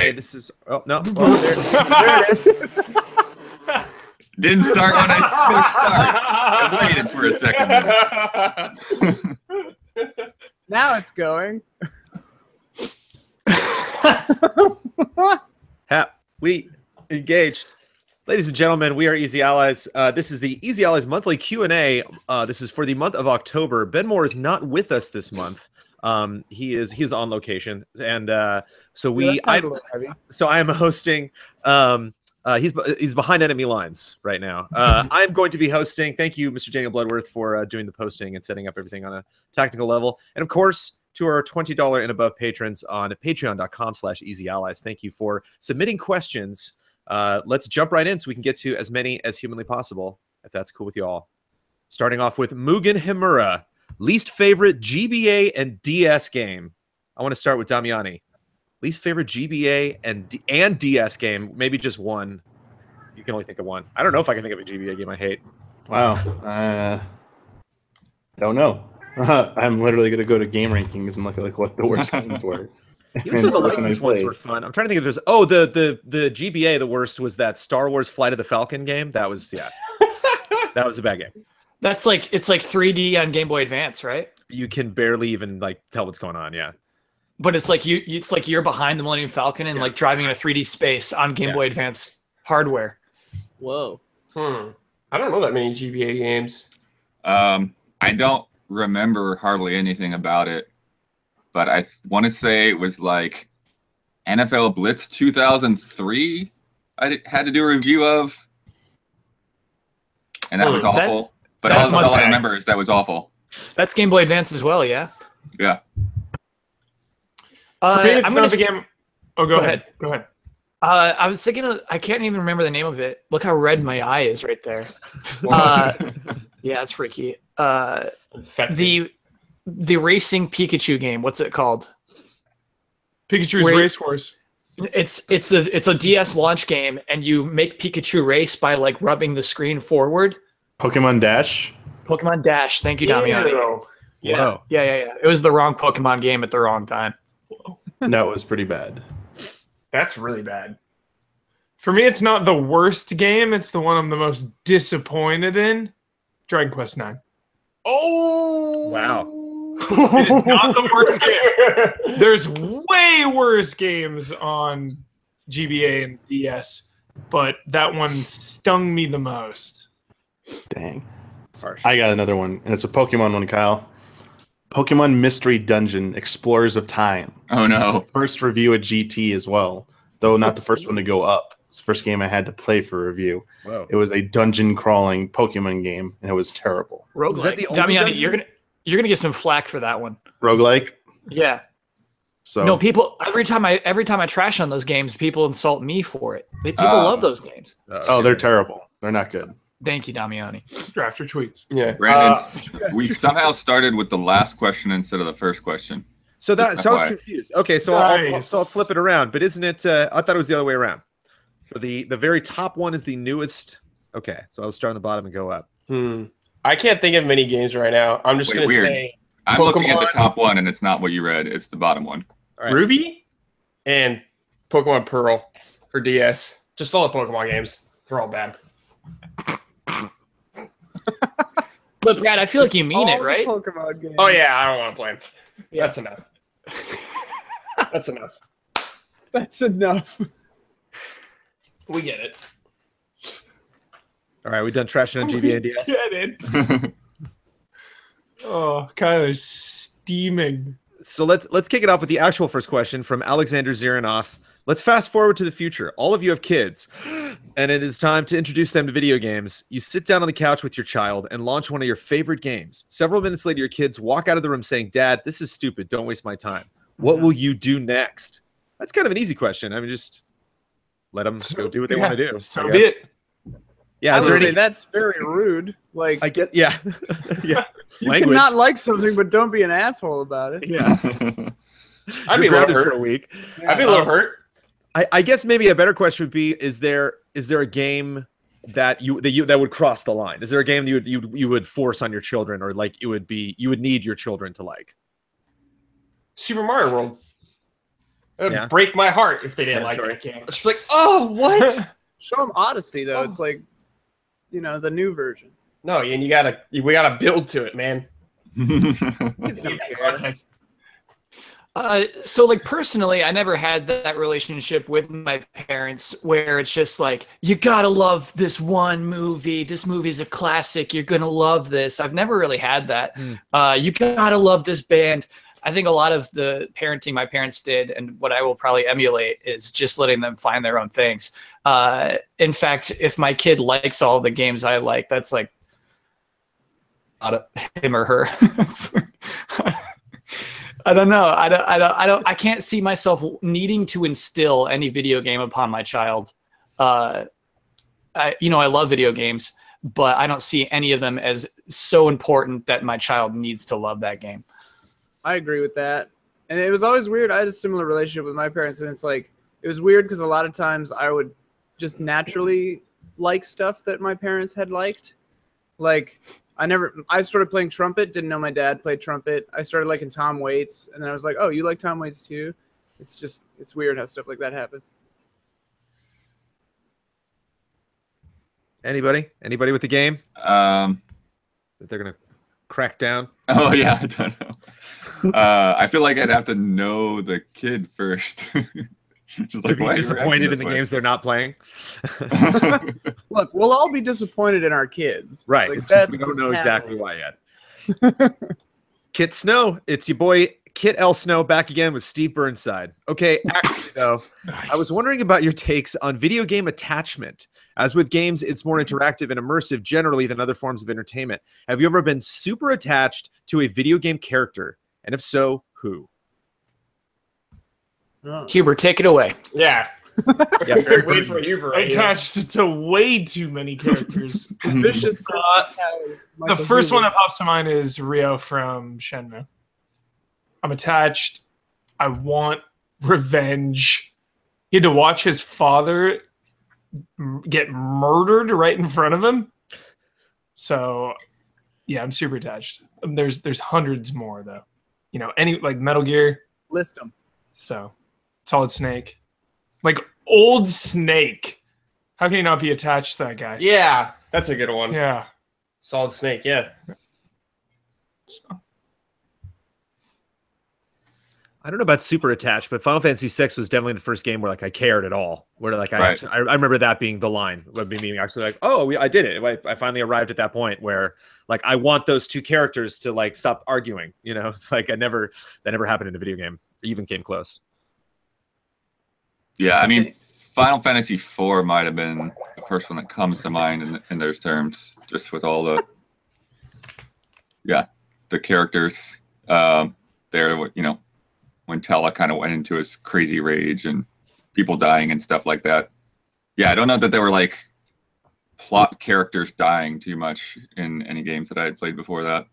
right. This is. Oh no! Well, there it is. Didn't start when I start. I waited for a second. Now it's going. We engaged. Ladies and gentlemen, we are Easy Allies. This is the Easy Allies monthly Q&A. This is for the month of October. Ben Moore is not with us this month. He is on location, and so I am hosting. He's behind enemy lines right now. I'm going to be hosting. Thank you, Mr. Daniel Bloodworth, for doing the posting and setting up everything on a technical level, and of course, to our $20 and above patrons on patreon.com/easyallies. Thank you for submitting questions. Let's jump right in so we can get to as many as humanly possible, if that's cool with you all. Starting off with Mugen Himura, least favorite GBA and DS game. I want to start with Damiani. Least favorite GBA and DS game, maybe just one. You can only think of one. I don't know if I can think of a GBA game I hate. Wow. I don't know. I'm literally going to go to game rankings and look at what the worst games were. Even some of the licensed ones were fun. I'm trying to think if there's. Oh, the GBA. The worst was that Star Wars Flight of the Falcon game. That was that was a bad game. That's like it's like 3D on Game Boy Advance, right? You can barely even tell what's going on. Yeah. But it's like you're behind the Millennium Falcon and like driving in a 3D space on Game Boy Advance hardware. Whoa. I don't know that many GBA games. I don't remember hardly anything about it, but I want to say it was like NFL Blitz 2003 I had to do a review of, and that was awful. But all I remember is that was awful. That's Game Boy Advance as well, yeah? Yeah. For me, it's not the game. Oh, go ahead. Go ahead. I was thinking I can't even remember the name of it. Look how red my eye is right there. Yeah, it's freaky. The racing Pikachu game. What's it called? Pikachu's Racehorse. It's a DS launch game, and you make Pikachu race by like rubbing the screen forward. Pokemon Dash. Pokemon Dash. Thank you, Damiani. Yeah. It was the wrong Pokemon game at the wrong time. That was pretty bad. That's really bad. For me, it's not the worst game. It's the one I'm the most disappointed in. Dragon Quest IX. Oh! Wow. It is not the worst game. There's way worse games on GBA and DS, but that one stung me the most. Dang. I got another one, and it's a Pokemon one, Kyle. Pokemon Mystery Dungeon Explorers of Time. Oh, no. First review at GT as well, though not the first one to go up. It's the first game I had to play for review. Whoa. It was a dungeon-crawling Pokemon game, and it was terrible. Roguelike. Was that the only Damiani, you're gonna get some flack for that one. Roguelike? Yeah. So no, people every time I trash on those games, people insult me for it. People love those games. Oh, they're terrible. They're not good. Thank you, Damiani. Draft your tweets. Yeah. Brandon, we somehow started with the last question instead of the first question. So I was confused. Okay, so I'll flip it around. But isn't it? I thought it was the other way around. So the very top one is the newest. Okay, so I'll start on the bottom and go up. I can't think of many games right now. I'm just going to say I'm looking at the top one, and it's not what you read. It's the bottom one. Right. Ruby and Pokemon Pearl for DS. Just all the Pokemon games. They're all bad. But Brad, I feel like you mean it, right? Pokemon games. Oh yeah, I don't want to play them. Yeah. That's enough. That's enough. That's enough. We get it. All right, we done trashing on GBA and DS. Get it. Oh, Kyler's steaming. So let's kick it off with the actual first question from Alexander Ziranoff. Let's fast forward to the future. All of you have kids, and it is time to introduce them to video games. You sit down on the couch with your child and launch one of your favorite games. Several minutes later, your kids walk out of the room saying, "Dad, this is stupid. Don't waste my time." What will you do next? That's kind of an easy question. I mean, just let them go do what they want to do. So be it. Yeah, I would say that's very rude. Like, I get, yeah. Yeah. You can not like something, but don't be an asshole about it. Yeah. I'd be a little hurt for a week. I'd be a little hurt. I guess maybe a better question would be: Is there a game that would cross the line? Is there a game that you would force on your children, or like you would need your children to like? Super Mario World. It would Yeah. break my heart if they didn't like Mandatory. that game. It's like, oh, what? Show them Odyssey though. It's like, the new version. No, and we gotta build to it, man. Kids don't care. Context. So like personally, I never had that relationship with my parents where it's just like, you gotta love this one movie. This movie's a classic. You're gonna love this. I've never really had that. You gotta love this band. I think a lot of the parenting my parents did and what I will probably emulate is just letting them find their own things. In fact, if my kid likes all the games I like, that's like not him or her. I don't know. I can't see myself needing to instill any video game upon my child. I love video games, but I don't see any of them as so important that my child needs to love that game. I agree with that. And it was always weird. I had a similar relationship with my parents, and it's like, it was weird because a lot of times I would just naturally like stuff that my parents had liked. Like, I started playing trumpet, didn't know my dad played trumpet. I started liking Tom Waits, and then I was like, oh, you like Tom Waits too? It's weird how stuff like that happens. Anybody with the game? That they're gonna crack down? Oh yeah, I don't know. I feel like I'd have to know the kid first. Just To be why are you disappointed acting in the this games they're not playing. Look, we'll all be disappointed in our kids. Right. Like, It's just that we don't just know exactly happens. why yet. Kit Snow, it's your boy Kit L. Snow back again with Steve Burnside. Okay, actually though, I was wondering about your takes on video game attachment. As with games, it's more interactive and immersive generally than other forms of entertainment. Have you ever been super attached to a video game character? And if so, who? Huber, take it away. Yeah. Yes. Wait for Huber. Right here. Attached to way too many characters. Vicious. The first one that pops to mind is Ryo from Shenmue. I'm attached. I want revenge. He had to watch his father get murdered right in front of him. So, yeah, I'm super attached. There's hundreds more though. Any like Metal Gear. List them. So, Solid Snake, like old Snake. How can you not be attached to that guy? Yeah, that's a good one. Yeah. Solid Snake, yeah. I don't know about super attached, but Final Fantasy VI was definitely the first game where like I cared at all. Where like I remember that being the line, being actually like, oh, I did it. I finally arrived at that point where like I want those two characters to like stop arguing. It's like that never happened in a video game. It even came close. Yeah, I mean, Final Fantasy IV might have been the first one that comes to mind in those terms, just with all the characters there. When Tella kind of went into his crazy rage and people dying and stuff like that. Yeah, I don't know that there were like plot characters dying too much in any games that I had played before that.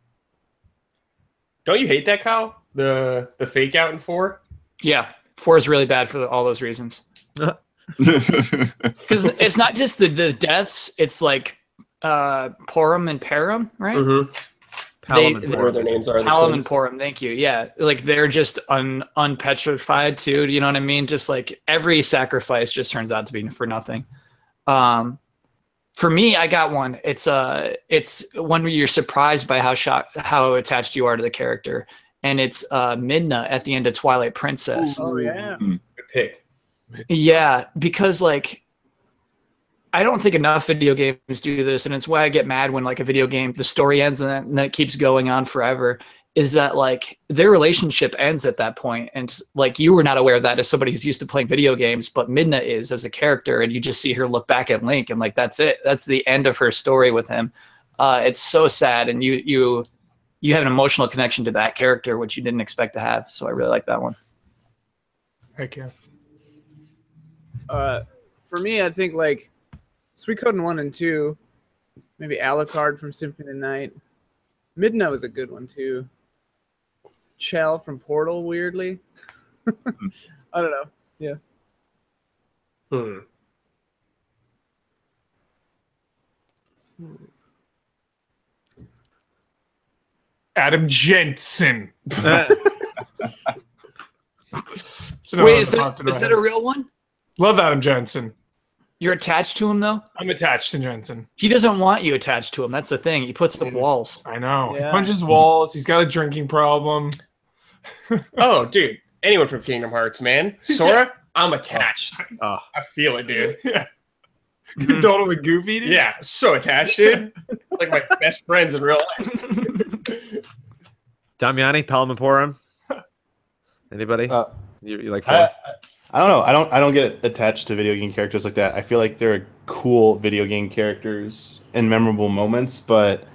Don't you hate that, Kyle? The fake out in 4? Yeah, 4 is really bad for all those reasons. Because it's not just the deaths; it's like Porum and Parum, right? Mm-hmm. Whatever their names are. Palom and Porum, thank you. Yeah, like they're just unpetrified too. Do you know what I mean? Just like every sacrifice just turns out to be for nothing. For me, I got one. It's one where you're surprised by how attached you are to the character, and it's Midna at the end of Twilight Princess. Oh yeah, good pick. Yeah, because like I don't think enough video games do this, and it's why I get mad when like a video game, the story ends and then it keeps going on forever, is that like their relationship ends at that point. And like you were not aware of that as somebody who's used to playing video games, but Midna is as a character, and you just see her look back at Link and like that's it. That's the end of her story with him. It's so sad, and you have an emotional connection to that character, which you didn't expect to have. So I really like that one. Heck yeah. For me, I think like Suikoden 1 and 2, maybe Alucard from Symphony of the Night. Midna was a good one too. Chell from Portal, weirdly. I don't know. Yeah. Adam Jensen. So Wait, is that a real one? Love Adam Jensen. You're attached to him though? I'm attached to Jensen. He doesn't want you attached to him. That's the thing. He puts up walls. I know. Yeah. He punches walls. He's got a drinking problem. Oh, dude. Anyone from Kingdom Hearts, man. Sora, I'm attached. I feel it, dude. Yeah. Donald and Goofy, dude? Yeah, so attached, dude. It's like my best friends in real life. Damiani, Palmaporum. Anybody? You like I don't know. I don't get attached to video game characters like that. I feel like they're cool video game characters in memorable moments, but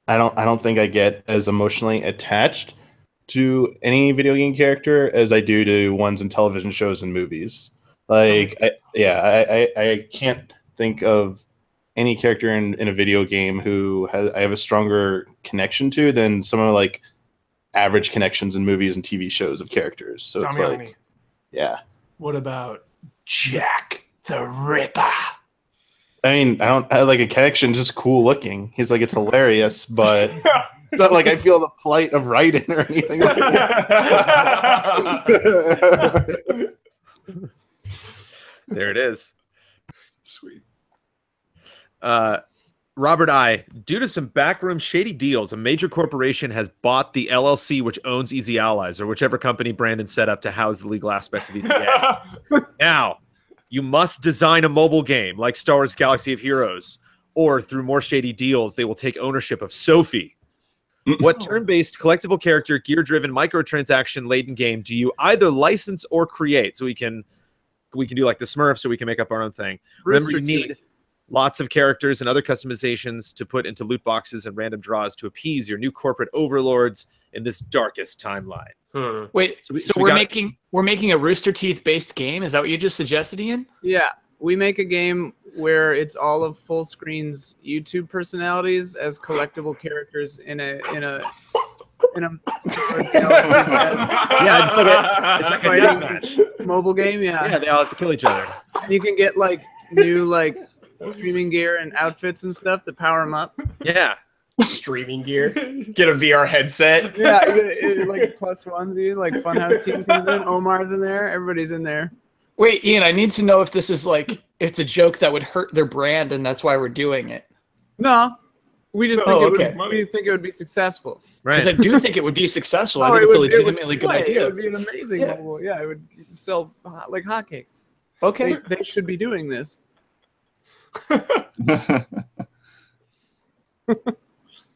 I don't think I get as emotionally attached to any video game character as I do to ones in television shows and movies. Like, I can't think of any character in a video game who I have a stronger connection to than some of like average connections in movies and TV shows of characters. So it's like, yeah. What about Jack the Ripper? I mean, I don't have like a connection, just cool looking. He's like, it's hilarious, but it's not like I feel the plight of Raiden or anything like that. There it is. Sweet. Robert I. Due to some backroom shady deals, a major corporation has bought the LLC which owns Easy Allies, or whichever company Brandon set up to house the legal aspects of EZA. Now, you must design a mobile game like Star Wars Galaxy of Heroes, or through more shady deals, they will take ownership of Sophie. What turn-based, collectible character, gear-driven, microtransaction-laden game do you either license or create? So we can do like the Smurfs, so we can make up our own thing. Remember, you need lots of characters and other customizations to put into loot boxes and random draws to appease your new corporate overlords in this darkest timeline. Wait, so we're making a Rooster Teeth based game? Is that what you just suggested, Ian? Yeah, we make a game where it's all of Fullscreen's YouTube personalities as collectible characters in a Star Wars Galaxy Yeah, it's like a deathmatch mobile game. Yeah, they all have to kill each other. and you can get like new like streaming gear and outfits and stuff that power them up. Yeah. Streaming gear. Get a VR headset. Yeah, like plus onesie, like Funhouse team comes in, Omar's in there, everybody's in there. Wait, Ian, I need to know if this is like, it's a joke that would hurt their brand and that's why we're doing it. No, we just think we think it would be successful. Right. Because I do think it would be successful. I think it's a legitimately good idea. It would be an amazing mobile. Yeah, it would sell like hotcakes. Okay. They should be doing this.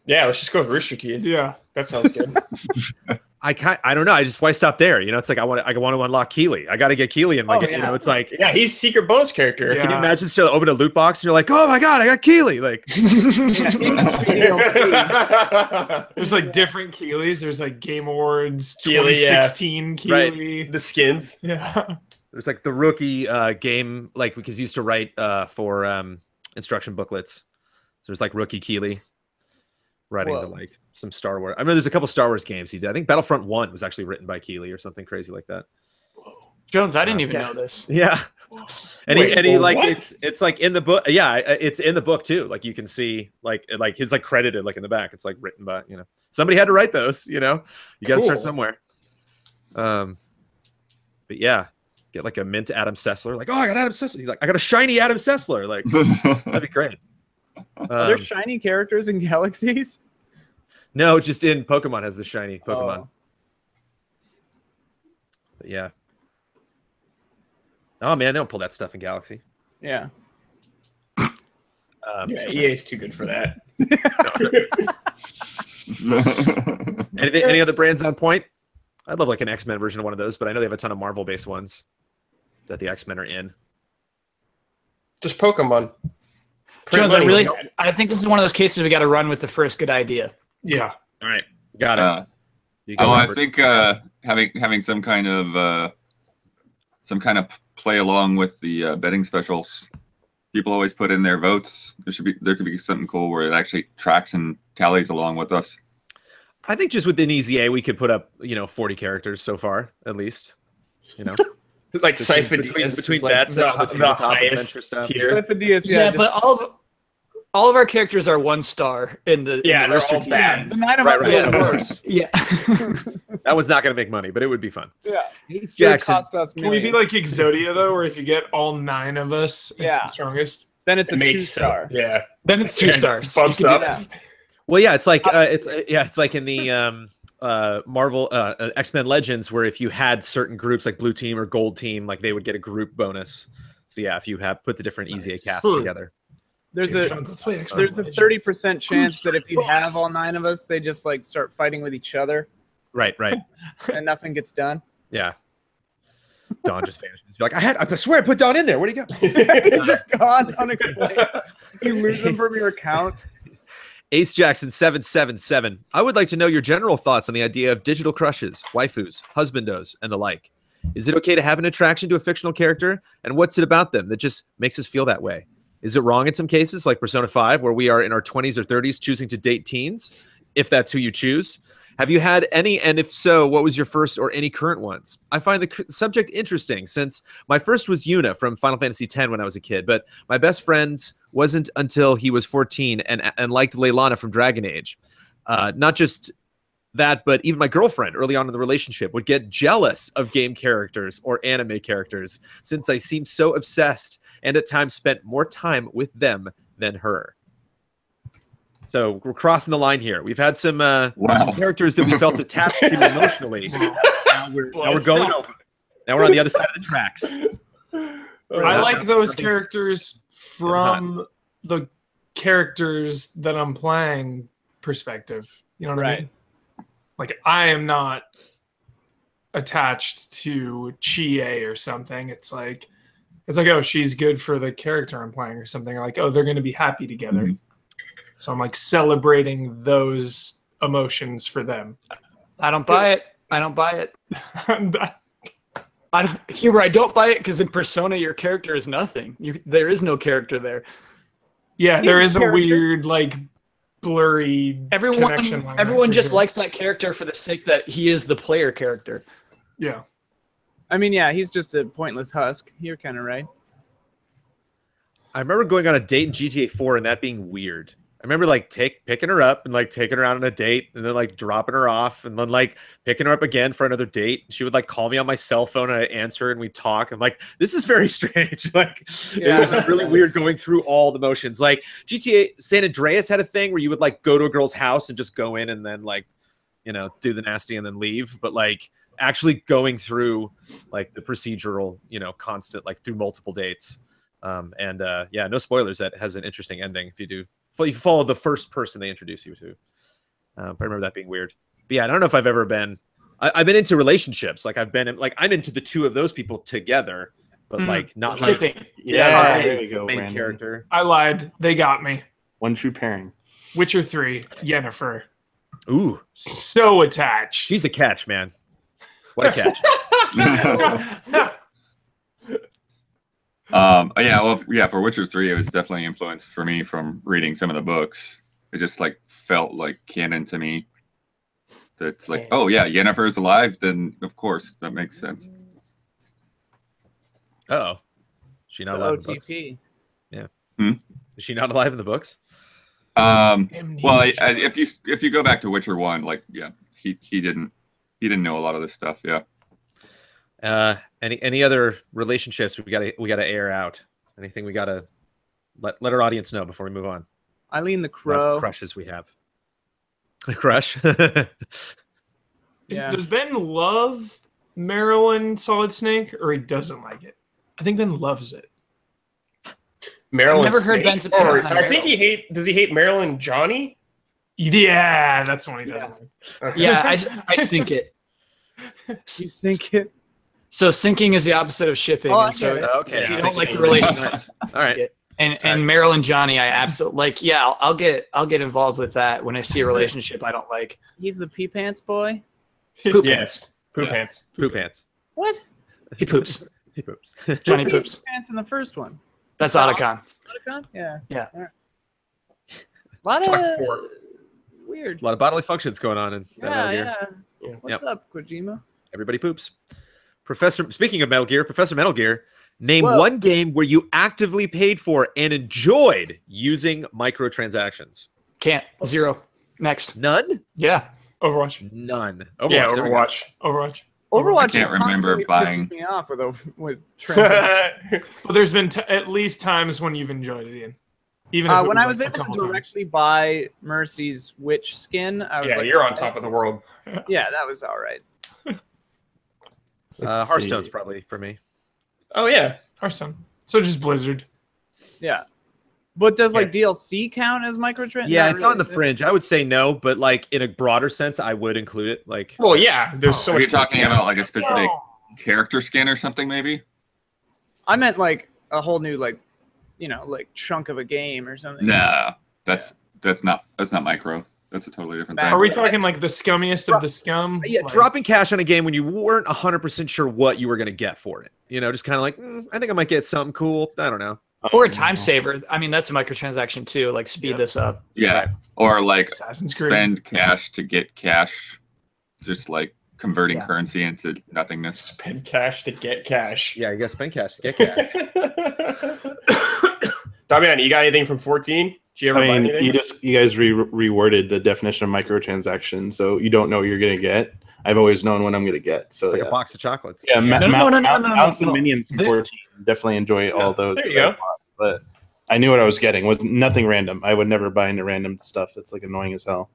Yeah, let's just go with Rooster Teeth. Yeah, that sounds good. I don't know. Why stop there? You know, it's like I want to unlock Keeley. I got to get Keeley in my game. Yeah. You know, it's like, yeah, he's secret bonus character. Yeah. Can you imagine still open a loot box and you're like, oh my god, I got Keeley. Like, there's like different Keeleys. There's like Game Awards Keeley, 2016 Keeley. Right. The skins. Yeah. there's like the rookie game, like because used to write for instruction booklets. So there's like rookie Keeley writing the like some Star Wars. I mean, there's a couple Star Wars games he did. I think Battlefront 1 was actually written by Keeley or something crazy like that. Jones, I didn't even know this. Yeah. And he like it's like in the book. Yeah, it's in the book too. Like you can see like his like credited like in the back. It's like written by, you know, somebody had to write those, you know. You got to start somewhere. But yeah, get like a mint Adam Sessler. Like, oh, I got Adam Sessler. He's like, I got a shiny Adam Sessler. Like, that'd be great. Are there shiny characters in Galaxies? No, just in Pokemon has the shiny Pokemon. Oh. But yeah. Oh man, they don't pull that stuff in Galaxy. Yeah. Yeah, EA's too good for that. Any other brands on point? I'd love like an X-Men version of one of those, but I know they have a ton of Marvel-based ones that the X-Men are in. Just Pokemon. Jones, I think this is one of those cases we got to run with the first good idea. Yeah. All right. Got it. I think having some kind of play along with the betting specials. People always put in their votes. There could be something cool where it actually tracks and tallies along with us. I think just within EZA we could put up 40 characters so far at least. You know. Like between bets and all the tabletop adventure stuff. Sifo-Dyas, yeah, but all all of our characters are 1 star in the Yeah, in the they're Rooster all Teeth. bad. The 9 of Right, us right. are the worst. Yeah. That was not going to make money, but it would be fun. Yeah. Jackson. It cost us Can we be millions. like Exodia though, where if you get all 9 of us, it's Yeah. the strongest? Then it's a It makes 2-star. Yeah. Then it's 2 stars. Bumps You can do up. that. Well, yeah, it's like it's like in the Marvel X-Men Legends, where if you had certain groups like Blue Team or Gold Team, like they would get a group bonus. So yeah, if you have put the different EZA casts together. There's Dude, a let's play X-Men there's a Legends. 30% chance that if you have all 9 of us, they just like start fighting with each other Right. and nothing gets done. Yeah. Don just vanishes. You're like, I swear I put Don in there. Where'd he go? He's just gone unexplained. You lose him from your account. Ace Jackson 777. I would like to know your general thoughts on the idea of digital crushes, waifus, husbandos, and the like. Is it okay to have an attraction to a fictional character? And what's it about them that just makes us feel that way? Is it wrong in some cases, like Persona 5, where we are in our 20s or 30s choosing to date teens, if that's who you choose? Have you had any, and if so, what was your first or any current ones? I find the subject interesting since my first was Yuna from Final Fantasy X when I was a kid, but my best friend's wasn't until he was 14 and liked Leilana from Dragon Age. Not just that, but even my girlfriend early on in the relationship would get jealous of game characters or anime characters since I seemed so obsessed and at times spent more time with them than her. So we're crossing the line here. We've had some characters that we felt attached to emotionally. Now we're going over. Now we're on the other side of the tracks. I like those characters from the characters that I'm playing perspective. You know what I mean? Like, I am not attached to Chie or something. It's like, oh, she's good for the character I'm playing or something. Like, oh, they're going to be happy together. Mm-hmm. So I'm like celebrating those emotions for them. I don't buy it. I don't buy it. I don't buy it because in Persona your character is nothing. There is no character there. Yeah, there is a weird like blurry connection line. Everyone just likes that character for the sake that he is the player character. Yeah. I mean, yeah, he's just a pointless husk. You're kind of right. I remember going on a date in GTA 4 and that being weird. I remember like picking her up and like taking her out on a date and then like dropping her off and then like picking her up again for another date. She would like call me on my cell phone and I'd answer and we'd talk. I'm like, this is very strange. Like it was really weird going through all the motions. Like GTA San Andreas had a thing where you would like go to a girl's house and just go in and then like, you know, do the nasty and then leave. But like actually going through like the procedural, you know, constant, like through multiple dates. Yeah, no spoilers. That has an interesting ending if you follow the first person they introduce you to. But I remember that being weird. But yeah, I don't know if I've ever been. I've been into relationships. Like I've been in, like I'm into the two of those people together, but like not shipping. Like Yeah, there you go. main Brandon. character. I lied. They got me. One true pairing. Witcher 3, Yennefer. Ooh, So attached. she's a catch, man. What a catch. For Witcher 3, it was definitely influenced for me from reading some of the books. It just like felt like canon to me. That's like, oh yeah, Yennefer's alive, then of course that makes sense. Uh-oh. She not alive in the books? OTP. Yeah. Hmm? Is she not alive in the books? Well, if you go back to Witcher 1, like yeah, he didn't know a lot of this stuff. Yeah. Any other relationships we gotta air out? Anything we gotta let our audience know before we move on? Eileen the Crow. What crushes we have. A crush. Yeah. Does Ben love Marilyn Solid Snake, or he doesn't like it? I think Ben loves it. Marilyn. I've never heard Ben's opinions on I think does he hate Marilyn Johnny? Yeah, that's the one he doesn't like. Yeah, I sink it. You sink it. So sinking is the opposite of shipping. Oh, and so Okay. if you don't like the relationship, All right. and Marilyn Johnny, I absolutely like. Yeah, I'll get involved with that when I see a relationship I don't like. He's the pee pants boy. Poop Yes. Poop pants. pants. Poop pants. What? He poops. He poops. Johnny He poops. pees pants in the first one. That's Otacon. Otacon? Yeah. Yeah. All right. A lot of weird. A lot of bodily functions going on in that Metal Gear. What's up, Kojima? Everybody poops. Speaking of Metal Gear, Professor Metal Gear, Name one game where you actively paid for and enjoyed using microtransactions. Can't. 0. Next. None? Yeah. Overwatch. None. Yeah, there we go. Overwatch. Overwatch I can't remember constantly buying. pisses me off with transactions. Well, there's been at least times when you've enjoyed it, Ian. Even if it When I like was a able to couple times. directly buy Mercy's witch skin, I was Yeah, like, you're on top of the world. Yeah, that was all right. Hearthstone's probably for me. Oh yeah, Hearthstone. So just Blizzard. Yeah. But does like DLC count as microtransactions? Yeah, it's on the fringe. I would say no, but like in a broader sense, I would include it. Like, well, yeah. There's so Are much. you talking about like a specific character skin or something? Maybe. I meant like a whole new like chunk of a game or something. No, that's not micro. That's a totally different thing. Are we talking like the scummiest of the scum? yeah, Like, dropping cash on a game when you weren't 100% sure what you were going to get for it. Just kind of like, I think I might get something cool. I don't know. Or a time saver. I mean, that's a microtransaction too. Like speed this up. Yeah, or like Assassin's Creed. spend cash to get cash, just like converting currency into nothingness. Spend cash to get cash. Yeah, you got to spend cash to get cash. Damian, you got anything from 14? Did you ever buy anything? you guys reworded the definition of microtransaction, so you don't know what you're gonna get. I've always known what I'm gonna get. So It's like a box of chocolates. Yeah, No. Mouse and Minions from 14. Definitely enjoy all those. There you go. But I knew what I was getting. Was nothing random. I would never buy into random stuff. It's like annoying as hell.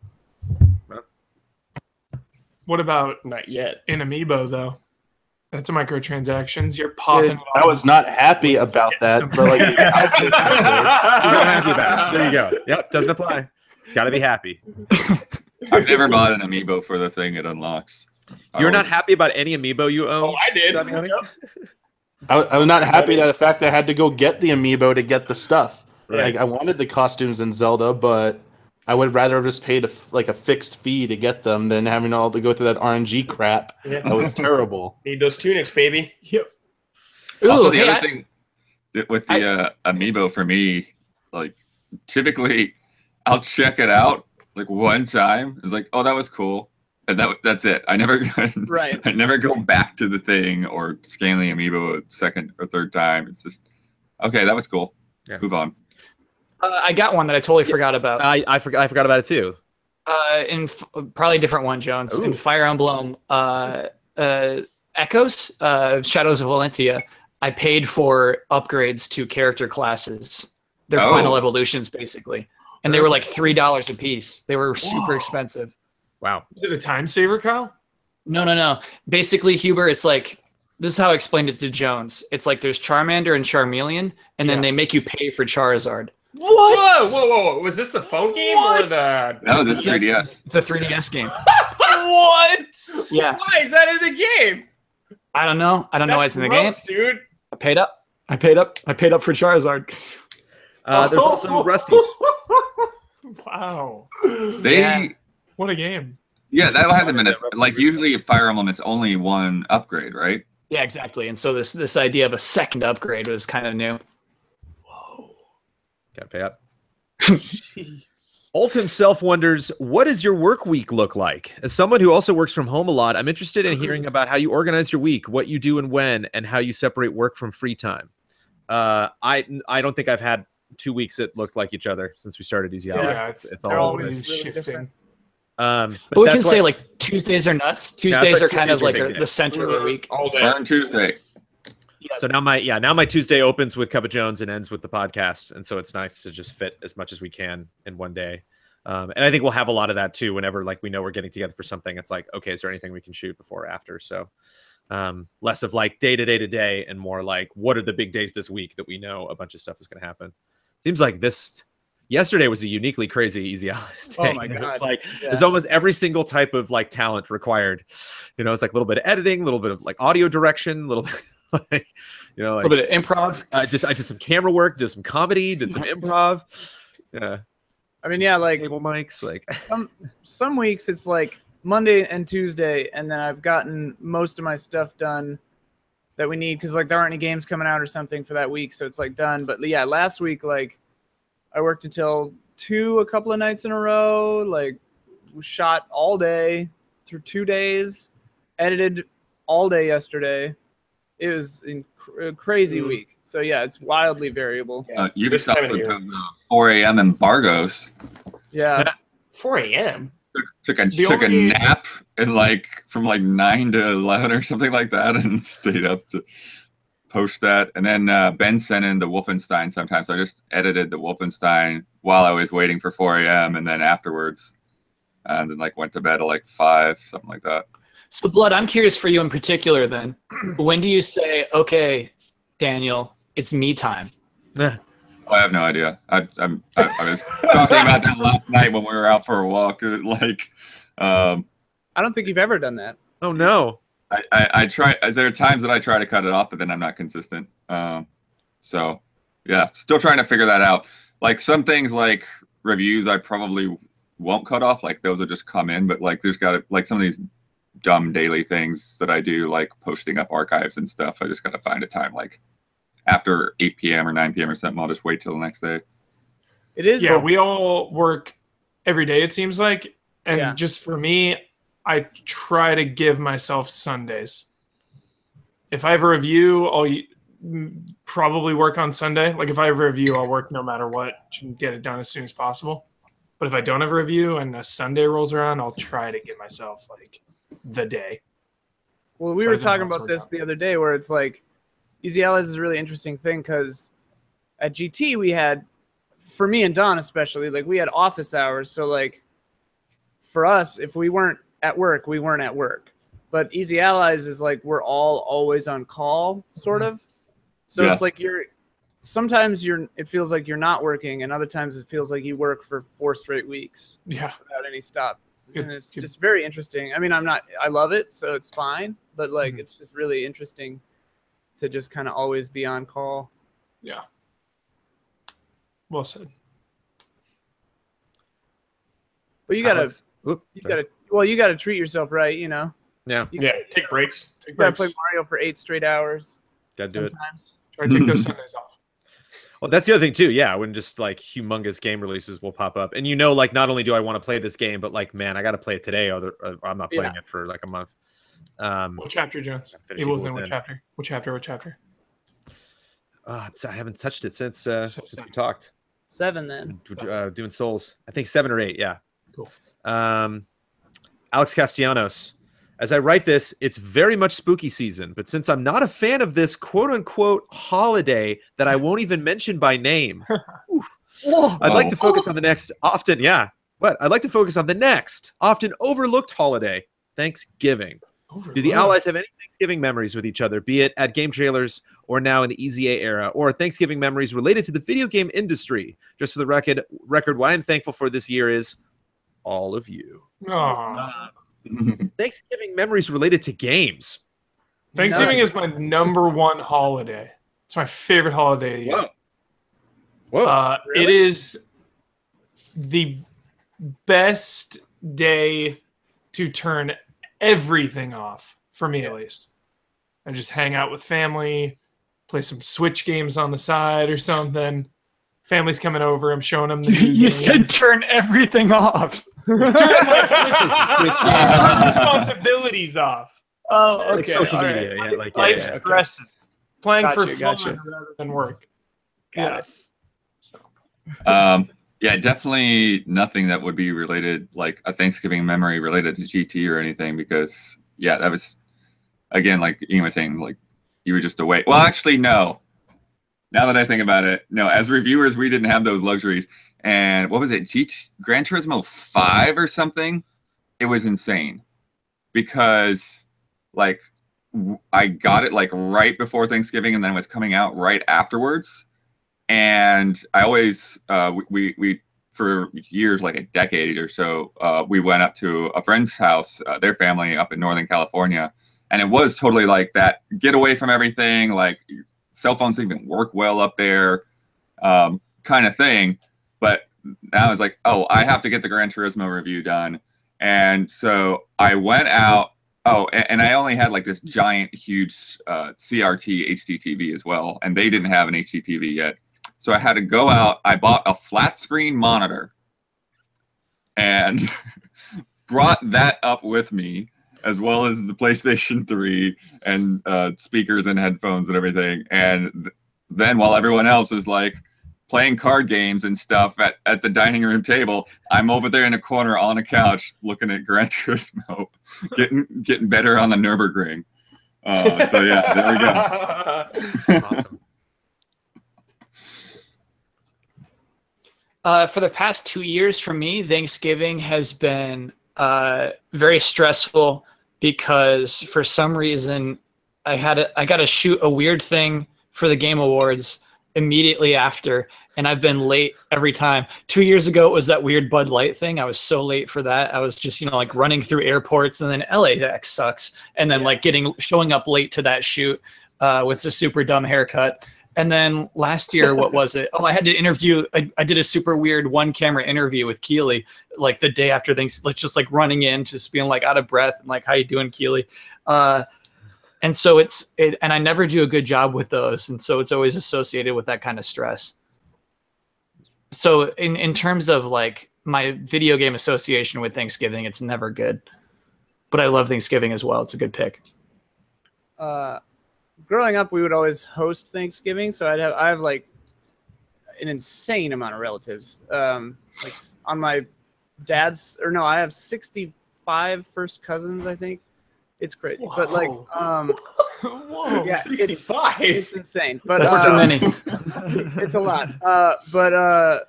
What about Not yet. an amiibo though? That's a microtransactions. You're popping. Dude, I was not happy about that, but like, She's not happy about it. So there you go. Yep, doesn't apply. Got to be happy. I've never bought an amiibo for the thing it unlocks. You're not happy about any amiibo you own? Oh, I did. I was not happy that the fact I had to go get the amiibo to get the stuff. Right. Like I wanted the costumes in Zelda, but I would rather have just paid a fixed fee to get them than having all to go through that RNG crap. Yeah. That was terrible. Need those tunics, baby. Also, Ooh, the hey, other thing with the amiibo for me, like typically, I'll check it out like one time. It's like, oh, that was cool, and that's it. I never Right. I never go back to the thing or scan the amiibo a second or third time. It's just okay, that was cool. Yeah. Move on. I got one that I totally forgot about. I forgot about it too. Probably a different one, Jones. Ooh. In Fire Emblem Echoes, Shadows of Valentia, I paid for upgrades to character classes, their final evolutions, basically. And they were like $3 a piece. They were super expensive. Wow. Is it a time saver, Kyle? No. Basically, Huber, it's like, this is how I explained it to Jones. It's like there's Charmander and Charmeleon, and then they make you pay for Charizard. What? Whoa. Was this the phone game or the... No, this is 3DS. The 3DS game. What? Yeah. Why is that in the game? I don't know. I don't know why it's in the game. Gross, dude. I paid up for Charizard. There's also Rusty's. Wow. What a game. Yeah, that hasn't been like usually Fire Emblem. It's only one upgrade, right? Yeah, exactly. And so this idea of a second upgrade was kind of new. Gotta pay up. Ulf himself wonders, what does your work week look like? As someone who also works from home a lot, I'm interested in hearing about how you organize your week, what you do and when, and how you separate work from free time. I don't think I've had 2 weeks that look like each other since we started Easy Hours. Yeah, It's they're all always really shifting. different. But we that's can why- say like Tuesdays are nuts. Tuesdays like are kind of Tuesdays are like big day. the center of the week. All day. Burn Tuesday. So now my Tuesday opens with Cup of Jones and ends with the podcast, and so it's nice to just fit as much as we can in one day. And I think we'll have a lot of that too. Whenever like we know we're getting together for something, it's like, okay, is there anything we can shoot before or after? So less of like day to day, and more like what are the big days this week that we know a bunch of stuff is going to happen. Seems like yesterday was a uniquely crazy Easy Hours day. Oh my God. It's like there's almost every single type of like talent required. It's like a little bit of editing, a little bit of like audio direction, a little bit. Like, A little bit of improv. I did some camera work, did some comedy, did some improv. Yeah, I mean, yeah, like table mics. Like some weeks it's like Monday and Tuesday, and then I've gotten most of my stuff done that we need because like there aren't any games coming out or something for that week, so it's like done. But yeah, last week like I worked until 2 a couple of nights in a row. Like we shot all day through 2 days, edited all day yesterday. It was a crazy week. So yeah, it's wildly variable. Ubisoft put those 4 a.m. embargoes. Yeah. 4 a.m. Took a nap and from 9 to 11 or something like that, and stayed up to post that. And then Ben sent in the Wolfenstein sometimes. So I just edited the Wolfenstein while I was waiting for 4 a.m. and then afterwards, and then went to bed at 5, something like that. So Blood, I'm curious for you in particular. Then, when do you say, "Okay, Daniel, it's me time"? I have no idea. I was talking about that last night when we were out for a walk. I don't think you've ever done that. Oh no. I try. There are times that I try to cut it off, but then I'm not consistent. So yeah, still trying to figure that out. Some things like reviews, I probably won't cut off. Those will just come in. But there's got to some of these dumb daily things that I do, like posting up archives and stuff. I just got to find a time after 8 p.m. or 9 p.m. or something. I'll just wait till the next day. It is. Yeah, we all work every day, it seems like. And just for me, I try to give myself Sundays. If I have a review, I'll probably work on Sunday. If I have a review, I'll work no matter what to get it done as soon as possible. But if I don't have a review and a Sunday rolls around, I'll try to give myself the day. Well, we were talking about this the other day where it's Easy Allies is a really interesting thing because at GT we had, for me and Don especially, we had office hours. So for us, if we weren't at work, we weren't at work. But Easy Allies is we're all always on call, sort of. So it's sometimes it feels like you're not working, and other times it feels like you work for 4 straight weeks. Yeah. Without any stop. And it's just very interesting. I mean, I love it, so it's fine. But it's just really interesting to just kind of always be on call. Yeah. Well said. But you gotta treat yourself right, Yeah. Take breaks. You gotta play Mario for 8 straight hours. Gotta do it. Try to take those Sundays off. Well, that's the other thing too. Yeah, when just humongous game releases will pop up, and not only do I want to play this game, but man, I got to play it today, or I'm not playing it for a month. What chapter, Jones? Evil Within. What chapter? What chapter? I haven't touched it since we talked. 7 then. Doing Souls. I think 7 or 8. Yeah. Cool. Alex Castellanos. As I write this, it's very much spooky season, but since I'm not a fan of this quote-unquote holiday that I won't even mention by name, I'd like to focus on the next I'd like to focus on the next often overlooked holiday, Thanksgiving. Do the Allies have any Thanksgiving memories with each other, be it at game trailers or now in the EZA era, or Thanksgiving memories related to the video game industry? Just for the record, what I'm thankful for this year is all of you. Thanksgiving memories related to games. Thanksgiving is my #1 holiday. It's my favorite holiday. Whoa. Really? It is the best day to turn everything off, for me at least. And just hang out with family, play some Switch games on the side or something. Family's coming over. I'm showing them the new You said turn everything off. turn responsibilities off. Oh, okay. Social media. Right. Life stresses. Playing for fun Gotcha. rather than work. Got it. So. Yeah, definitely nothing that would be related, like a Thanksgiving memory related to GT or anything, because that was, again, like Ian was saying, you were just away. Well, actually, no. Now that I think about it, no. As reviewers, we didn't have those luxuries. And what was it, Gran Turismo 5 or something? It was insane because I got it right before Thanksgiving, and then it was coming out right afterwards. And I always we for years, like a decade or so, we went up to a friend's house, their family up in Northern California, and it was totally like that, get away from everything, cell phones didn't even work well up there, kind of thing. But now it's I have to get the Gran Turismo review done. And so I went out. And I only had this giant, huge CRT HDTV as well. And they didn't have an HDTV yet. So I had to go out. I bought a flat screen monitor and brought that up with me. as well as the PlayStation 3 and speakers and headphones and everything. And then while everyone else is like playing card games and stuff at the dining room table, I'm over there in a corner on a couch looking at Gran Turismo, getting better on the Nürburgring. So yeah, there we go. Awesome. For the past 2 years for me, Thanksgiving has been very stressful because for some reason I got to shoot a weird thing for the Game Awards immediately after, and I've been late every time. 2 years ago, it was that weird Bud Light thing. I was so late for that. I was just, like running through airports, and then LAX sucks. And then like showing up late to that shoot with a super dumb haircut. And then last year, what was it? Oh, I had to interview. I did a super weird one-camera interview with Keely, like the day after things, like just like running in, just being like out of breath and like, how you doing, Keely? And so and I never do a good job with those. And so it's always associated with that kind of stress. So in terms of like my video game association with Thanksgiving, it's never good, but I love Thanksgiving as well. It's a good pick. Growing up, we would always host Thanksgiving. So I have like an insane amount of relatives. Like on my dad's, or no, I have 65 first cousins, I think. It's crazy. Whoa. But like, whoa, yeah, 65. It's insane. But that's too many. It's a lot. But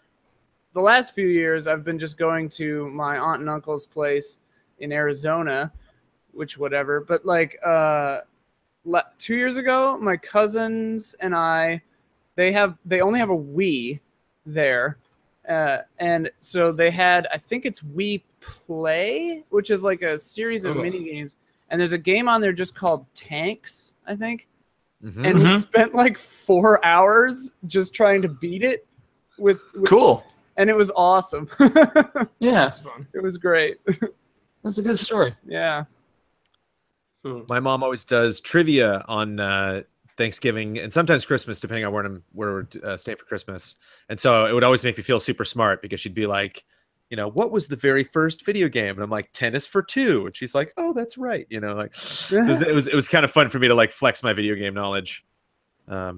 the last few years, I've been just going to my aunt and uncle's place in Arizona, which whatever. But like 2 years ago, my cousins and they only have a Wii there. And so they had, I think it's Wii Play, which is like a series of mini games. And there's a game on there just called Tanks, I think. Mm-hmm. And we spent like 4 hours just trying to beat it with cool. And it was awesome. Yeah. It was great. That's a good story. Yeah. My mom always does trivia on Thanksgiving and sometimes Christmas, depending on where we're staying for Christmas. And so it would always make me feel super smart because she'd be like, what was the very first video game? And I'm like, Tennis for Two. And she's like, oh, that's right. Like, so it was kind of fun for me to like flex my video game knowledge. I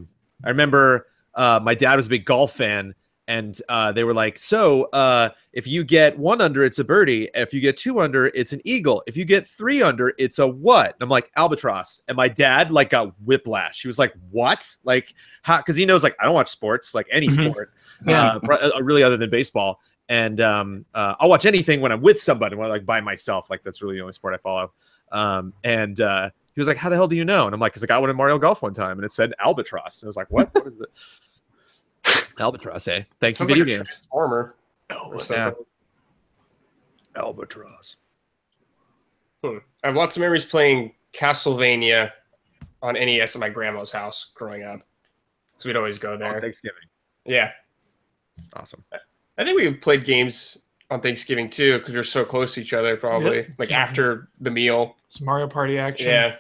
remember my dad was a big golf fan, and they were like, so if you get 1 under, it's a birdie. If you get 2 under, it's an eagle. If you get 3 under, it's a what? And I'm like, albatross. And my dad like got whiplash. He was like, what? Like, how? Because he knows like I don't watch sports, like any sport, really other than baseball. And I'll watch anything when I'm with somebody, when I'm like by myself. Like that's really the only sport I follow. And he was like, how the hell do you know? And I'm like, because I got one in Mario Golf one time, and it said albatross. And I was like, what? What is it? Albatross, eh? Thanks for video games. Transformer. Yeah. Albatross. I have lots of memories playing Castlevania on NES at my grandma's house growing up. So we'd always go there. On Thanksgiving. Yeah. Awesome. I think we played games on Thanksgiving too because we're so close to each other. Probably like after the meal. It's Mario Party action. Yeah.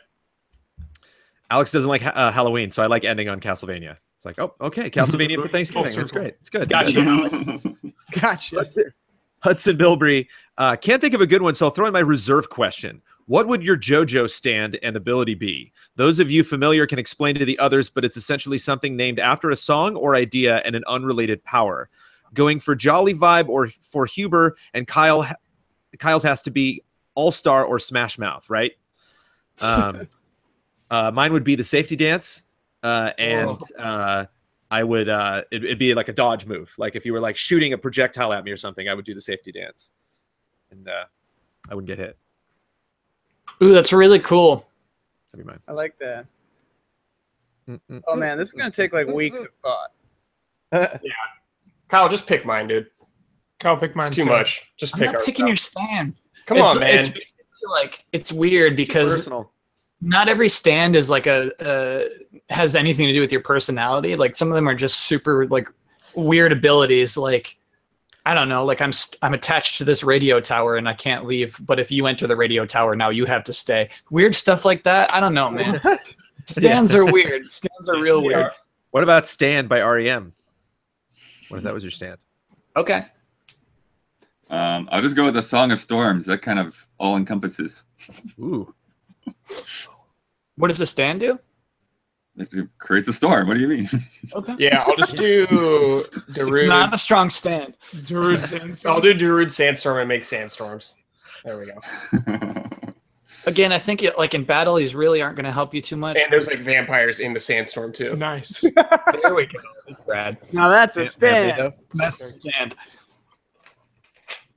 Alex doesn't like Halloween, so I like ending on Castlevania. It's like, oh, okay, Castlevania for Thanksgiving. That's great. It's good. Gotcha. Gotcha. Hudson Bilbrey. Can't think of a good one, so I'll throw in my reserve question. What would your Jojo stand and ability be? Those of you familiar can explain to the others, but it's essentially something named after a song or idea and an unrelated power. Going for Jolly Vibe or for Huber, and Kyle's has to be All-Star or Smash Mouth, right? Mine would be the safety dance, and I would it'd be like a dodge move. Like if you were like shooting a projectile at me or something, I would do the safety dance, and I wouldn't get hit. Ooh, that's really cool. That'd be mine. I like that. Oh man, this is gonna take like weeks of thought. Yeah. Kyle, just pick mine, dude. Kyle, pick mine. It's too much. Just pick. I'm not picking your stand. Come on, man. It's like it's weird because not every stand is like has anything to do with your personality. Like some of them are just super like weird abilities. Like I don't know. Like I'm attached to this radio tower and I can't leave. But if you enter the radio tower now, you have to stay. Weird stuff like that. I don't know, man. Stands are weird. Stands are real weird. What about Stand by REM? What if that was your stand? Okay. I'll just go with the Song of Storms. That kind of all encompasses. Ooh. What does the stand do? It creates a storm. What do you mean? Okay. Yeah, I'll just do It's Darude. not a strong stand. Darude Sandstorm. I'll do Darude Sandstorm and make sandstorms. There we go. Again, I think like in battle, these really aren't going to help you too much. And there's like vampires in the sandstorm too. Nice. There we go, Brad. Now that's a stand. That's a stand.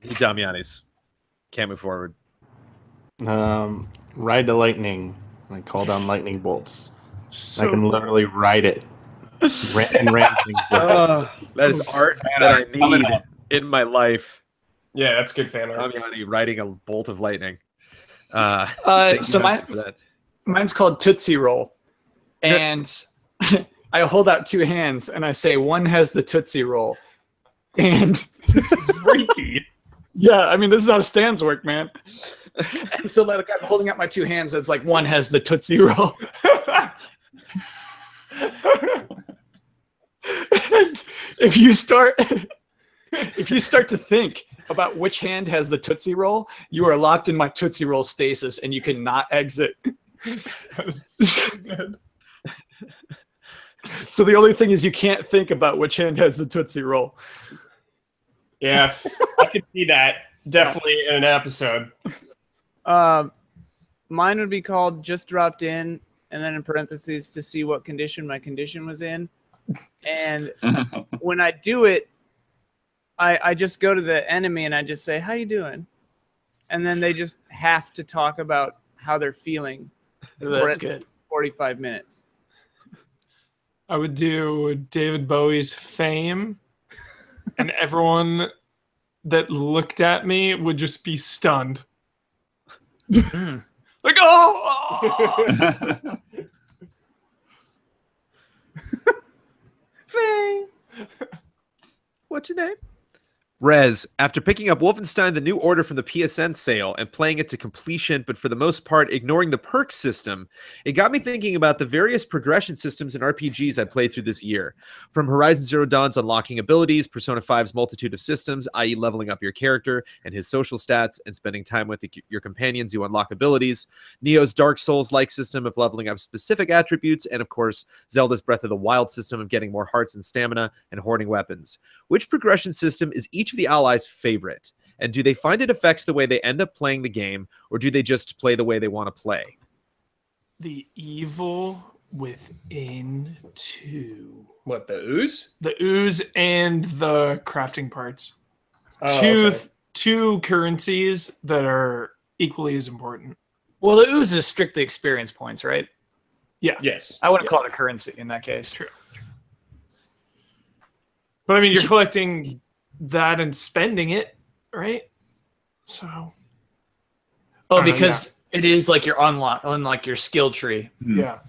Damiani's. Can't move forward. Ride the lightning. I call down lightning bolts. So I can literally ride it. And ram things with it. That is art that I need in my life. Yeah, that's good fan art. Damiani riding a bolt of lightning. So for that. mine's called Tootsie Roll. And I hold out two hands and I say, one has the Tootsie Roll. And this is freaky. yeah, I mean, this is how stands work, man. And so like I'm holding out my two hands. It's like one has the Tootsie Roll. And if you start to think about which hand has the Tootsie Roll, you are locked in my Tootsie Roll stasis and you cannot exit. That was so good. So the only thing is you can't think about which hand has the Tootsie Roll. Yeah, I could see that definitely in an episode. Mine would be called Just Dropped In, and then in parentheses to see what condition my condition was in. And when I do it, I just go to the enemy and I just say, "How you doing?" And then they just have to talk about how they're feeling. That's good. 45 minutes. I would do David Bowie's Fame, and everyone that looked at me would just be stunned. Like, oh! Faye. What's your name? Rez, after picking up Wolfenstein The New Order from the PSN sale and playing it to completion, but for the most part ignoring the perk system, it got me thinking about the various progression systems in RPGs I played through this year. From Horizon Zero Dawn's unlocking abilities, Persona 5's multitude of systems, i.e. leveling up your character and his social stats and spending time with your companions, you unlock abilities, Neo's Dark Souls-like system of leveling up specific attributes, and of course, Zelda's Breath of the Wild system of getting more hearts and stamina and hoarding weapons. Which progression system is each of the allies' favorite? And do they find it affects the way they end up playing the game, or do they just play the way they want to play? The evil within two. What, the ooze? The ooze and the crafting parts. Oh, okay. Two currencies that are equally as important. Well, the ooze is strictly experience points, right? Yeah. Yes. I wouldn't call it a currency in that case. True. But I mean, you're collecting that and spending it, right? So. Oh, because it is like your unlock your skill tree. Yeah.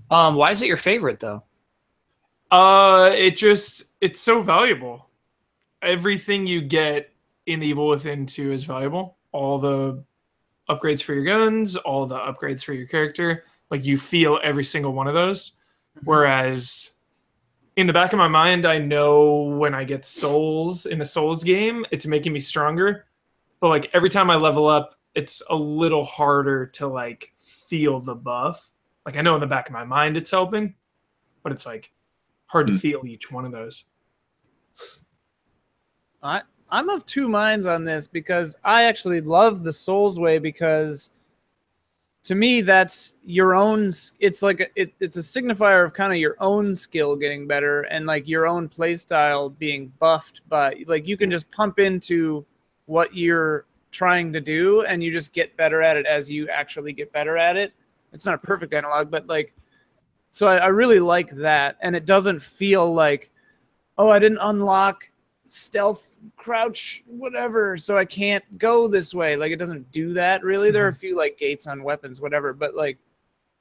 Why is it your favorite though? It's so valuable. Everything you get in the Evil Within 2 is valuable. All the upgrades for your guns, all the upgrades for your character. Like you feel every single one of those. Whereas in the back of my mind, I know when I get souls in a Souls game, it's making me stronger. But like every time I level up, it's a little harder to like feel the buff. Like I know in the back of my mind it's helping, but it's like hard to feel each one of those. I'm of two minds on this because I actually love the Souls way because to me that's your own. It's like it's a signifier of kind of your own skill getting better and like your own play style being buffed. But like you can just pump into what you're trying to do and you just get better at it as you actually get better at it. It's not a perfect analog, but like, so I really like that. And it doesn't feel like, oh, I didn't unlock stealth, crouch, whatever, so I can't go this way. Like, it doesn't do that, really. There are a few, like, gates on weapons, whatever, but, like,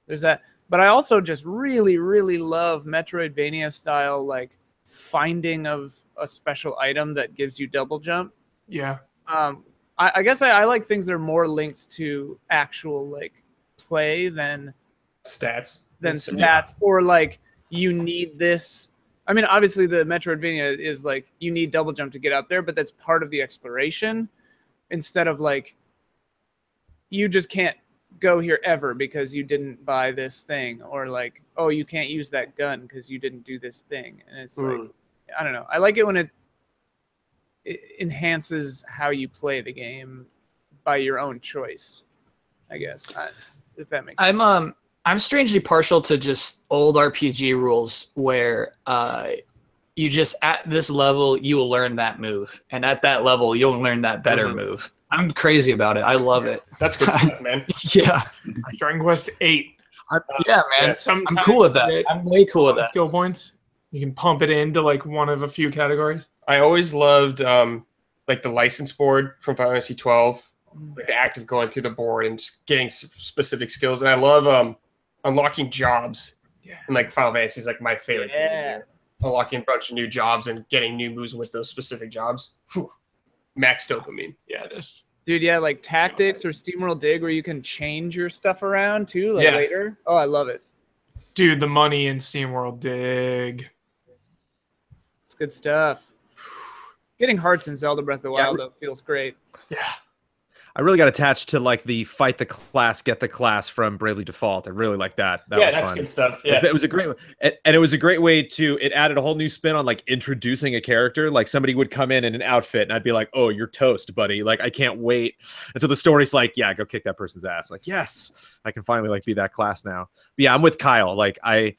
there's that. But I also just really, really love Metroidvania style, like, finding of a special item that gives you double jump. Yeah. I guess I like things that are more linked to actual, like, play than stats. Or, like, you need this. I mean, obviously the Metroidvania is like you need double jump to get out there, but that's part of the exploration. instead of like you just can't go here ever because you didn't buy this thing, or like, oh, you can't use that gun because you didn't do this thing. And it's like, I don't know. I like it when it enhances how you play the game by your own choice, I guess, if that makes sense. I'm strangely partial to just old RPG rules where you just at this level you will learn that move, and at that level you'll learn that better move. I'm crazy about it. I love it. That's good stuff, man. Yeah. Dragon Quest 8. Yeah, man. I'm cool with that. I'm way cool with that. Skill points. You can pump it into like one of a few categories. I always loved like the license board from Final Fantasy 12, like the act of going through the board and just getting specific skills. And I love unlocking jobs. Yeah. And like Final Fantasy is like my favorite thing to do. Unlocking a bunch of new jobs and getting new moves with those specific jobs. Whew. Max dopamine. Yeah, it is. Dude, yeah, like Tactics or SteamWorld Dig where you can change your stuff around too, like later. Oh, I love it. Dude, the money in SteamWorld Dig. It's good stuff. Getting hearts in Zelda Breath of the Wild though feels great. Yeah. I really got attached to like the fight the class, get the class from Bravely Default. I really like that. That was that's fun. Good stuff. Yeah, it was a great, and it was a great way to. It added a whole new spin on like introducing a character. Like somebody would come in an outfit, and I'd be like, "Oh, you're toast, buddy!" Like I can't wait until the story's like, "Yeah, go kick that person's ass." Like, yes, I can finally like be that class now. But yeah, I'm with Kyle. Like I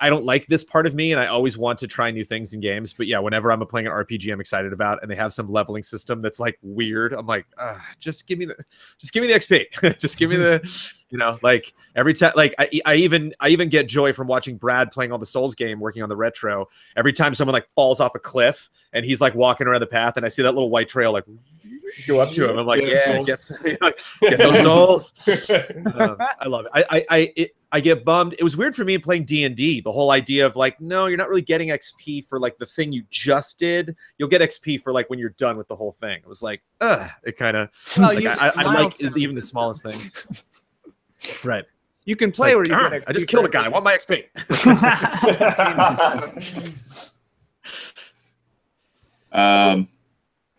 don't like this part of me, and I always want to try new things in games. But yeah, whenever I'm playing an RPG I'm excited about, and they have some leveling system that's like weird, I'm like, just give me the XP, just give me the, like every time. Like I even get joy from watching Brad playing on the Souls game, working on the retro. Every time someone like falls off a cliff and he's like walking around the path, and I see that little white trail like go up to him, I'm like, get those souls. I love it. I get bummed. It was weird for me playing D&D. The whole idea of like, no, you're not really getting XP for like the thing you just did. You'll get XP for like when you're done with the whole thing. It was like, it kind of. Well, like, I like even the smallest things. Right. You can play where you get XP. I just killed a guy. I want my XP.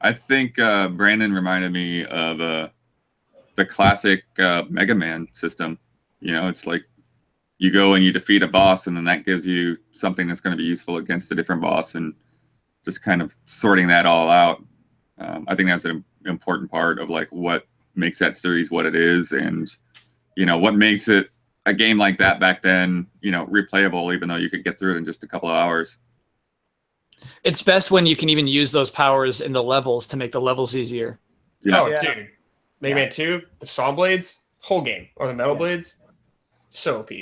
I think Brandon reminded me of the classic Mega Man system. It's like you go and you defeat a boss, and then that gives you something that's going to be useful against a different boss, and just kind of sorting that all out. I think that's an important part of like what makes that series what it is, and what makes it a game like that back then, replayable, even though you could get through it in just a couple of hours. It's best when you can even use those powers in the levels to make the levels easier. Yeah. Oh, dude. Mega Man 2, the Saw Blades, whole game, or the Metal Blades, so OP.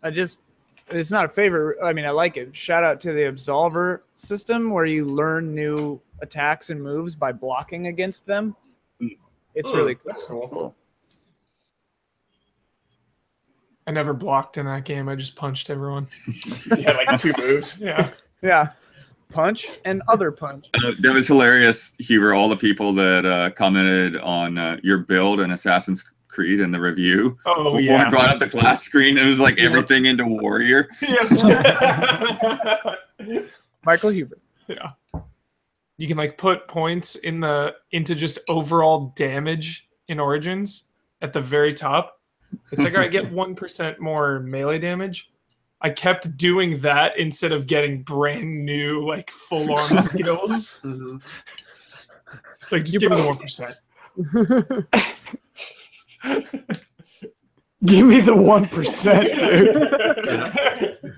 It's not a favorite. I mean, I like it. Shout out to the Absolver system where you learn new attacks and moves by blocking against them. It's really cool. That's cool. I never blocked in that game. I just punched everyone. You had like 2 moves. Yeah. Punch and other punch. That was hilarious, Huber. All the people that commented on your build in Assassin's Creed in the review. Oh, Before I brought up the class screen, it was like everything into warrior. Michael Huber. Yeah. You can like put points into just overall damage in Origins at the very top. It's like, all right, get 1% more melee damage. I kept doing that instead of getting brand new, like, full-on skills. Mm-hmm. It's like, just give me the 1%. Give me the 1%, dude.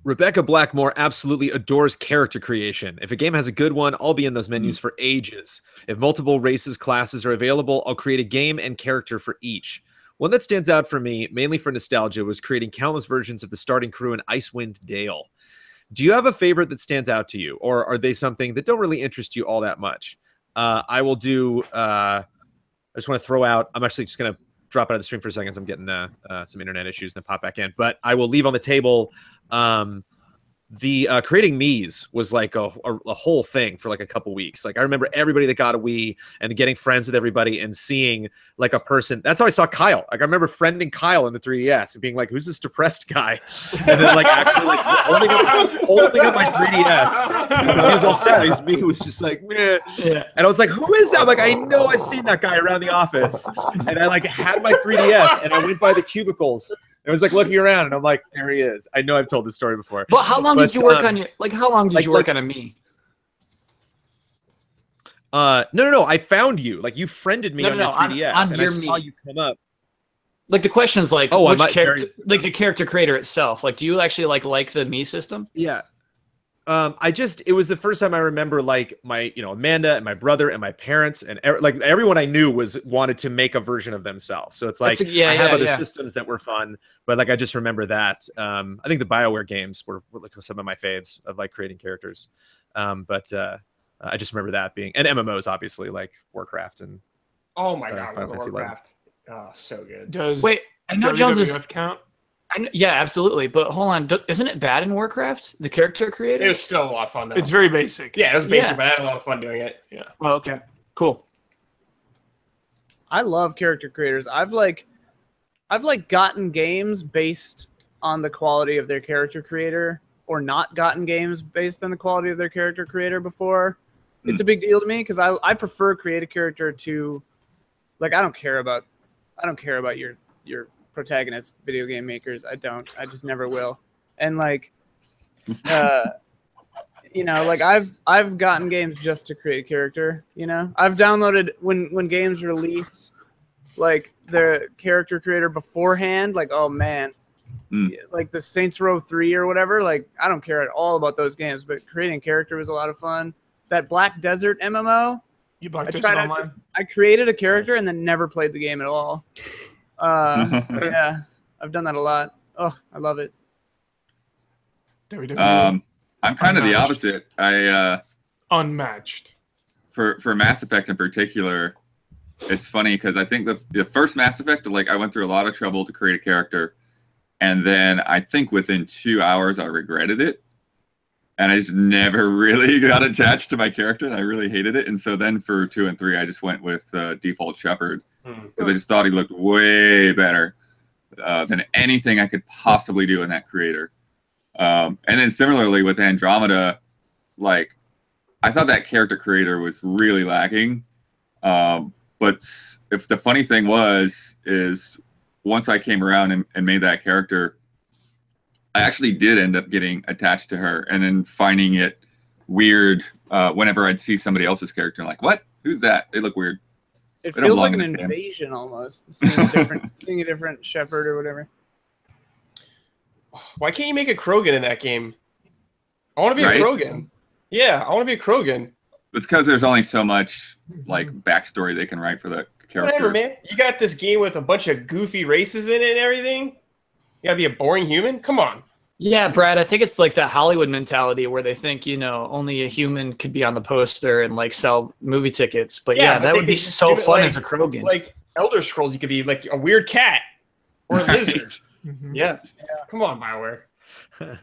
Rebecca Blackmore absolutely adores character creation. If a game has a good one, I'll be in those menus for ages. If multiple races, classes are available, I'll create a game and character for each. One that stands out for me, mainly for nostalgia, was creating countless versions of the starting crew in Icewind Dale. Do you have a favorite that stands out to you, or are they something that don't really interest you all that much? I will do, I just want to throw out, I'm actually just going to drop out of the stream for a second. I'm getting some internet issues and then pop back in. But I will leave on the table the creating Mii's was like a whole thing for like a couple weeks. Like I remember everybody that got a Wii and getting friends with everybody and seeing like a person. That's how I saw Kyle. Like I remember friending Kyle in the 3DS and being like, "Who's this depressed guy?" And then like actually like holding up my 3DS because he was all sad. He was just like, meh. And I was like, "Who is that?" I'm like, I know I've seen that guy around the office. And I like had my 3DS and I went by the cubicles. I was like looking around, and I'm like, "There he is." I know I've told this story before. But how long did you work on your? Like, how long did you work on a Mii? No. I found you. Like, you friended me on your 3DS, on and your I saw Mii. you come up. Like the question is like, Oh, which character? Like the character creator itself. Like, do you actually like the Mii system? Yeah. It was the first time I remember like my, Amanda and my brother and my parents and like everyone I knew wanted to make a version of themselves. So it's like, I have other systems that were fun, but like, I just remember that. I think the BioWare games were like some of my faves of like creating characters. I just remember that being, and MMOs obviously like Warcraft and oh my God, Final Fantasy Warcraft. Oh, so good. Wait, I know Jones is count? yeah, absolutely. But hold on, isn't it bad in Warcraft? The character creator? It was still a lot of fun though. It's very basic. Yeah, it was basic, but I had a lot of fun doing it. Yeah. Oh, okay. Cool. I love character creators. I've gotten games based on the quality of their character creator, or not gotten games based on the quality of their character creator before. It's a big deal to me because I prefer create a character to, like, I don't care about your protagonist video game makers. I just never will. And like like I've gotten games just to create a character. I've downloaded when games release like the character creator beforehand, like, oh man, like the Saints Row 3 or whatever, like I don't care at all about those games, but creating a character was a lot of fun. That Black Desert MMO, I created a character and then never played the game at all. Yeah, I've done that a lot. Oh, I love it. I'm kind of the opposite. I unmatched for Mass Effect in particular. It's funny because I think the first Mass Effect, like I went through a lot of trouble to create a character, and then I think within 2 hours I regretted it, and I just never really got attached to my character, and I really hated it. And so then for 2 and 3, I just went with default Shepherd because I just thought he looked way better than anything I could possibly do in that creator. And then similarly with Andromeda, like I thought that character creator was really lacking. But if the funny thing is once I came around and made that character, I actually did end up getting attached to her and then finding it weird whenever I'd see somebody else's character. I'm like, what? Who's that? They look weird. It feels like an invasion almost. Seeing a different Shepherd or whatever. Why can't you make a Krogan in that game? I want to be a Krogan. Yeah, I want to be a Krogan. It's because there's only so much like backstory they can write for the character. Whatever, man. You got this game with a bunch of goofy races in it and everything. You gotta be a boring human? Come on. Yeah, Brad, I think it's like that Hollywood mentality where they think, only a human could be on the poster and like sell movie tickets. But yeah, that would be so fun as a Krogan. Like Elder Scrolls, you could be like a weird cat or a lizard. Yeah. Come on, BioWare.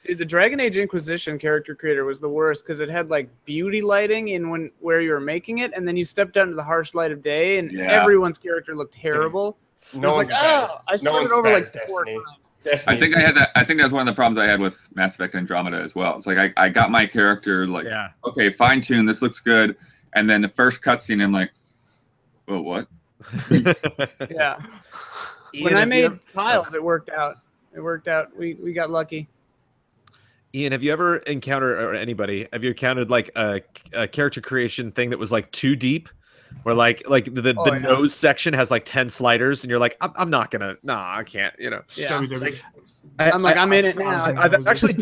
Dude, the Dragon Age Inquisition character creator was the worst because it had like beauty lighting in where you were making it, and then you stepped out into the harsh light of day, and everyone's character looked terrible. No one's I started over like 4 times. I think I had that. I think that's one of the problems I had with Mass Effect Andromeda as well. It's like I got my character like, okay, fine tune, this looks good, and then the first cutscene, I'm like, oh, what? Yeah. When I made Kyle's, it worked out. We got lucky. Ian, have you ever encountered, or anybody, have you encountered like a character creation thing that was like too deep? Where like the nose section has like 10 sliders and you're like, I'm not gonna, I can't, Yeah. Like, I'm in it now. I've actually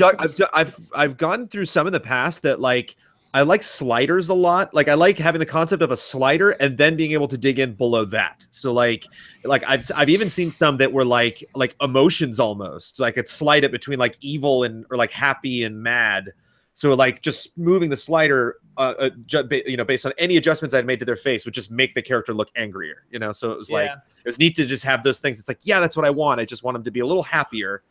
I've gone through some in the past that like I like sliders a lot. Like I like having the concept of a slider and then being able to dig in below that. So like I've even seen some that were like emotions almost. So I could slide it between like evil or like happy and mad. So like just moving the slider, based on any adjustments I'd made to their face would just make the character look angrier. So it was like it was neat to just have those things. It's like, yeah, that's what I want. I just want them to be a little happier.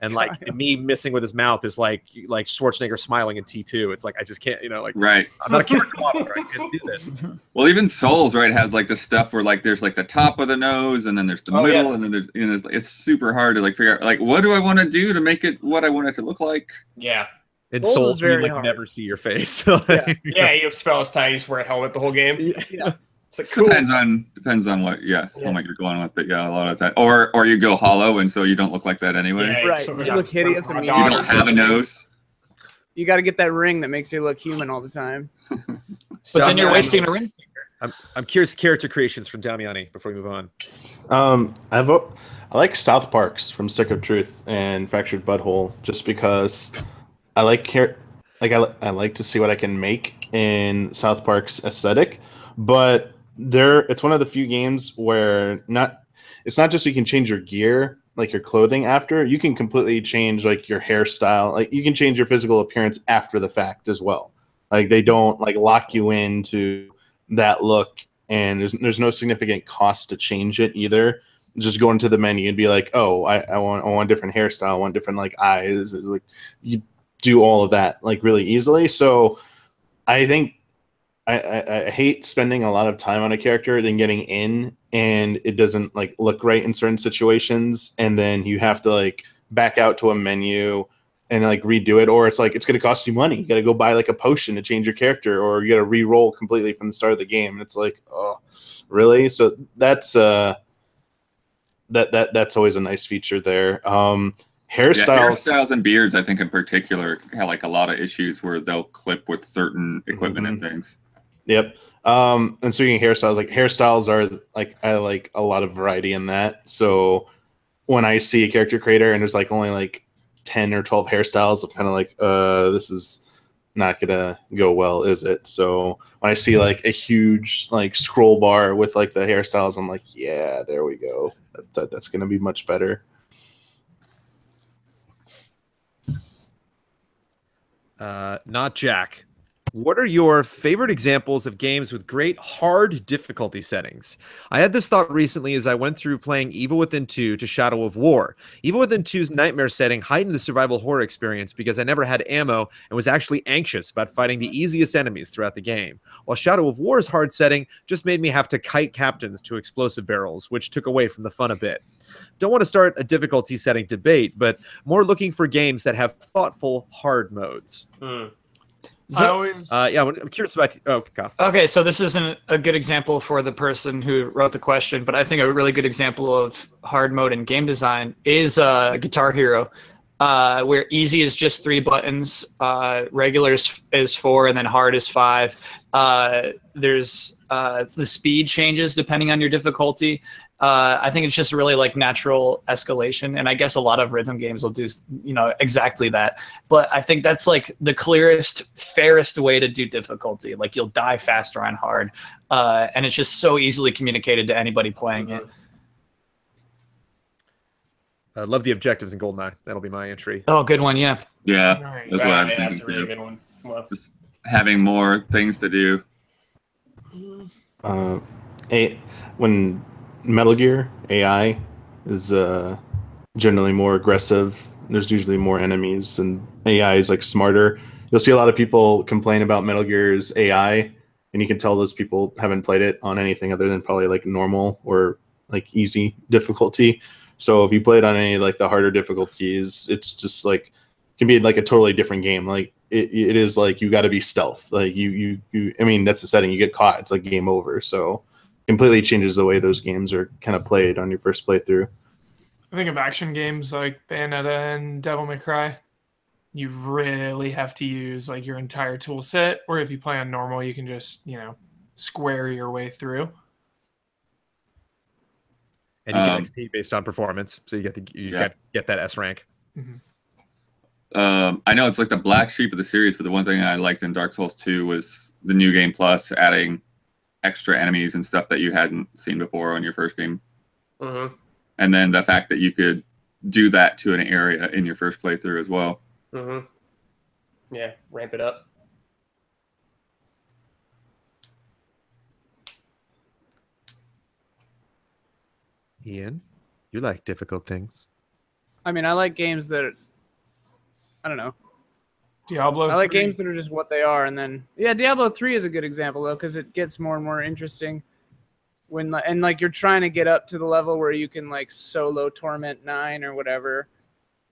and like me missing with his mouth is like Schwarzenegger smiling in T2. It's like I just can't, like Right. I'm not a character model. I can't do this. Well, even Souls, right, has like the stuff where like there's like the top of the nose, and then there's the middle, and then there's it's super hard to like figure out like what do I want to do to make it what I want it to look like. Yeah. In Souls Souls, is we very like hard. never see your face. Yeah, you spell as tiny, you just wear a helmet the whole game. Yeah. It's like cool. Depends on what helmet you're going with, but yeah, a lot of that. Or you go hollow, and so you don't look like that anyway. Yeah, Right. so You look hideous my You immediately. don't have a nose. You got to get that ring that makes you look human all the time. But then you're wasting a ring. I'm curious character creations from Damiani before we move on. I like South Park's from Stick of Truth and Fractured Butthole just because I like I like to see what I can make in South Park's aesthetic, but it's one of the few games where it's not just you can change your gear, like your clothing after, you can completely change like your hairstyle, like you can change your physical appearance after the fact as well. Like they don't like lock you into that look, and there's no significant cost to change it either. Just go into the menu and be like, oh, I want a different hairstyle, I want different like eyes. It's like you do all of that like really easily. So I think I hate spending a lot of time on a character, then getting in and it doesn't like look right in certain situations, and then you have to like back out to a menu and like redo it, or it's like it's going to cost you money. You got to go buy like a potion to change your character, or you got to re-roll completely from the start of the game. And it's like, oh, really? So that's that's always a nice feature there. Hairstyles and beards, I think in particular, have like a lot of issues where they'll clip with certain equipment and things. Yep. And speaking of hairstyles are like I like a lot of variety in that. So when I see a character creator and there's like only like 10 or 12 hairstyles, I'm kind of like, this is not gonna go well, is it? So when I see like a huge like scroll bar with like the hairstyles, I'm like, yeah, there we go. That's gonna be much better. Not Jack. What are your favorite examples of games with great hard difficulty settings? I had this thought recently as I went through playing Evil Within 2 to Shadow of War. Evil Within 2's nightmare setting heightened the survival horror experience because I never had ammo and was actually anxious about fighting the easiest enemies throughout the game, while Shadow of War's hard setting just made me have to kite captains to explosive barrels, which took away from the fun a bit. Don't want to start a difficulty setting debate, but more looking for games that have thoughtful hard modes. So, I'm curious about. Oh, Kyle. Okay, so this isn't a good example for the person who wrote the question, but I think a really good example of hard mode in game design is Guitar Hero, where easy is just 3 buttons, regular is 4, and then hard is 5. There's the speed changes depending on your difficulty. I think it's just really like natural escalation, and I guess a lot of rhythm games will do exactly that. But I think that's like the clearest, fairest way to do difficulty. Like you'll die faster on hard, and it's just so easily communicated to anybody playing it. I love the objectives in GoldenEye. That'll be my entry. Oh, good one, yeah. Yeah, Nice. that's what I'm That's thinking a really too. good one. Well, Just having more things to do. When Metal Gear AI is generally more aggressive, there's usually more enemies, and AI is like smarter. You'll see a lot of people complain about Metal Gear's AI, and you can tell those people haven't played it on anything other than probably like normal or like easy difficulty. So if you play it on any like the harder difficulties, it's just like can be like a totally different game. Like it is like you got to be stealth. Like you I mean that's the setting. You get caught, it's like game over. So completely changes the way those games are kind of played on your first playthrough. I think of action games like Bayonetta and Devil May Cry. You really have to use like your entire tool set, or if you play on normal, you can just square your way through. And you get XP based on performance, so you get that S rank. I know it's like the black sheep of the series, but the one thing I liked in Dark Souls 2 was the New Game Plus adding extra enemies and stuff that you hadn't seen before on your first game. And then the fact that you could do that to an area in your first playthrough as well. Yeah, ramp it up. Ian, you like difficult things. I mean, I like games that I don't know. Diablo. I like 3. games that are just what they are, and then Diablo 3 is a good example though, because it gets more and more interesting when like you're trying to get up to the level where you can like solo Torment 9 or whatever,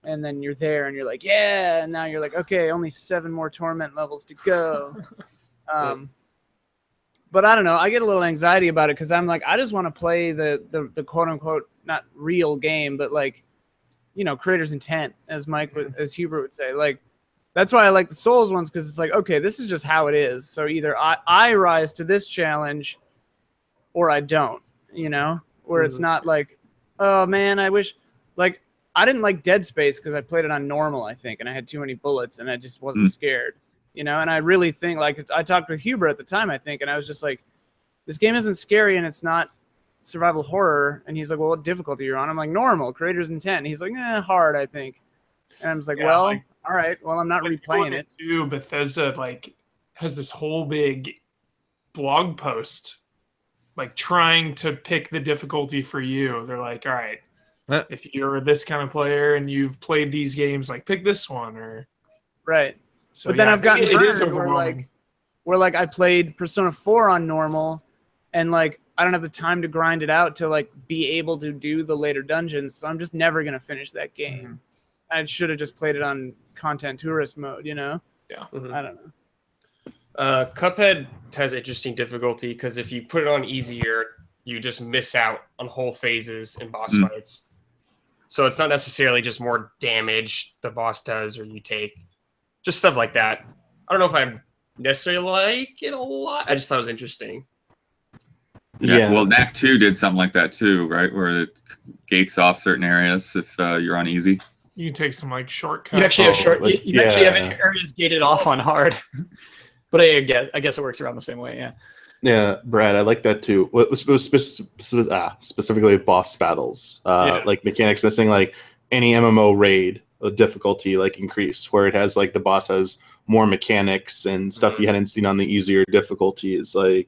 and then you're there and you're like, yeah, and now you're like, okay, only 7 more Torment levels to go. But I don't know. I get a little anxiety about it because I'm like, I just want to play the quote unquote not real game, but like, creator's intent, as as Hubert would say. Like, that's why I like the Souls ones, because it's like, okay, this is just how it is. So either I rise to this challenge, or I don't. Where it's not like, oh man, I wish. Like, I didn't like Dead Space because I played it on normal, I think, and I had too many bullets, and I just wasn't scared. And I really think, like, I talked with Hubert at the time, I think, and I was just like, this game isn't scary and it's not survival horror. And he's like, well, what difficulty you're on? I'm like, normal, creator's intent. And he's like, hard, I think. And I'm just like, all right, well, I'm not replaying it. Too, Bethesda, like, has this whole big blog post, like, trying to pick the difficulty for you. They're like, all right, if you're this kind of player and you've played these games, like, pick this one. Or right. So, but then I've gotten it is overwhelming. Where I played Persona 4 on normal, and like I don't have the time to grind it out to like be able to do the later dungeons, so I'm just never gonna finish that game. I should have just played it on content tourist mode, Yeah. I don't know. Cuphead has interesting difficulty because if you put it on easier, you just miss out on whole phases and boss fights. So it's not necessarily just more damage the boss does or you take. Just stuff like that. I don't know if I necessarily like it a lot. I just thought it was interesting. Yeah. Well, Knack 2 did something like that too, right? Where it gates off certain areas if you're on easy. You can take some like shortcuts. You actually have you actually have areas gated off on hard. But I guess it works around the same way. Yeah. Yeah, Brad, I like that too. Specifically boss battles, like mechanics missing, like any MMO raid. Difficulty like increase where it has like the boss has more mechanics and stuff you hadn't seen on the easier difficulties. Like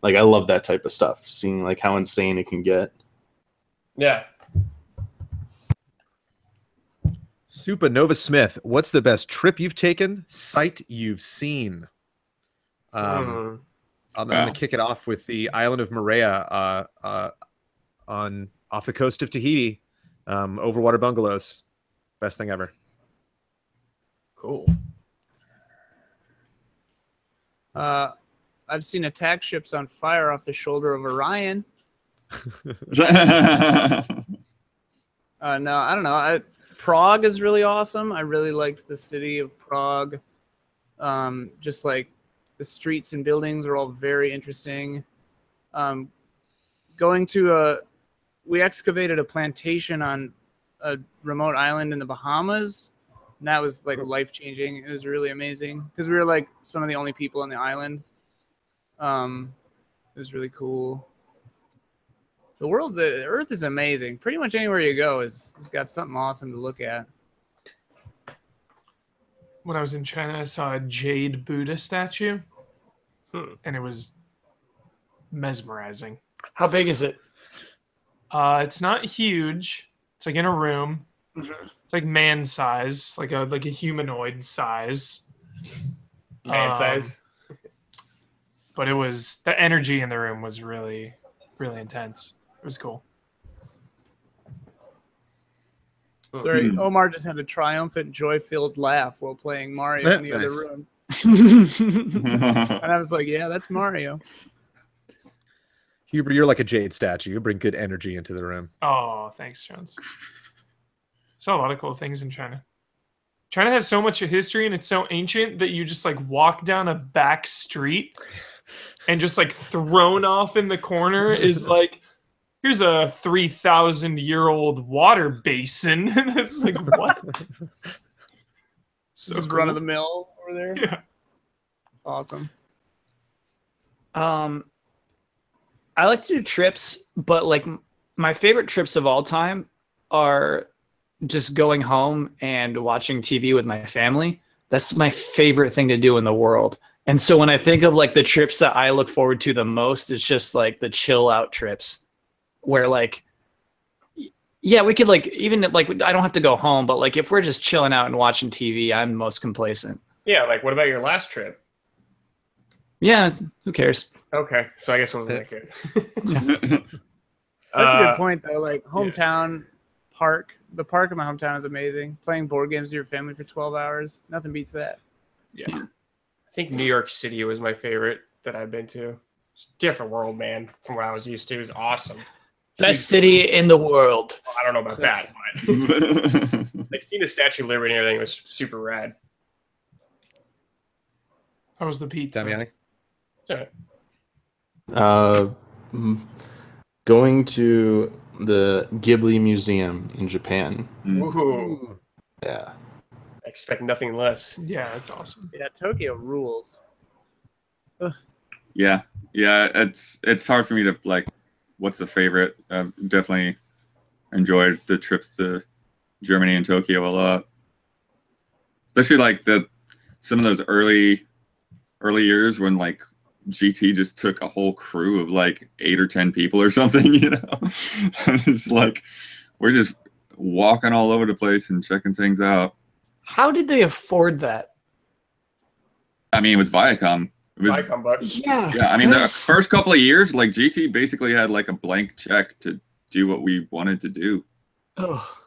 I love that type of stuff, seeing like how insane it can get. Yeah. Supernova Smith, what's the best trip you've taken, site you've seen? I'm gonna kick it off with the island of Moorea off the coast of Tahiti, overwater bungalows. Best thing ever. Cool. I've seen attack ships on fire off the shoulder of Orion. No, I don't know. Prague is really awesome. I really liked the city of Prague. Just like the streets and buildings are all very interesting. We excavated a plantation on a remote island in the Bahamas, and that was like life-changing. It was really amazing because we were like some of the only people on the island. It was really cool. The Earth is amazing. Pretty much anywhere you go has got something awesome to look at. When I was in China, I saw a jade Buddha statue, and it was mesmerizing. How big is it? It's not huge. It's like in a room. It's like man size, like a humanoid size. Man size. But it was the energy in the room was really, really intense. It was cool. Sorry, Omar just had a triumphant, joy-filled laugh while playing Mario in the other room. And I was like, yeah, that's Mario. Hubert, you're like a jade statue. You bring good energy into the room. Oh, thanks, Jones. Saw a lot of cool things in China. China has so much history and it's so ancient that you just like walk down a back street and just like thrown off in the corner is like, here's a 3,000-year-old water basin. And it's like, what? So just run of the mill over there. Yeah. Awesome. I like to do trips, but like my favorite trips of all time are just going home and watching TV with my family. That's my favorite thing to do in the world. And so when I think of like the trips that I look forward to the most, it's just like the chill out trips where like, Yeah, we could like even like I don't have to go home, but like if we're just chilling out and watching TV, I'm most complacent. Yeah, like what about your last trip? Yeah, who cares? Okay, so I guess it wasn't that good. That's a good point, though. Like hometown park, the park in my hometown is amazing. Playing board games with your family for 12 hours, nothing beats that. Yeah, I think New York City was my favorite that I've been to. It's a different world, man, from what I was used to. It was awesome. Best city in the world. Well, I don't know about that, but like seeing the Statue of Liberty and everything was super rad. How was the pizza? Damiani? Going to the Ghibli Museum in Japan. Woohoo! Yeah. I expect nothing less. Yeah, that's awesome. Yeah, Tokyo rules. Yeah, it's hard for me to like. What's the favorite? I've definitely enjoyed the trips to Germany and Tokyo a lot, especially like some of those early years when like GT just took a whole crew of like 8 or 10 people or something, you know. It's like we're just walking all over the place and checking things out. How did they afford that? I mean, it was Viacom. It was, Viacom bucks. Yeah. yeah, I mean, the first couple of years, like GT basically had like a blank check to do what we wanted to do. Oh.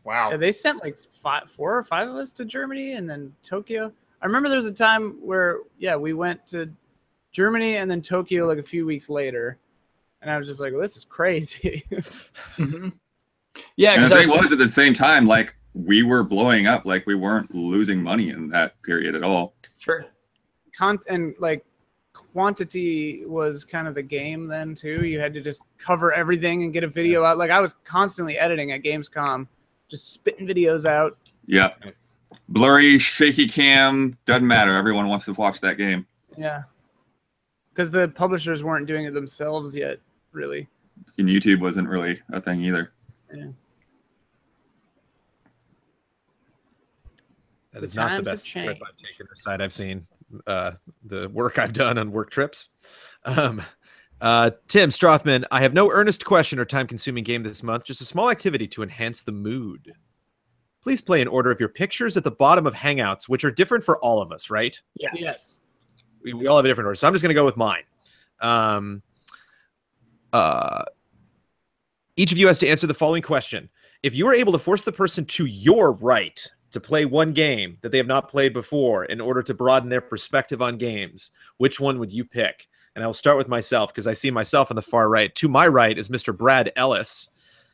Wow. Yeah, they sent like 4 or 5 of us to Germany and then Tokyo. I remember there was a time where, we went to Germany and then Tokyo like a few weeks later. And I was just like, well, this is crazy. Mm-hmm. Yeah, and the because thing was at the same time, like we were blowing up, like we weren't losing money in that period at all. sure. And like quantity was kind of the game then too. You had to just cover everything and get a video out. Like I was constantly editing at Gamescom, just spitting videos out. Yeah. Blurry, shaky cam, doesn't matter. Everyone wants to watch that game. Yeah. Because the publishers weren't doing it themselves yet, really. And YouTube wasn't really a thing either. Yeah. That is not the best trip I've taken aside. I've seen the work I've done on work trips. Tim Strothman, I have no earnest question or time-consuming game this month, just a small activity to enhance the mood. Please play in order of your pictures at the bottom of Hangouts, which are different for all of us, right? Yeah. Yes. We all have a different order, so I'm just going to go with mine. Each of you has to answer the following question. If you are able to force the person to your right to play one game that they have not played before in order to broaden their perspective on games, which one would you pick? And I'll start with myself because I see myself on the far right. To my right is Mr. Brad Ellis,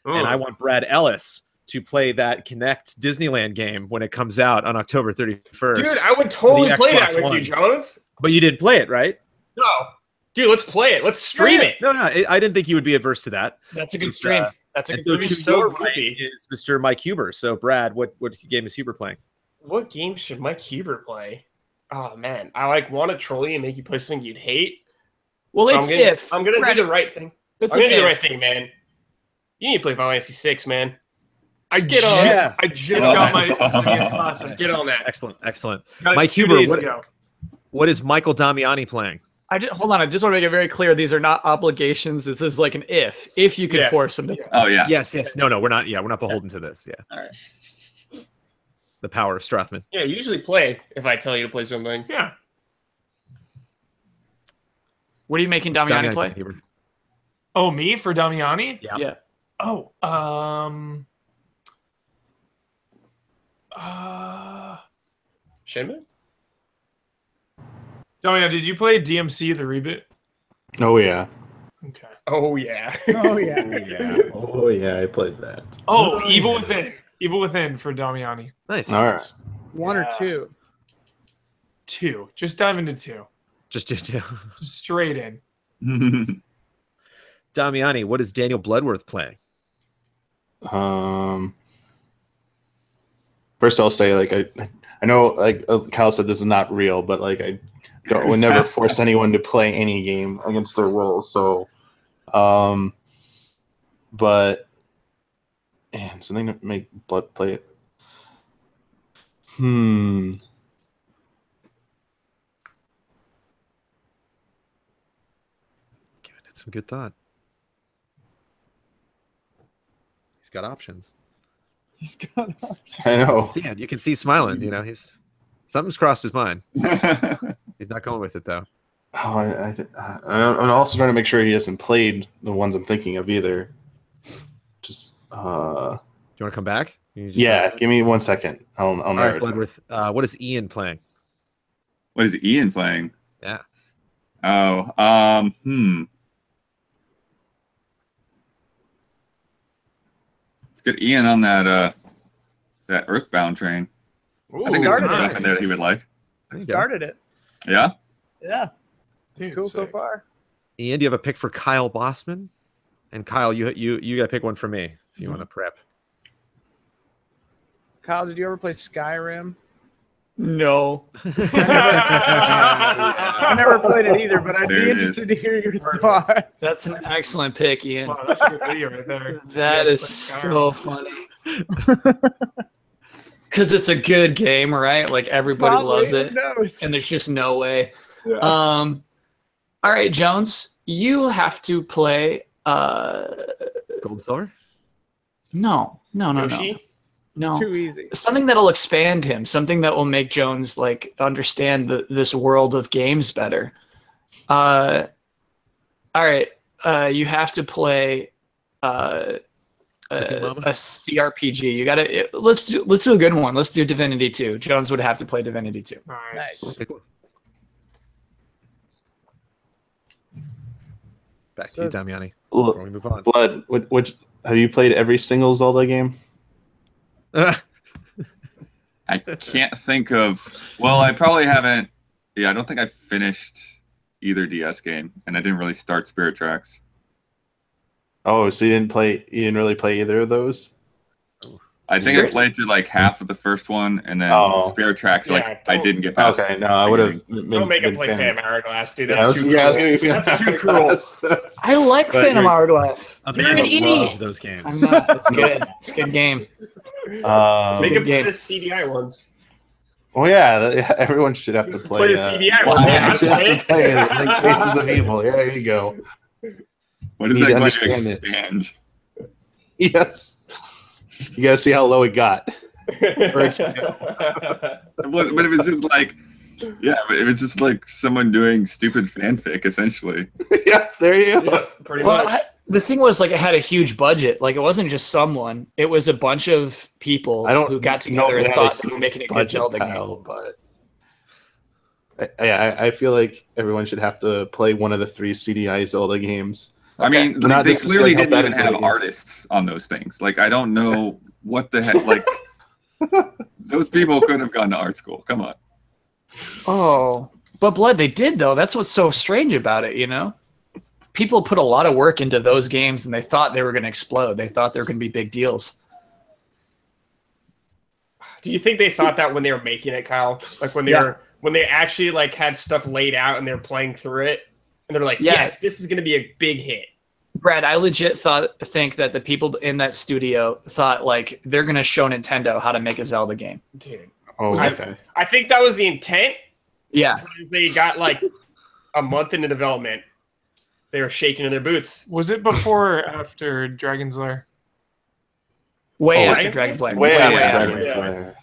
and I want Brad Ellis to play that Kinect Disneyland game when it comes out on October 31st. Dude, I would totally play that with you, Jones. But you didn't play it, right? No. Dude, let's play it. Let's stream it. No, I didn't think you would be adverse to that. That's a good stream. That's a good so stream. to your right is Mr. Mike Huber. So, Brad, what game is Huber playing? What game should Mike Huber play? Oh, man. I want to troll you and make you play something you'd hate. Well, it's if. I'm going to do the right thing. I'm going to do the right thing, man. You need to play Final Fantasy 6, man. I just got my classic. Get on that. Excellent. Mike Huber, what is Michael Damiani playing? Hold on. I just want to make it very clear. These are not obligations. This is like an if you could force them to. Oh yeah. Yes. No, we're not. Yeah, we're not beholden to this. Yeah. All right. The power of Strothman. Yeah, you usually play if I tell you to play something. Yeah. What are you making Damiani play? Oh, me for Damiani? Yeah. Oh, Shenmue? Damiani, did you play DMC the reboot? Oh yeah. Okay. Oh yeah. Oh yeah. Oh yeah, I played that. Oh, Evil Within. Evil Within for Damiani. Nice. All right. 1 or 2? 2. Just dive into 2. Just do 2. Just straight in. Damiani, what is Daniel Bloodworth playing? First I'll say, like, I know, like Kyle said, this is not real, but like I would never force anyone to play any game against their will. So, but man, something to make Blood play it. Giving it some good thought. He's got options. He's got options. I know. You can see smiling. You know, something's crossed his mind. He's not going with it though. Oh, I'm also trying to make sure he hasn't played the ones I'm thinking of either. Just Do you want to come back? yeah, give me 1 second. I'll All right, Bloodworth. What is Ian playing? What is Ian playing? Yeah. Oh, Let's get Ian on that Earthbound train. Ooh, I think there's some stuff nice. in there that he would like. There you go. Started it. Yeah. Yeah. It's Dude, cool so sick. far. Ian, do you have a pick for Kyle Bossman? And Kyle, you got to pick one for me if you want to prep. Kyle, did you ever play Skyrim? No. I never played it either, but I'd There be it interested to hear your thoughts. That's an excellent pick, Ian. Wow, that's a good video right there. That is so funny. Because it's a good game, right? Like everybody Probably, loves who it, knows? and there's just no way. Yeah. All right, Jones, you have to play. Gold Silver? No. Yoshi? No. Too easy. Something that'll expand him. Something that will make Jones like understand this world of games better. All right. You have to play a CRPG. You gotta let's do a good one. Let's do Divinity 2. Jones would have to play Divinity 2. Nice. Okay, cool. Back to So- you, Damiani. Before we move on. Blood. Which have you played every single Zelda game? I can't think of. Well, I probably haven't. Yeah, I don't think I finished either DS game, and I didn't really start Spirit Tracks. Oh, so you didn't really play either of those? I think I played through like half of the first one, and then Spirit Tracks. Yeah, Like I didn't get past. Okay, no, I would have. Don't make him play Phantom Hourglass, dude. Yeah, I That's was too gonna cool. be That's too cruel. I like But Phantom you're- Hourglass. Amanda an idiot. loved those games. I'm not. It's good. It's a good game. Make Good him play game. the CDI ones. Oh yeah, everyone should have to play. Play the CDI well, ones. yeah, Yeah, You I'd should play have it. to play like Faces of Evil. Yeah, there you go. What is Need that to going to understand it. expand? Yes, you got to see how low it got. But if it's just like, yeah, but if it's just like someone doing stupid fanfic, essentially. Yeah, there you go. Yeah, pretty Well, much. the thing was, like, it had a huge budget. Like, it wasn't just someone; it was a bunch of people who got together and thought they were making a good Zelda game. But I feel like everyone should have to play one of the 3 CDI Zelda games. I mean, Not they just to say clearly how didn't bad even it's have gonna be. artists on those things. Like, I don't know what the heck. Like, those people could have gone to art school. Come on. Oh, but Blood, they did though. That's what's so strange about it, you know. People put a lot of work into those games, and they thought they were going to explode. They thought they were going to be big deals. Do you think they thought that when they were making it, Kyle? Like when they actually like had stuff laid out and they're playing through it, and they're like, "Yes, this is going to be a big hit." Brad, I legit think that the people in that studio thought like they're going to show Nintendo how to make a Zelda game. Dude, Oh, okay. I think that was the intent. Yeah. They got like a month into development. They were shaking in their boots. Was it before or after Dragon's Lair? Way Oh, after right? Dragon's Lair. Way after after. Dragon's Yeah. Lair.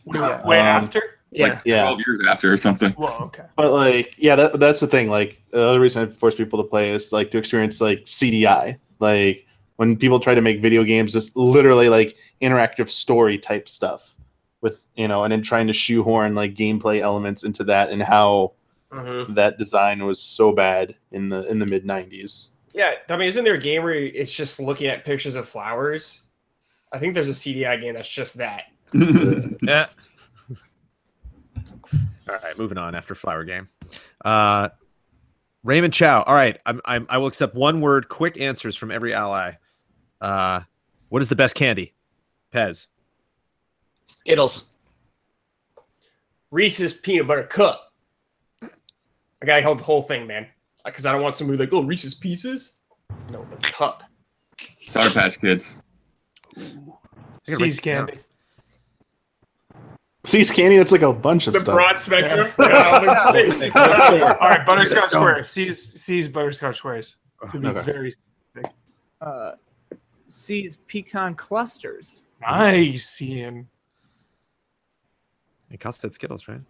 Way after? Yeah. Like Yeah. 12 years after or something. Whoa, okay. But like, yeah, that's the thing. Like, the other reason I force people to play is like to experience like CDI. Like when people try to make video games, just literally like interactive story type stuff with, you know, and then trying to shoehorn like gameplay elements into that, and how that design was so bad in the mid 90s. Yeah, I mean, isn't there a game where it's just looking at pictures of flowers? I think there's a CDI game that's just that. Yeah. All right, moving on after Flower Game. Raymond Chow. All right, I will accept one word, quick answers from every ally. What is the best candy? Pez. Skittles. Reese's peanut butter cup. I gotta hold the whole thing, man, because I don't want somebody like, oh, Reese's Pieces. No, the cup. Sour Patch Kids. Seas candy. Seas candy, that's like a bunch of The stuff. broad spectrum. All right, butterscotch squares. Seas butterscotch squares. To be Okay. very Uh, sees pecan clusters. Nice, Ian. It cost said Skittles, right?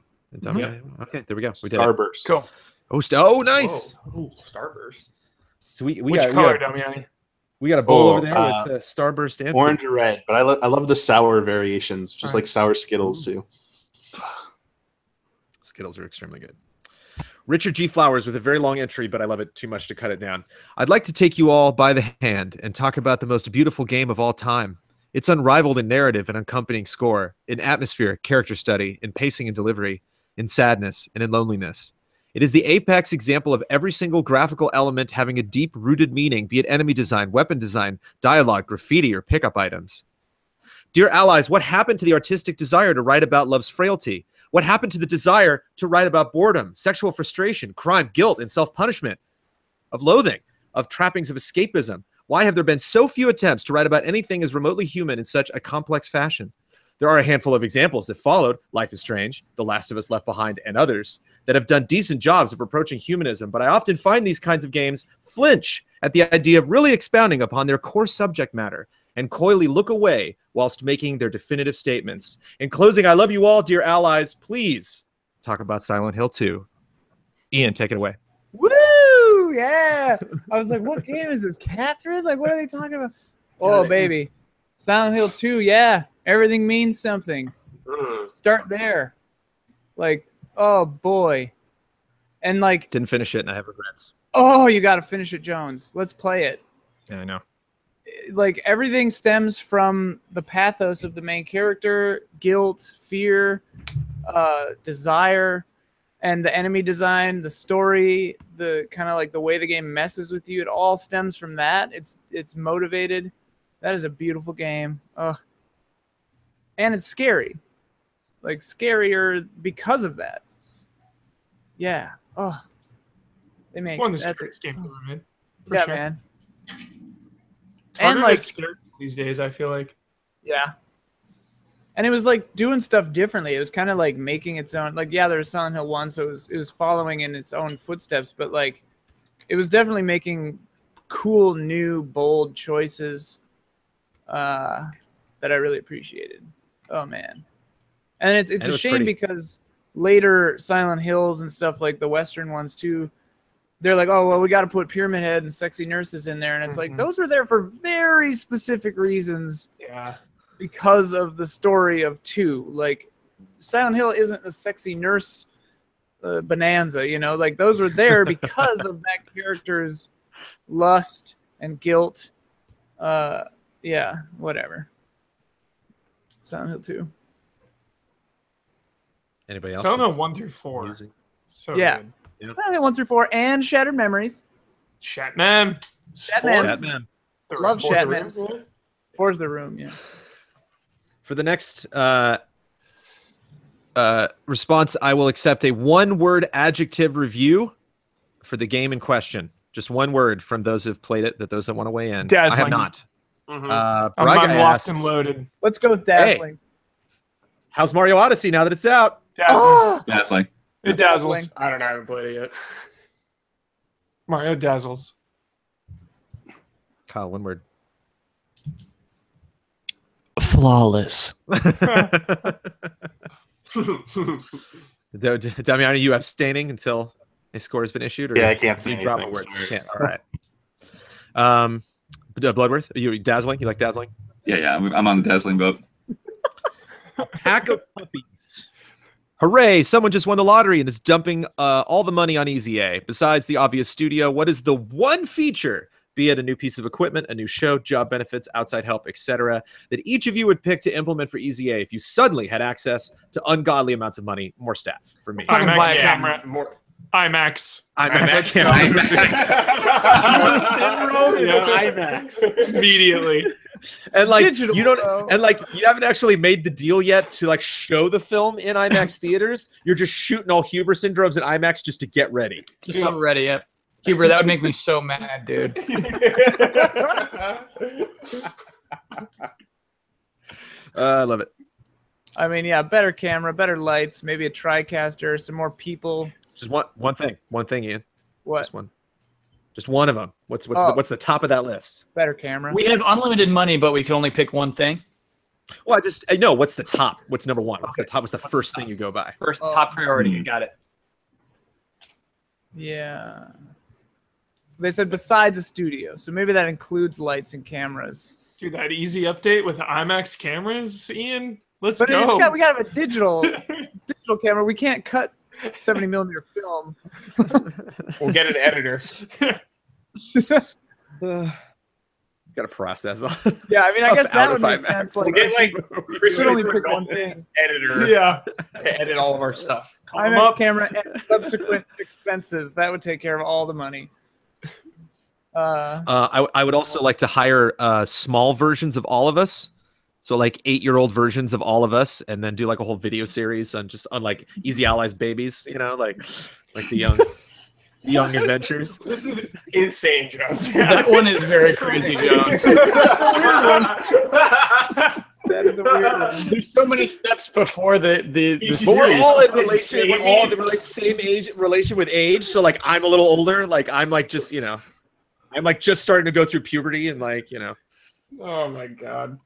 Okay, there we go. We did Starburst. Cool. it. Oh, nice. Whoa. Ooh, Starburst. So we Which got color, Damiani? we got a bowl Oh, over there with Starburst and Orange or red, but I love the sour variations, just like Nice. sour Skittles too. Skittles are extremely good. Richard G. Flowers with a very long entry, but I love it too much to cut it down. I'd like to take you all by the hand and talk about the most beautiful game of all time. It's unrivaled in narrative and accompanying score, in atmosphere, character study, in pacing and delivery, in sadness, and in loneliness. It is the apex example of every single graphical element having a deep-rooted meaning, be it enemy design, weapon design, dialogue, graffiti, or pickup items. Dear allies, what happened to the artistic desire to write about love's frailty? What happened to the desire to write about boredom, sexual frustration, crime, guilt, and self-punishment, of loathing, of trappings of escapism? Why have there been so few attempts to write about anything as remotely human in such a complex fashion? There are a handful of examples that followed, Life is Strange, The Last of Us Left Behind, and others, that have done decent jobs of approaching humanism, but I often find these kinds of games flinch at the idea of really expounding upon their core subject matter and coyly look away whilst making their definitive statements. In closing, I love you all, dear allies. Please talk about Silent Hill 2. Ian, take it away. Woo! Yeah. I was like, what game is this? Catherine? Like, what are they talking about? Oh, baby. Silent Hill 2, yeah. Everything means something. Start there. Like, oh, boy. And, like... Didn't finish it, and I have regrets. Oh, you got to finish it, Jones. Let's play it. Yeah, I know. Like, everything stems from the pathos of the main character, guilt, fear, desire, and the enemy design, the story, the kind of like the way the game messes with you. It all stems from that. It's motivated. That is a beautiful game. And it's scary. Like, scarier because of that. Yeah. Oh. They make One of the that's scariest games ever made. Yeah, sure. man. It's harder And, to like- scare these days, I feel like. Yeah. And it was like doing stuff differently. It was kind of like making its own. Like, yeah, there was Silent Hill 1, so it was following in its own footsteps, but like it was definitely making cool, new, bold choices that I really appreciated. Oh man. And it's And it a was shame pretty. because later Silent Hills and stuff, like the Western ones too, they're like, oh, well, we got to put Pyramid Head and sexy nurses in there. And it's like, those are there for very specific reasons Yeah. because of the story of 2. Like, Silent Hill isn't a sexy nurse bonanza, you know? Like, those are there because of that character's lust and guilt. Yeah, whatever. Silent Hill 2. Anybody else? Silent Hill 1 through 4. Music? So Yeah. good. Yep. Silent Hill 1 through 4 and Shattered Memories. Shatman. Shatman. Love Fourth Shatman. room. 4's the room, yeah. For the next response, I will accept a one-word adjective review for the game in question. Just one word from those who've played it, those that want to weigh in. I have Dazzling. not. I'm Braga locked asks, and loaded. Let's go with Dazzling. how's Mario Odyssey now that it's out? Dazzling. Definitely. It dazzles. Dazzling. I don't know. I haven't played it yet. Mario dazzles. Kyle, one word. Flawless. Damian, are you abstaining until a score has been issued? Or Yeah, I can't do say you drop a anything, word? sorry. You can't. All right. Bloodworth, are you dazzling? You like dazzling? Yeah. I'm on the dazzling boat. Pack of puppies. Hooray! Someone just won the lottery and is dumping all the money on Easy A. Besides the obvious studio, what is the one feature, be it a new piece of equipment, a new show, job benefits, outside help, etc., that each of you would pick to implement for Easy A if you suddenly had access to ungodly amounts of money? More staff for me. IMAX via camera. More. IMAX. IMAX. Syndrome. IMAX. Immediately. And like Digital, you don't, bro. and like you haven't actually made the deal yet to like show the film in IMAX theaters. You're just shooting all Huber syndromes in IMAX just to get ready. Just so ready, yep. Huber, that would make me so mad, dude. I love it. I mean, yeah, better camera, better lights, maybe a TriCaster, some more people. Just one thing, Ian. What? Just one. Just one of them. What's the top of that list? Better camera. We have unlimited money, but we can only pick one thing. Well, I know what's the top. What's number one? What's the top? What's the first thing you go by? First, top priority. Got it. Yeah. They said besides a studio, so maybe that includes lights and cameras. Do that easy update with IMAX cameras, Ian. Let's But go. we gotta have a digital camera. We can't cut 70mm film. We'll get an editor. Got to process all. Yeah, I mean, I guess that would make IMAX. sense. We'll Like, get like we should only pick one thing. editor Yeah. to edit all of our stuff. IMAX camera and subsequent expenses. That would take care of all the money. I would also like to hire small versions of all of us. So like 8-year-old versions of all of us, and then do like a whole video series on like Easy Allies babies, you know, like the young adventures. This is insane, Jones. That one is very crazy, Jones. That's a weird one. That is a weird one. There's so many steps before the But we're series. all in relation. We're all in like same age relation with age. So like I'm a little older. Like I'm like just I'm like just starting to go through puberty and like Oh my god.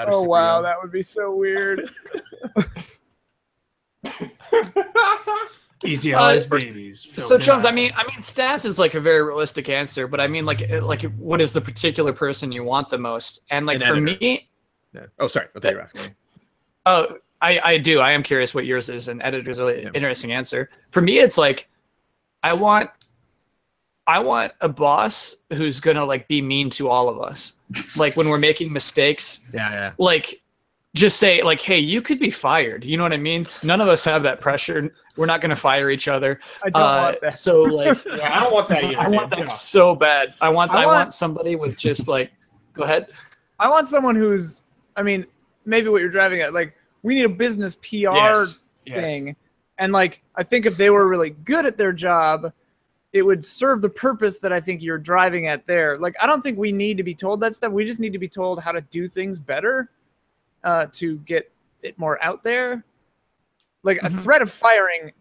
Oh wow, that would be so weird. Easy Allies babies. So Jones, I mean, staff is like a very realistic answer, but I mean, like, what is the particular person you want the most? And like An for editor. me, Oh, sorry. I thought you were asking me. oh, I do. I am curious what yours is, and editor's a really interesting answer. For me, it's like, I want a boss who's gonna like be mean to all of us. Like when we're making mistakes, Yeah. like just say like, hey, you could be fired. You know what I mean? None of us have that pressure. We're not gonna fire each other. I don't want that. So like, Yeah, I don't want that either. I want man. that so bad. I want I want- somebody with just like, go ahead. I want someone who's, I mean, maybe what you're driving at, like, we need a business PR Yes. thing. And like, I think if they were really good at their job, it would serve the purpose that I think you're driving at there. Like, I don't think we need to be told that stuff. We just need to be told how to do things better to get it more out there. Like a threat of firing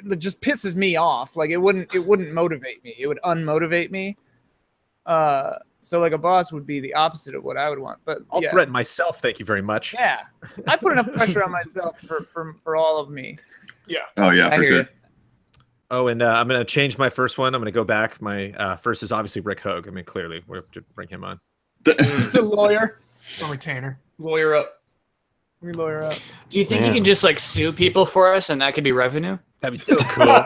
that just pisses me off. Like it wouldn't motivate me. It would unmotivate me. So like a boss would be the opposite of what I would want. But I'll yeah. threaten myself. Thank you very much. Yeah, I put enough pressure on myself for all of me. Oh yeah, I for hear sure. you. Oh, and I'm going to change my first one. I'm going to go back. My first is obviously Rick Hogue. I mean, clearly we have to bring him on. Just a lawyer. A retainer. Lawyer up. We lawyer up. Do you think you can just like sue people for us and that could be revenue? That'd be so cool.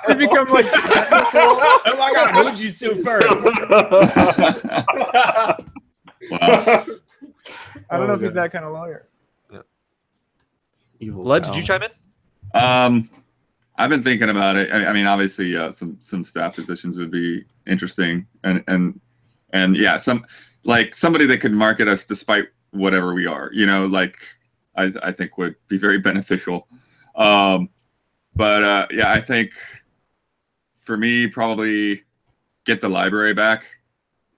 We become like control. Oh my God, who'd you sue first? Wow. I don't know if he's that kind of lawyer. Evil Lud, cow. did you chime in? I've been thinking about it. I mean, obviously, some staff positions would be interesting, and yeah, somebody that could market us despite whatever we are. You know, like I think would be very beneficial. But yeah, I think for me, probably get the library back.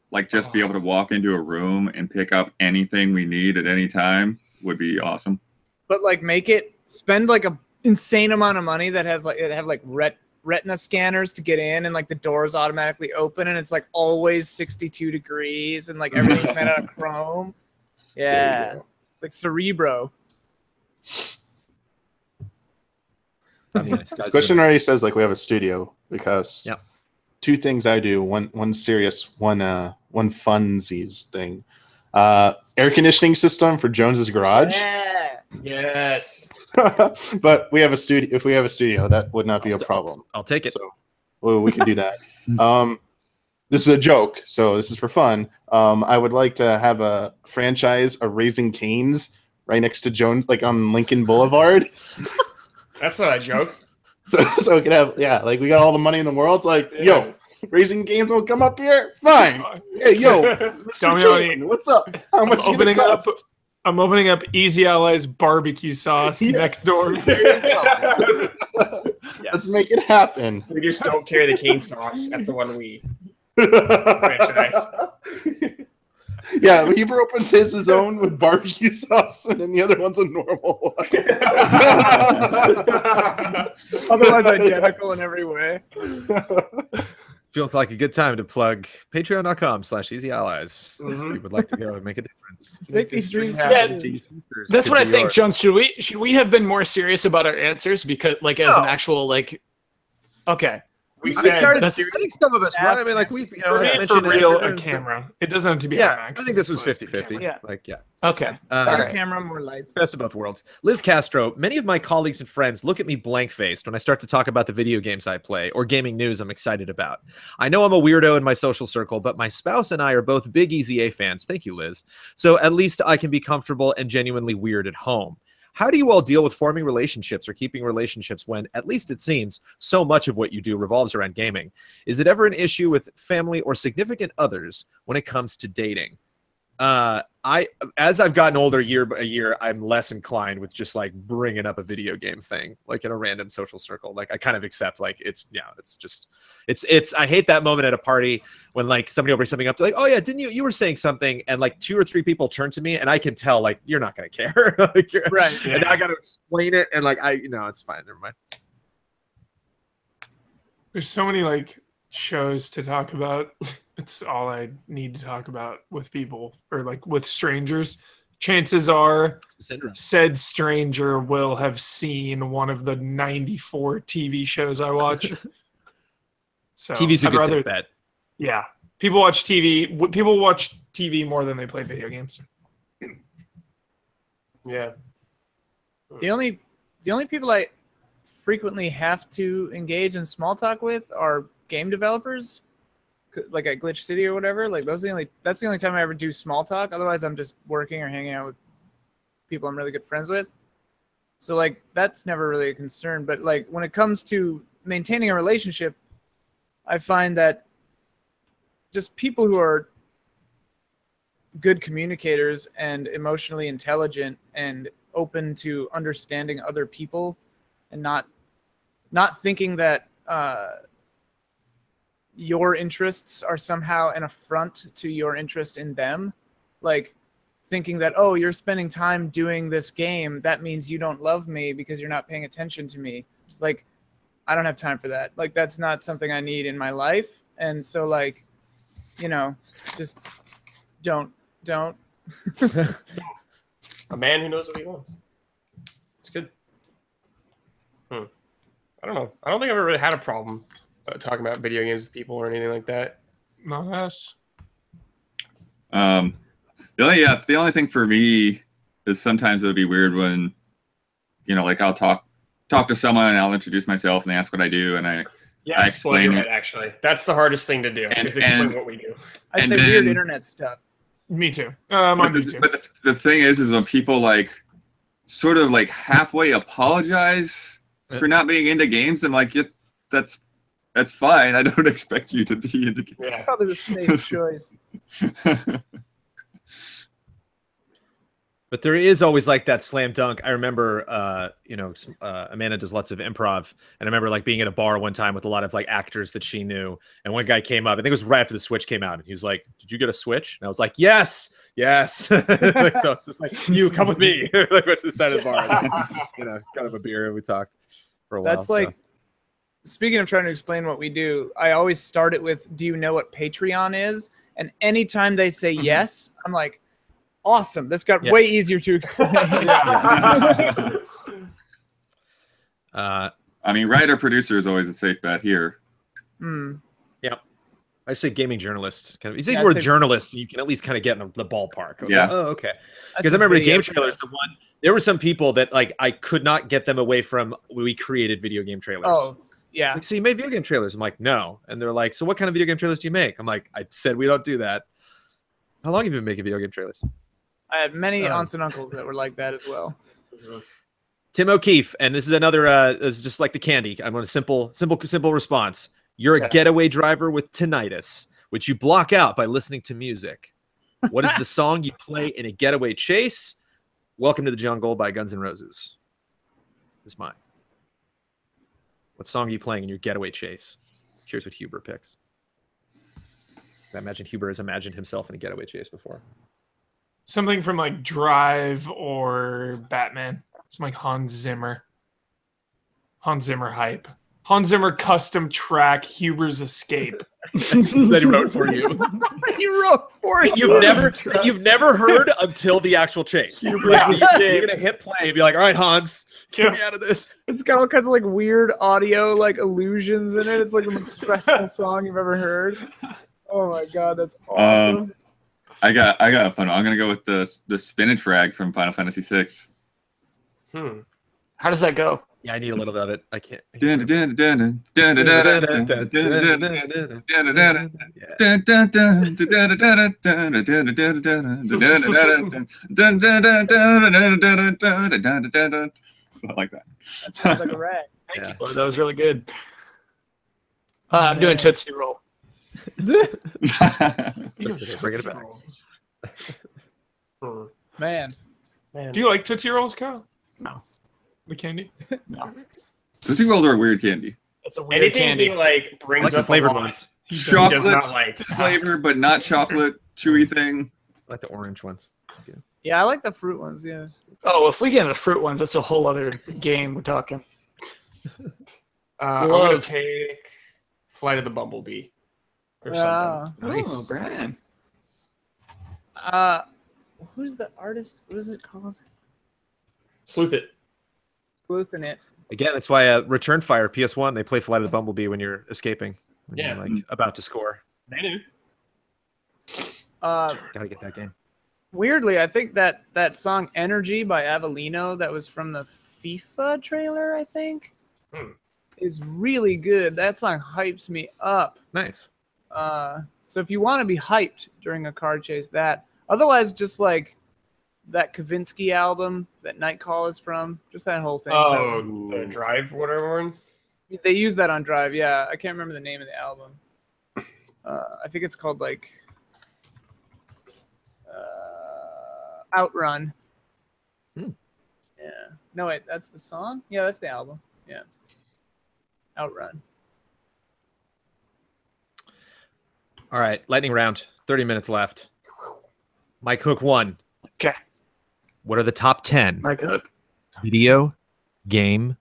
Like just be able to walk into a room and pick up anything we need at any time would be awesome. But like spend like a insane amount of money that has like retina scanners to get in, and like the doors automatically open, and it's like always 62 degrees, and like everything's made out of chrome. Yeah, like Cerebro. This question already says like we have a studio because Yep. two things I do, one serious, one funsies thing. Air conditioning system for Jones's garage. Yeah. Yes. But we have a studio. If we have a studio, that would not be a problem. I'll take it. So well, we can do that. This is a joke, so this is for fun. I would like to have a franchise of Raising Cane's right next to Jones, like on Lincoln Boulevard. That's not a joke. So we could have, like we got all the money in the world. It's like, yo, Raising Cane's won't come up here. Fine. Hey, yo, Mr. Kane, what's up? How much is it gonna cost? I'm opening up Easy Allies barbecue sauce next door. Let's make it happen. We just don't carry the cane sauce at the one we franchise. Yeah, Heber opens his own with barbecue sauce, and then the other one's a normal one. Otherwise identical in every way. feels like a good time to plug patreon.com/easyallies. If you would like to go and make a difference. Make these dreams happen. happen. That's what I think, John. Should we have been more serious about our answers? Because like as an actual like, okay. We I said think some of us, right? I mean, like we for real a camera. It doesn't have to be. Yeah, IMAX, I think this was 50-50. Yeah. Like, yeah. Okay. All Better right. camera, more lights. Best of both worlds. Liz Castro, many of my colleagues and friends look at me blank-faced when I start to talk about the video games I play or gaming news I'm excited about. I know I'm a weirdo in my social circle, but my spouse and I are both big EZA fans. Thank you, Liz. So at least I can be comfortable and genuinely weird at home. How do you all deal with forming relationships or keeping relationships when, at least it seems, so much of what you do revolves around gaming? Is it ever an issue with family or significant others when it comes to dating? As I've gotten older year by year, I'm less inclined with just like bringing up a video game thing, like in a random social circle. Like I kind of accept like it's I hate that moment at a party when like somebody will bring something up to like, oh yeah, didn't you were saying something, and like 2 or 3 people turn to me and I can tell like you're not going to care. Like, Right. And I got to explain it and like it's fine. Never mind. There's so many like shows to talk about. It's all I need to talk about with people or like with strangers. Chances are said stranger will have seen one of the 94 TV shows I watch. So TV's a good safe bet. Yeah. People watch TV. People watch TV more than they play video games. Yeah. The only people I frequently have to engage in small talk with are game developers, like at Glitch City or whatever. Like that's the only time I ever do small talk. Otherwise, I'm just working or hanging out with people I'm really good friends with. So like that's never really a concern. But like when it comes to maintaining a relationship, I find that just people who are good communicators and emotionally intelligent and open to understanding other people and not thinking that your interests are somehow an affront to your interest in them, like thinking that, oh, you're spending time doing this game, that means you don't love me because you're not paying attention to me. Like, I don't have time for that. Like, that's not something I need in my life. And so like, just don't. A man who knows what he wants. It's good. I don't know. I don't think I've ever really had a problem talking about video games with people or anything like that. Not us. The only thing for me is sometimes it'll be weird when, like I'll talk to someone and I'll introduce myself and they ask what I do and I explain it. Actually, that's the hardest thing to do is explain what we do. I say weird internet stuff. Me too. Me too. But the thing is when people like sort of like halfway apologize for not being into games, I'm like, that's fine. I don't expect you to be into games. Yeah. Probably the safe choice. But there is always like that slam dunk. I remember, Amanda does lots of improv, and I remember like being at a bar one time with a lot of like actors that she knew, and one guy came up. I think it was right after the Switch came out, and he was like, "Did you get a Switch?" And I was like, "Yes." So it's just like, "You come with me." Like went to the side of the bar, and, got him a beer, and we talked for a while. That's like, speaking of trying to explain what we do, I always start it with, "Do you know what Patreon is?" And anytime they say yes, I'm like, awesome. This got way easier to explain. I mean, writer-producer is always a safe bet here. Yeah. I say gaming journalist. You say the word journalist, and you can at least kind of get in the ballpark. Okay. Yeah. Oh, okay. Because I remember the game trailers, there were some people that like I could not get them away from when we created video game trailers. Oh, yeah. Like, so you made video game trailers? I'm like, no. And they're like, so what kind of video game trailers do you make? I'm like, I said we don't do that. How long have you been making video game trailers? I had many aunts and uncles that were like that as well. Tim O'Keefe, and this is another. It's just like the candy. I'm on a simple response. You're a getaway driver with tinnitus, which you block out by listening to music. What is the song you play in a getaway chase? Welcome to the Jungle by Guns N' Roses. Is mine. What song are you playing in your getaway chase? Curious what Huber picks. I imagine Huber has imagined himself in a getaway chase before. Something from like Drive or Batman. Some like Hans Zimmer hype. Hans Zimmer custom track Huber's Escape. That he wrote for you. He wrote for you. You've never heard until the actual chase. You're gonna hit play and be like, all right, Hans, get me out of this. It's got all kinds of like weird audio like illusions in it. It's like the most stressful song you've ever heard. Oh my god, that's awesome. I got a fun one. I'm gonna go with the spinach rag from Final Fantasy VI. How does that go? Yeah, I need a little of it. I can't. Like that. That sounds like a rag. Thank you. That was really good. I'm doing Tootsie Roll. Bring it back. Man. Do you like Tootsie Rolls, Kyle? No. The candy? No. Tootsie Rolls are a weird candy. It's a weird Anything candy. he like brings I like the up flavored a lot, ones. he does Chocolate not like. flavor, but not chocolate chewy thing. I like the orange ones. Yeah, I like the fruit ones. Yeah. Oh, if we get into the fruit ones, that's a whole other game we're talking. I'm gonna take Flight of the Bumblebee or something. Nice. Oh, Brian. Who's the artist? What is it called? Sleuth It. Sleuthing It. Again, that's why Return Fire PS1 they play Flight of the Bumblebee when you're escaping. When Yeah. you're, like about to score. They do. Gotta get that game. Weirdly, I think that song "Energy" by Avellino that was from the FIFA trailer, I think, is really good. That song hypes me up. Nice. So if you want to be hyped during a car chase, that. Otherwise, just like that Kavinsky album that Nightcall is from, just that whole thing. Oh, the Drive, whatever. They use that on Drive. Yeah, I can't remember the name of the album. I think it's called like Outrun. Yeah. No, wait, that's the song? Yeah, that's the album. Yeah. Outrun. All right, lightning round. 30 minutes left. Mike Hook 1. Okay. What are the top 10 Mike Hook. video game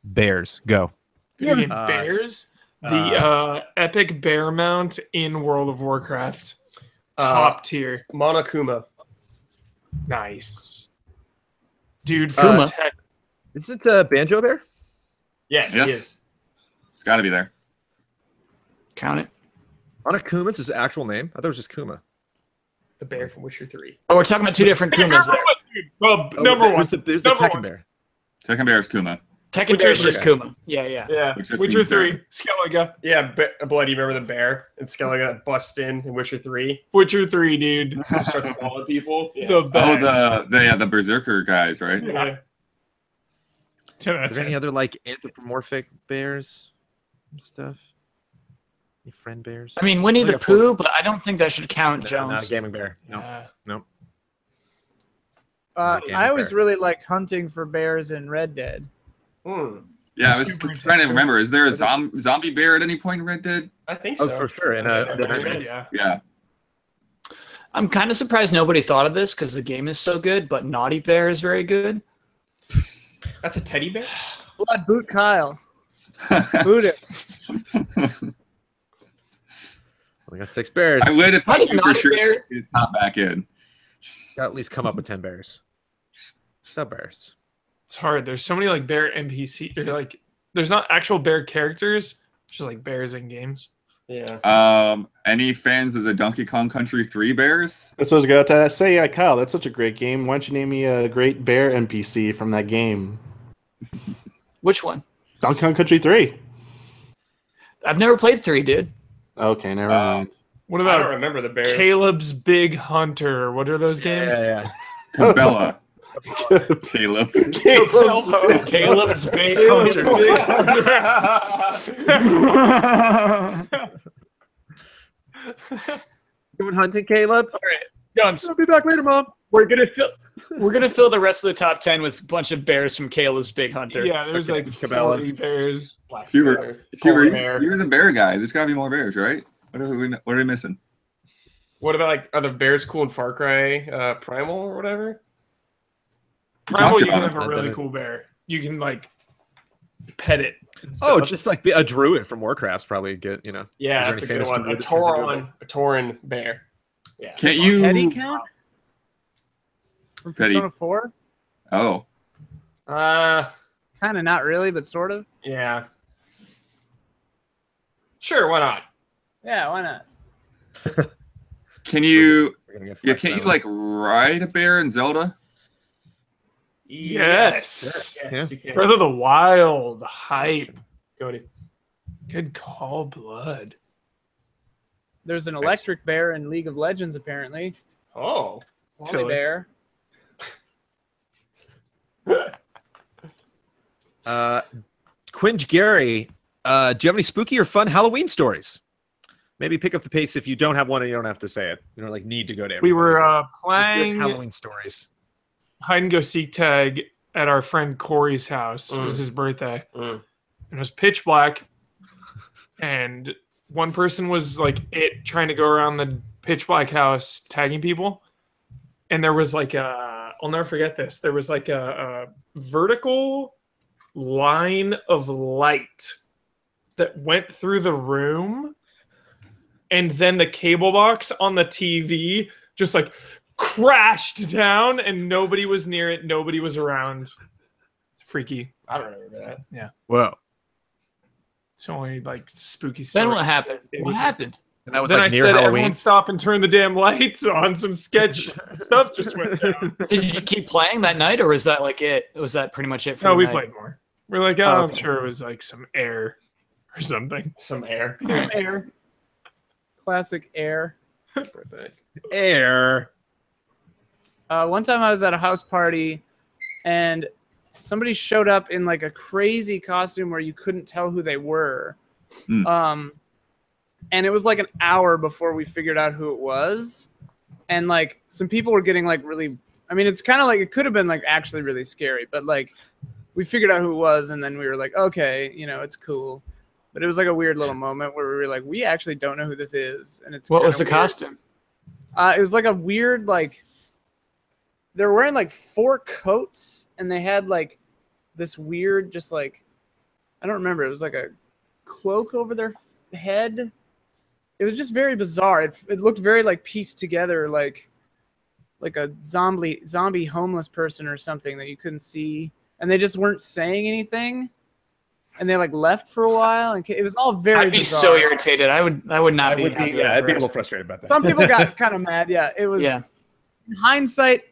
bears? Go. Video game bears? The epic bear mount in World of Warcraft. Top tier. Monokuma. Nice. Dude, Kuma. for 10. Is it Banjo Bear? Yes, Yes. he is. It's got to be there. Count it. Monokuma is his actual name? I thought it was just Kuma. The bear from Witcher 3. Oh, we're talking about two different Kumas there. Well, number one. There's the Number Tekken one. Bear. Tekken Bear is Kuma. Tekken Bear's just Kuma. Yeah. Yeah. Which Witcher means 3. Skellige. Yeah, Bloody, remember the bear? And Skellige busts in Witcher 3. Witcher 3, dude. Starts calling people. Yeah. The best. The Berserker guys, right? Yeah. 10 out Are of there 10. any other like anthropomorphic bears and stuff? Any friend bears? I mean, Winnie Like the a full- Pooh, but I don't think that should count, No, Jones. not a gaming bear. No. Yeah. Nope. I always really liked hunting for bears in Red Dead. Yeah, I was Super trying to intense. remember. Is there a zombie bear at any point in Red Dead? I think Oh, so. for sure. Yeah. Yeah. I'm kind of surprised nobody thought of this because the game is so good, but Naughty Bear is very good. That's a teddy bear? Blood boot Kyle. Boot it. We got 6 bears. I would if How I did knew for Naughty sure Bear? it's not back in. Got to at least come up with 10 bears. The bears. It's hard. There's so many like bear NPC. Or, like, there's not actual bear characters. It's just like bears in games. Yeah. Any fans of the Donkey Kong Country 3 bears? That's what I was going to say. Yeah, Kyle, that's such a great game. Why don't you name me a great bear NPC from that game? Which one? Donkey Kong Country 3. I've never played 3, dude. Okay, never mind. What I don't about remember the bears. Caleb's Big Hunter? What are those games? Yeah. Cabela. Caleb. Caleb's Big Hunter. Going hunting, Caleb? All right, Jones. I'll be back later, Mom. We're gonna fill the rest of the top 10 with a bunch of bears from Caleb's Big Hunter. Yeah, there's like Cabela's. 40 bears. Black You bear, were polar bear. the bear guy. There's got to be more bears, right? What are we missing? What about like are the bears cool in Far Cry Primal or whatever? Primal, talked you can about have it, a really but- cool bear. You can like pet it. Oh, just like a druid from Warcraft's probably good. You know. Yeah, Is there that's a any good famous one. druid A that turns into a bear? Tauren bear. Yeah. Can't Does Teddy you? count? From Teddy. Persona 4? Oh, Kind of not really, but sort of. Yeah. Sure, why not? Yeah, why not? can you? We're gonna get Yeah, fucked can't you now. like ride a bear in Zelda? Yes. Yes, Yeah. you can. Breath of the Wild. Hype. Cody. Good call, Blood. There's an electric bear in League of Legends, apparently. Oh. Wally Philly. bear. Quinge Gary, do you have any spooky or fun Halloween stories? Maybe pick up the pace if you don't have one and you don't have to say it. You don't like need to go to We everybody. were Good playing Halloween stories. hide and go seek tag at our friend Corey's house. It was his birthday. Mm. And it was pitch black. And one person was like trying to go around the pitch black house tagging people. And there was like I'll never forget this. There was like a vertical line of light that went through the room. And then the cable box on the TV just like crashed down and nobody was near it. Nobody was around. Freaky. I don't remember that. Yeah. Whoa. It's only like spooky story. Then what happened? What happened? And that was Then like I near said, Halloween. everyone stop and turn the damn lights on. Some sketch stuff just went down. Did you keep playing that night, or was that like it? Was that pretty much it for No, the we night? played more. We're like, oh, Oh, I'm okay. sure it was like some air or something. Some air. Some air. Classic air. Air. One time I was at a house party and somebody showed up in like a crazy costume where you couldn't tell who they were. And it was like an hour before we figured out who it was. And like some people were getting like really, I mean, it's kind of like, it could have been like actually really scary, but like we figured out who it was and then we were like, okay, you know, it's cool. But it was like a weird little moment where we were like, we actually don't know who this is. And it's What was the kinda weird. costume? It was like a weird, like, they were wearing like 4 coats and they had like this weird, just like, I don't remember. It was like a cloak over their head. It was just very bizarre. It looked very like pieced together, like a zombie homeless person or something that you couldn't see. And they just weren't saying anything. And they like left for a while, and it was all very. I'd be bizarre. so irritated. I would not I be. would be, happy yeah, I'd be a little with frustrated about that. Some people got kind of mad. Yeah, it was. Yeah. In hindsight,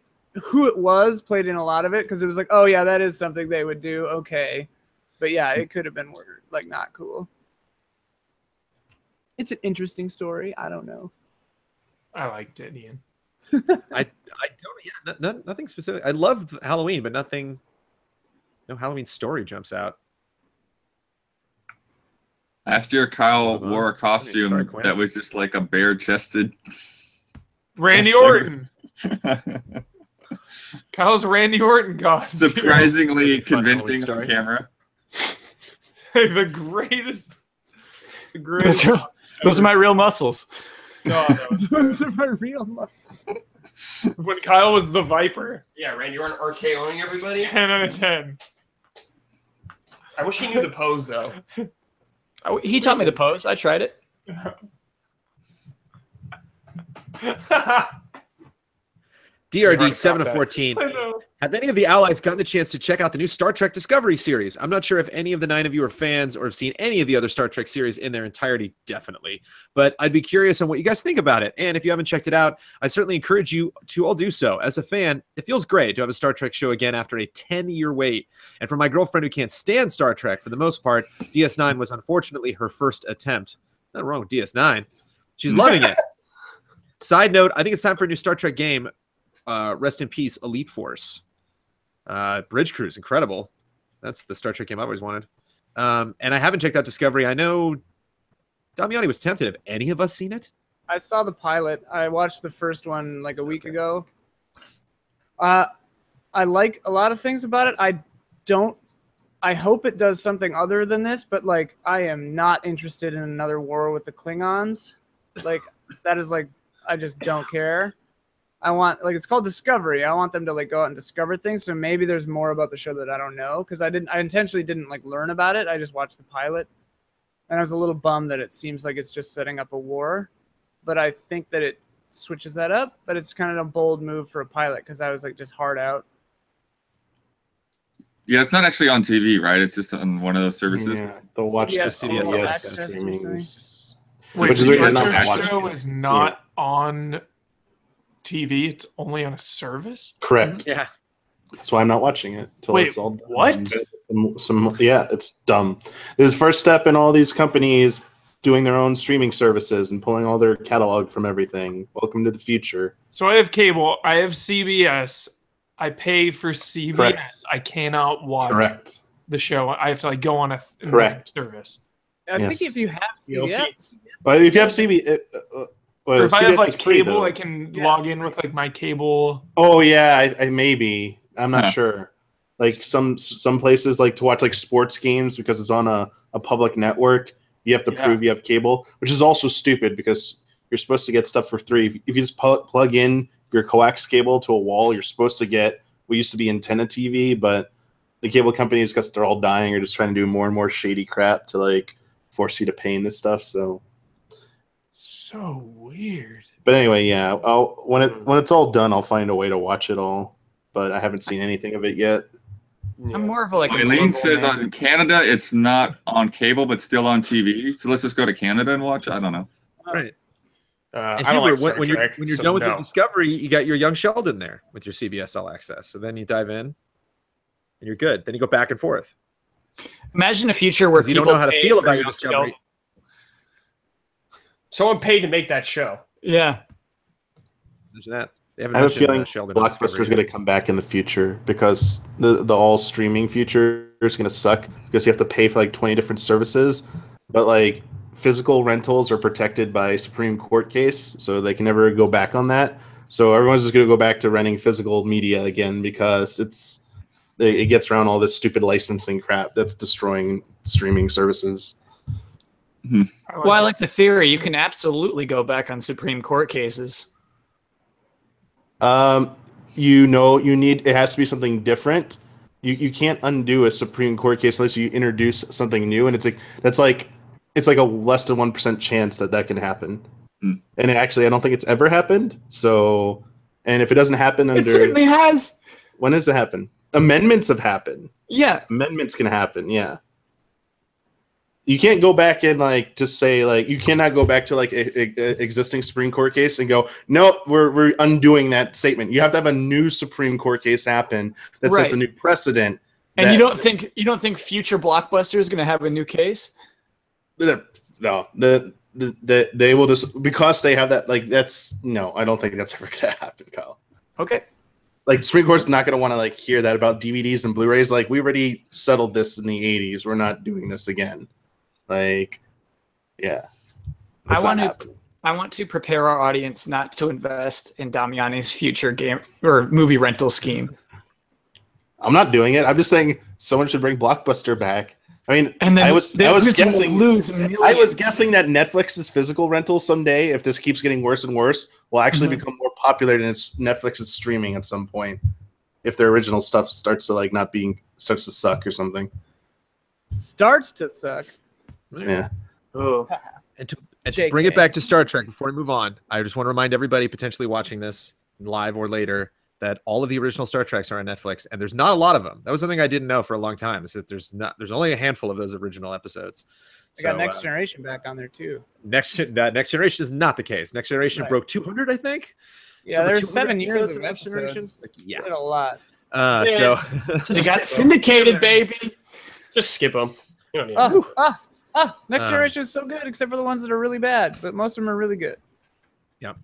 who it was played in a lot of it because it was like, oh yeah, that is something they would do. Okay, but yeah, it could have been weird, like not cool. It's an interesting story. I don't know. I liked it, Ian. I don't. Yeah, nothing specific. I love Halloween, but nothing. No Halloween story jumps out. Last year, Kyle Uh-huh. wore a costume Sorry, Quinn. that was just like a bare-chested. Randy Yes, Orton. Kyle's Randy Orton costume. Surprisingly That's a fun Halloween convincing on story. camera. The greatest. The Those greatest. are, those are my real muscles. God, Those are my real muscles. when Kyle was the Viper. Yeah, Randy Orton RKOing everybody. 10 out of 10. I wish he knew the pose though. He taught me the pose. I tried it. DRD 7 of 14. I know. Have any of the allies gotten the chance to check out the new Star Trek Discovery series? I'm not sure if any of the 9 of you are fans or have seen any of the other Star Trek series in their entirety, definitely. But I'd be curious on what you guys think about it. And if you haven't checked it out, I certainly encourage you to all do so. As a fan, it feels great to have a Star Trek show again after a 10-year wait. And for my girlfriend who can't stand Star Trek for the most part, DS9 was unfortunately her first attempt. Nothing wrong with DS9. She's loving it. Side note, I think it's time for a new Star Trek game. Rest in peace, Elite Force. Bridge Cruise, incredible. That's the Star Trek game I've always wanted. And I haven't checked out Discovery. I know Damiani was tempted. Have any of us seen it? I saw the pilot. I watched the first one like a week ago. I like a lot of things about it. I hope it does something other than this, but like I am not interested in another war with the Klingons. Like that is like I just don't care. I want, like, it's called Discovery. I want them to like go out and discover things. So maybe there's more about the show that I don't know, because I intentionally didn't like learn about it. I just watched the pilot, and I was a little bummed that it seems like it's just setting up a war. But I think that it switches that up. But it's kind of a bold move for a pilot, because I was like just hard out. Yeah, it's not actually on TV, right? It's just on one of those services. Yeah, they'll watch the CBS streamings. Wait, Which is the weird, Star not Trek watching show it. is not on TV. It's only on a service. Correct. Yeah. That's why I'm not watching it till Wait, it's all done. what? Yeah, it's dumb. This is the first step in all these companies doing their own streaming services and pulling all their catalog from everything. Welcome to the future. So I have cable. I have CBS. I pay for CBS. Correct. I cannot watch Correct. the show. I have to like go on a Correct. service. I Yes. think if you have CBS, But if you have CB, Or if I have CBS like is free, cable, though. I can Yeah, log it's in free. with like my cable. Oh yeah, I maybe. I'm not Huh. sure. Like some places like to watch like sports games because it's on a public network. You have to Yeah. prove you have cable, which is also stupid because you're supposed to get stuff for free. If you just plug in your coax cable to a wall, you're supposed to get what used to be antenna TV, but the cable companies, because they're all dying, are just trying to do more and more shady crap to like force you to pay in this stuff. So, So weird. but anyway, yeah. When it's all done, I'll find a way to watch it all. But I haven't seen anything of it yet. I'm more of a like. a Eileen global says man. on Canada it's not on cable but still on TV. So let's just go to Canada and watch. I don't know. Right. And I don't Huber, like Star when you're Trek, so done with no. your Discovery, you got your Young Sheldon there with your CBS All Access. So then you dive in, and you're good. Then you go back and forth. Imagine a future where 'Cause you don't people know how to pay feel for about your Young Discovery. Sheldon. Someone paid to make that show. Yeah. Imagine that. They haven't I have a mentioned, feeling Sheldon on Blockbuster's Discovery. going to come back in the future because the all streaming future is going to suck because you have to pay for like 20 different services. But like physical rentals are protected by Supreme Court case, so they can never go back on that. So everyone's just going to go back to renting physical media again because it gets around all this stupid licensing crap that's destroying streaming services. Well, I like the theory. You can absolutely go back on Supreme Court cases. It has to be something different. You can't undo a Supreme Court case unless you introduce something new, and it's like a less than 1% chance that can happen. And actually, I don't think it's ever happened. So, and if it doesn't happen under, It certainly has. when does it happen? Amendments have happened. Yeah. Amendments can happen. Yeah. You can't go back and like just say like you cannot go back to like a existing Supreme Court case and go, nope, we're undoing that statement. You have to have a new Supreme Court case happen that sets a new precedent. And you don't think future Blockbuster is going to have a new case? No, they will just because they have that like that's no, I don't think that's ever going to happen, Kyle. Okay. Like Supreme Court's not going to want to like hear that about DVDs and Blu-rays. Like we already settled this in the 80s. We're not doing this again. Like, yeah. I want to prepare our audience not to invest in Damiani's future game or movie rental scheme. I'm not doing it. I'm just saying someone should bring Blockbuster back. I mean, And then I was guessing lose I millions. was guessing that Netflix's physical rental someday, if this keeps getting worse and worse, will actually become more popular than Netflix's streaming at some point. If their original stuff starts to suck or something. starts to suck. Yeah. Oh. And to bring it back to Star Trek before we move on, I just want to remind everybody potentially watching this live or later that all of the original Star Treks are on Netflix, and there's not a lot of them. That was something I didn't know for a long time. Is that there's only a handful of those original episodes. I got Next Generation back on there too. Next Generation is not the case. Next Generation broke 200, I think. Yeah, there's 7 years episodes of Next Generation. episodes. Like, yeah, Did a lot. So They got syndicated, baby. Just skip them. You don't need them. Next Generation is so good, except for the ones that are really bad, but most of them are really good. yeah.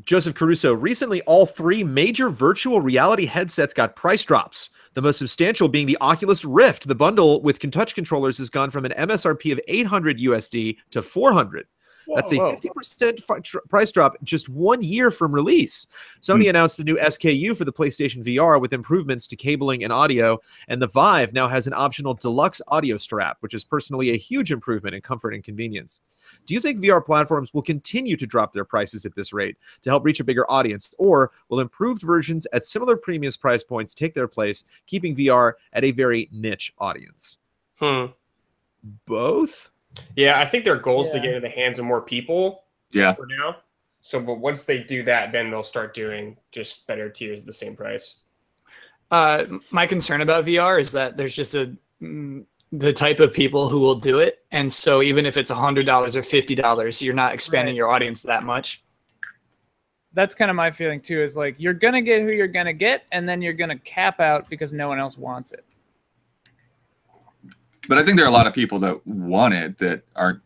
Joseph Caruso, recently all 3 major virtual reality headsets got price drops. The most substantial being the Oculus Rift. The bundle with touch controllers has gone from an MSRP of $800 USD to $400. That's a 50% price drop just 1 year from release. Sony announced a new SKU for the PlayStation VR with improvements to cabling and audio, and the Vive now has an optional deluxe audio strap, which is personally a huge improvement in comfort and convenience. Do you think VR platforms will continue to drop their prices at this rate to help reach a bigger audience, or will improved versions at similar premium price points take their place, keeping VR at a very niche audience? Both? Yeah, I think their goal is to get in the hands of more people. Yeah. For now. So, but once they do that, then they'll start doing just better tiers at the same price. My concern about VR is that there's just the type of people who will do it, and so even if it's $100 or $50, you're not expanding your audience that much. That's kind of my feeling too. Is like you're gonna get who you're gonna get, and then you're gonna cap out because no one else wants it. But I think there are a lot of people that want it that are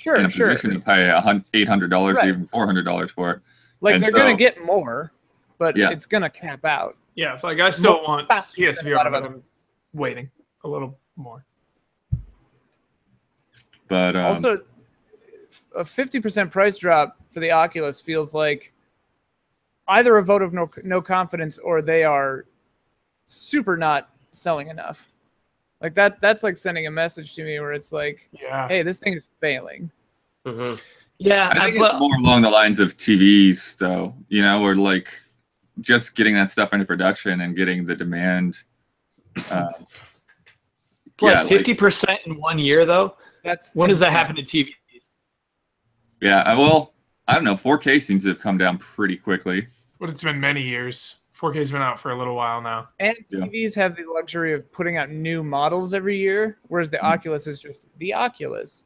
in a position to pay $800 or even $400 for it. Like they're going to get more, but it's going to cap out. Yeah, like I still want PSVR, but I'm waiting a little more. But also, a 50% price drop for the Oculus feels like either a vote of no confidence or they are super not selling enough. Like that's like sending a message to me where it's like, hey, this thing is failing. Yeah, I think it's more along the lines of TVs, though. You know, or like just getting that stuff into production and getting the demand. Like 50% in 1 year, though. When does that happen to TVs? Yeah, well, I don't know. 4K seems to have come down pretty quickly. But it's been many years. 4K's been out for a little while now. And TVs have the luxury of putting out new models every year, whereas the Oculus is just the Oculus.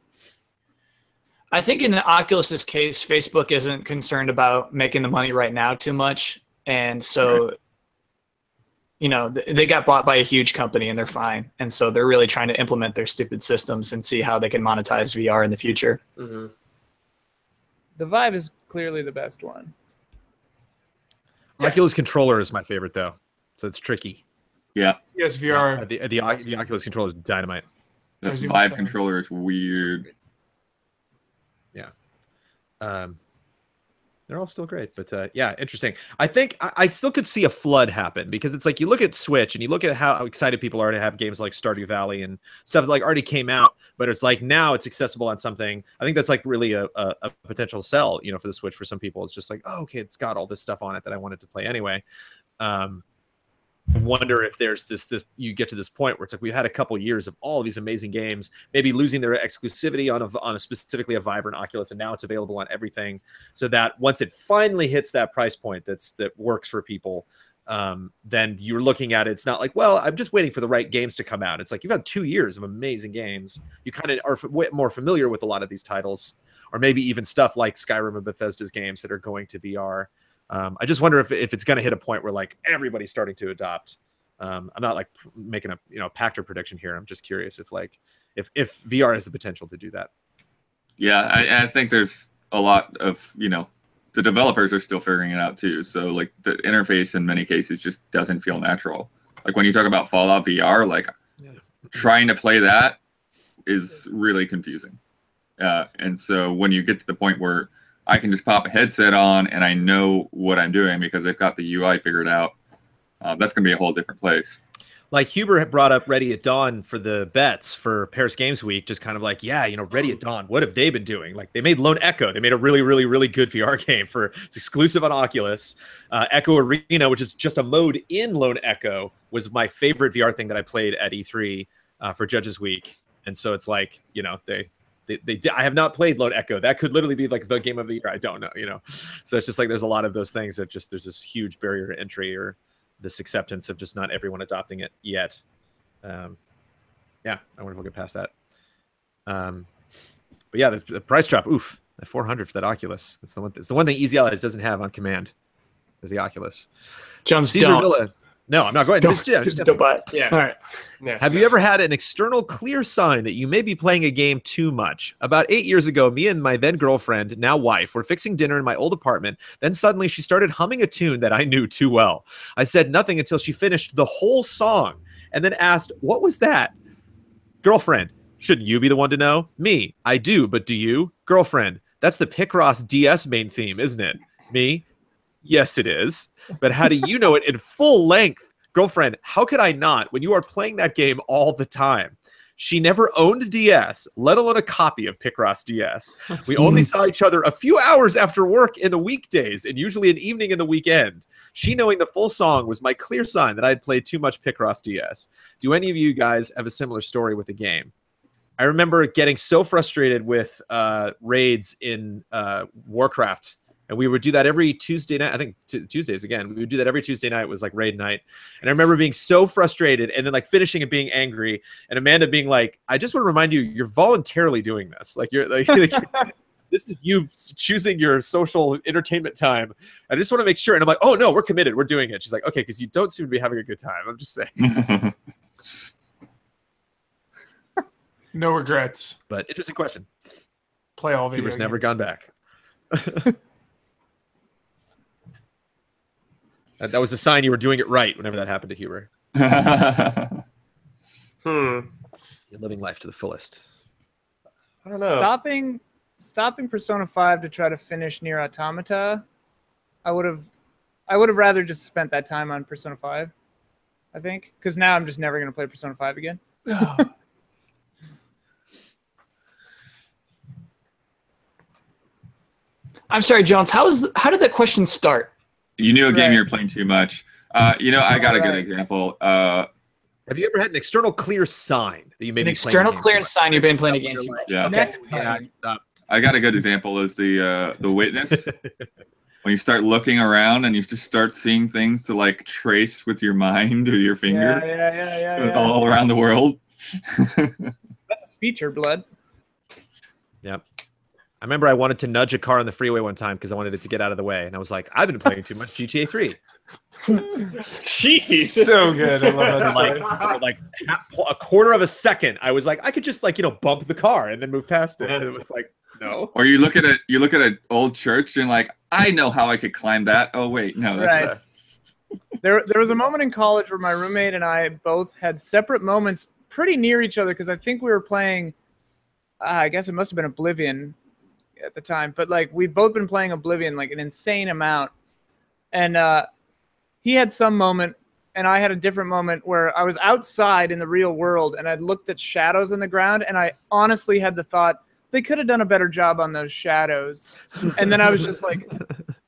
I think in the Oculus's case, Facebook isn't concerned about making the money right now too much. And so, you know, they got bought by a huge company and they're fine. And so they're really trying to implement their stupid systems and see how they can monetize VR in the future. The Vive is clearly the best one. Oculus controller is my favorite, though. So it's tricky. Yeah. Yes, VR. The Oculus controller is dynamite. The Vive controller is weird. Yeah. They're all still great, but yeah, interesting. I think I still could see a flood happen because it's like you look at Switch and you look at how excited people are to have games like Stardew Valley and stuff that like already came out, but it's like now it's accessible on something. I think that's like really a potential sell, you know, for the Switch for some people. It's just like, oh, okay, it's got all this stuff on it that I wanted to play anyway. I wonder if there's this you get to this point where it's like we've had a couple years of all of these amazing games, maybe losing their exclusivity on a specifically a Vive or an Oculus, and now it's available on everything. So that once it finally hits that price point that works for people, then you're looking at it. It's not like, well, I'm just waiting for the right games to come out. It's like you've had 2 years of amazing games. You kind of are more familiar with a lot of these titles, or maybe even stuff like Skyrim and Bethesda's games that are going to VR. I just wonder if it's going to hit a point where like everybody's starting to adopt. I'm not like making a Pactor prediction here. I'm just curious if VR has the potential to do that. Yeah, I think there's a lot of, the developers are still figuring it out too. So like the interface in many cases just doesn't feel natural. Like when you talk about Fallout VR, like trying to play that is really confusing. And so when you get to the point where I can just pop a headset on and I know what I'm doing because they've got the UI figured out, that's going to be a whole different place. Like Huber had brought up Ready at Dawn for the bets for Paris Games Week, just kind of like, Ready at Dawn, what have they been doing? Like they made Lone Echo. They made a really, really, really good VR game it's exclusive on Oculus. Echo Arena, which is just a mode in Lone Echo, was my favorite VR thing that I played at E3 for Judges Week. And so it's like, I have not played Lone Echo. That could literally be like the game of the year. I don't know, So it's just like there's a lot of those things that just there's this huge barrier to entry or this acceptance of just not everyone adopting it yet. I wonder if we'll get past that. But yeah, the price drop. Oof, at 400 for that Oculus. It's the one thing Easy Allies doesn't have on command is the Oculus. Jones, Caesar Villa. No, I'm not going. Don't buy it. Yeah. All right. Yeah. Have you ever had an external clear sign that you may be playing a game too much? About 8 years ago, me and my then girlfriend, now wife, were fixing dinner in my old apartment. Then suddenly she started humming a tune that I knew too well. I said nothing until she finished the whole song and then asked, "What was that?" Girlfriend: "Shouldn't you be the one to know?" Me: "I do, but do you?" Girlfriend: That's the Picross DS main theme, isn't it? Me? Yes, it is. But how do you know it in full length? Girlfriend, how could I not when you are playing that game all the time? She never owned a DS, let alone a copy of Picross DS. We only saw each other a few hours after work in the weekdays and usually an evening in the weekend. She knowing the full song was my clear sign that I had played too much Picross DS. Do any of you guys have a similar story with the game? I remember getting so frustrated with raids in Warcraft. And we would do that every Tuesday night. I think Tuesdays again. We would do that every Tuesday night. It was like raid night. And I remember being so frustrated and then like finishing and being angry. And Amanda being like, I just want to remind you, you're voluntarily doing this. Like you're like, this is you choosing your social entertainment time. I just want to make sure. And I'm like, oh no, we're committed. We're doing it. She's like, okay, because you don't seem to be having a good time. I'm just saying. No regrets. But interesting question. Play all video Huber's games. never gone back. That was a sign you were doing it right whenever that happened to Huber. You're living life to the fullest. I don't know. Stopping Persona 5 to try to finish Nier Automata, I would have rather just spent that time on Persona 5, I think. Because now I'm just never going to play Persona 5 again. I'm sorry, Jones. How did that question start? You knew a game you were playing too much. I got a good example. Have you ever had an external clear sign that you may An be external playing clearance sign you've been playing a game too much? Yeah. Okay. I got a good example is the Witness. When you start looking around and you just start seeing things to like trace with your mind or your finger Yeah. all around the world. That's a feature, Blood. Yep. I remember I wanted to nudge a car on the freeway one time because I wanted it to get out of the way. And I was like, I've been playing too much GTA 3. Jeez. So good. I love that story. like a quarter of a second, I was like, I could just like, bump the car and then move past it. And it was like, no. Or you look at an old church and like, I know how I could climb that. Oh wait, no, that's Right. There was a moment in college where my roommate and I both had separate moments pretty near each other because I think we were playing, I guess it must have been Oblivion at the time, but like we'd both been playing Oblivion like an insane amount. And he had some moment and I had a different moment where I was outside in the real world and I looked at shadows on the ground and I honestly had the thought, they could have done a better job on those shadows. And then I was just like,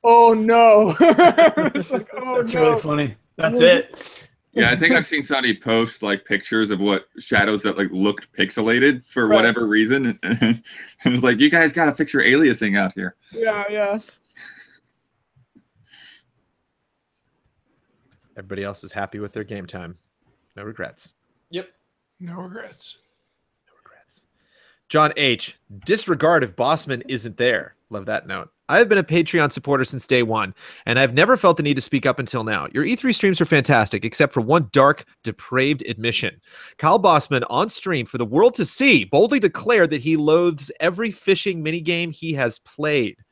oh no. That's really funny. That's it. Yeah, I think I've seen somebody post like pictures of what shadows that like looked pixelated for whatever reason. And it was like, you guys got to fix your aliasing out here. Yeah. Everybody else is happy with their game time. No regrets. Yep. No regrets. John H. Disregard if Bossman isn't there. Love that note. I've been a Patreon supporter since day one, and I've never felt the need to speak up until now. Your E3 streams are fantastic, except for one dark, depraved admission. Kyle Bossman, on stream for the world to see, boldly declared that he loathes every fishing minigame he has played.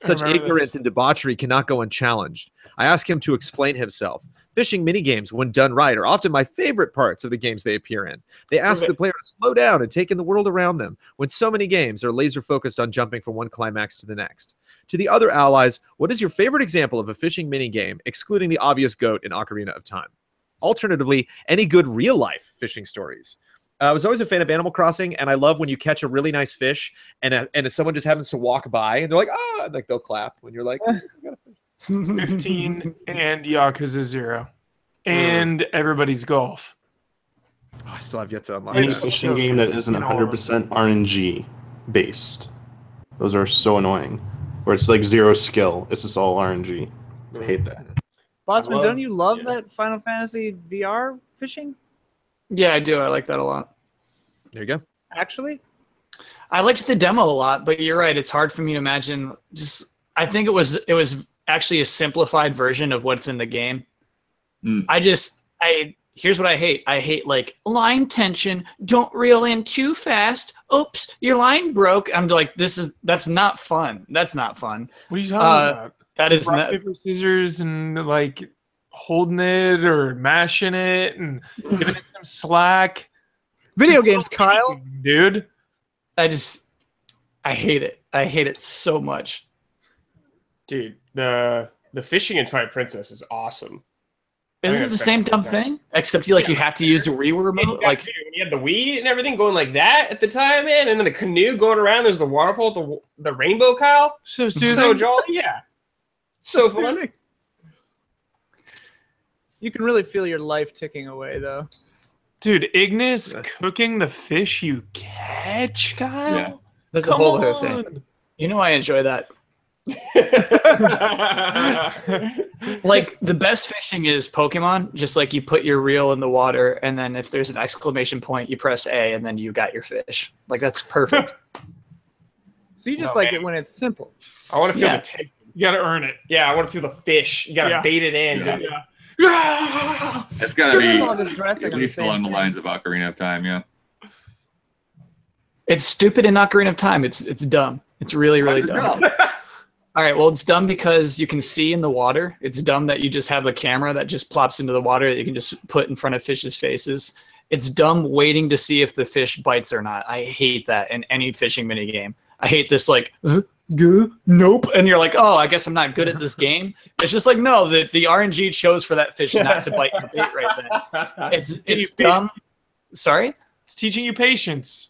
Such ignorance and debauchery cannot go unchallenged. I asked him to explain himself. Fishing minigames, when done right, are often my favorite parts of the games they appear in. They ask the player to slow down and take in the world around them, when so many games are laser focused on jumping from one climax to the next. To the other allies, what is your favorite example of a fishing minigame, excluding the obvious GOAT in Ocarina of Time? Alternatively, any good real-life fishing stories. I was always a fan of Animal Crossing, and I love when you catch a really nice fish, and someone just happens to walk by, and they're like, ah, and like they'll clap when you're like, oh, I got a fish. 15 and Yakuza 0 and Everybody's Golf. Oh, I still have yet to unlock Any that. fishing game that isn't 100% RNG based. Those are so annoying. Where it's like zero skill. It's just all RNG. I hate that. Bossman, don't you love that Final Fantasy VR fishing? Yeah, I do. I like that a lot. There you go. Actually? I liked the demo a lot, but you're right. It's hard for me to imagine. I think it was actually a simplified version of what's in the game. Here's what I hate. I hate like line tension. Don't reel in too fast. Oops, your line broke. I'm like, that's not fun. That's not fun. What are you talking about? That is rock, not paper, scissors, and like holding it or mashing it and giving it some slack. Video games, Kyle. Dude. I hate it. I hate it so much. Dude, the fishing in Twilight Princess is awesome. Isn't it the same dumb thing? Except you have to use the Wii remote. Like when you had the Wii and everything going like that at the time, man, and then the canoe going around. There's the waterfall, the rainbow, Kyle. So soothing. So jolly, yeah. So fun. You can really feel your life ticking away, though. Dude, Ignis cooking the fish you catch, Kyle? Yeah. That's a whole other thing. You know I enjoy that. Like the best fishing is Pokemon. Just like you put your reel in the water, and then if there's an exclamation point, you press A, and then you got your fish. Like that's perfect. So you just like it when it's simple. I want to feel the tension. You gotta earn it. Yeah, I want to feel the fish. You gotta bait it in. Yeah. It's gotta be all just dressing at on least the same along the thing. lines of Ocarina of Time. Yeah. It's stupid in Ocarina of Time. It's dumb. It's really, really dumb. All right, well, it's dumb because you can see in the water. It's dumb that you just have the camera that just plops into the water that you can just put in front of fish's faces. It's dumb waiting to see if the fish bites or not. I hate that in any fishing minigame. I hate this like, nope. And you're like, oh, I guess I'm not good at this game. It's just like, no, the RNG chose for that fish not to bite your bait right then. It's dumb. Sorry? It's teaching you patience.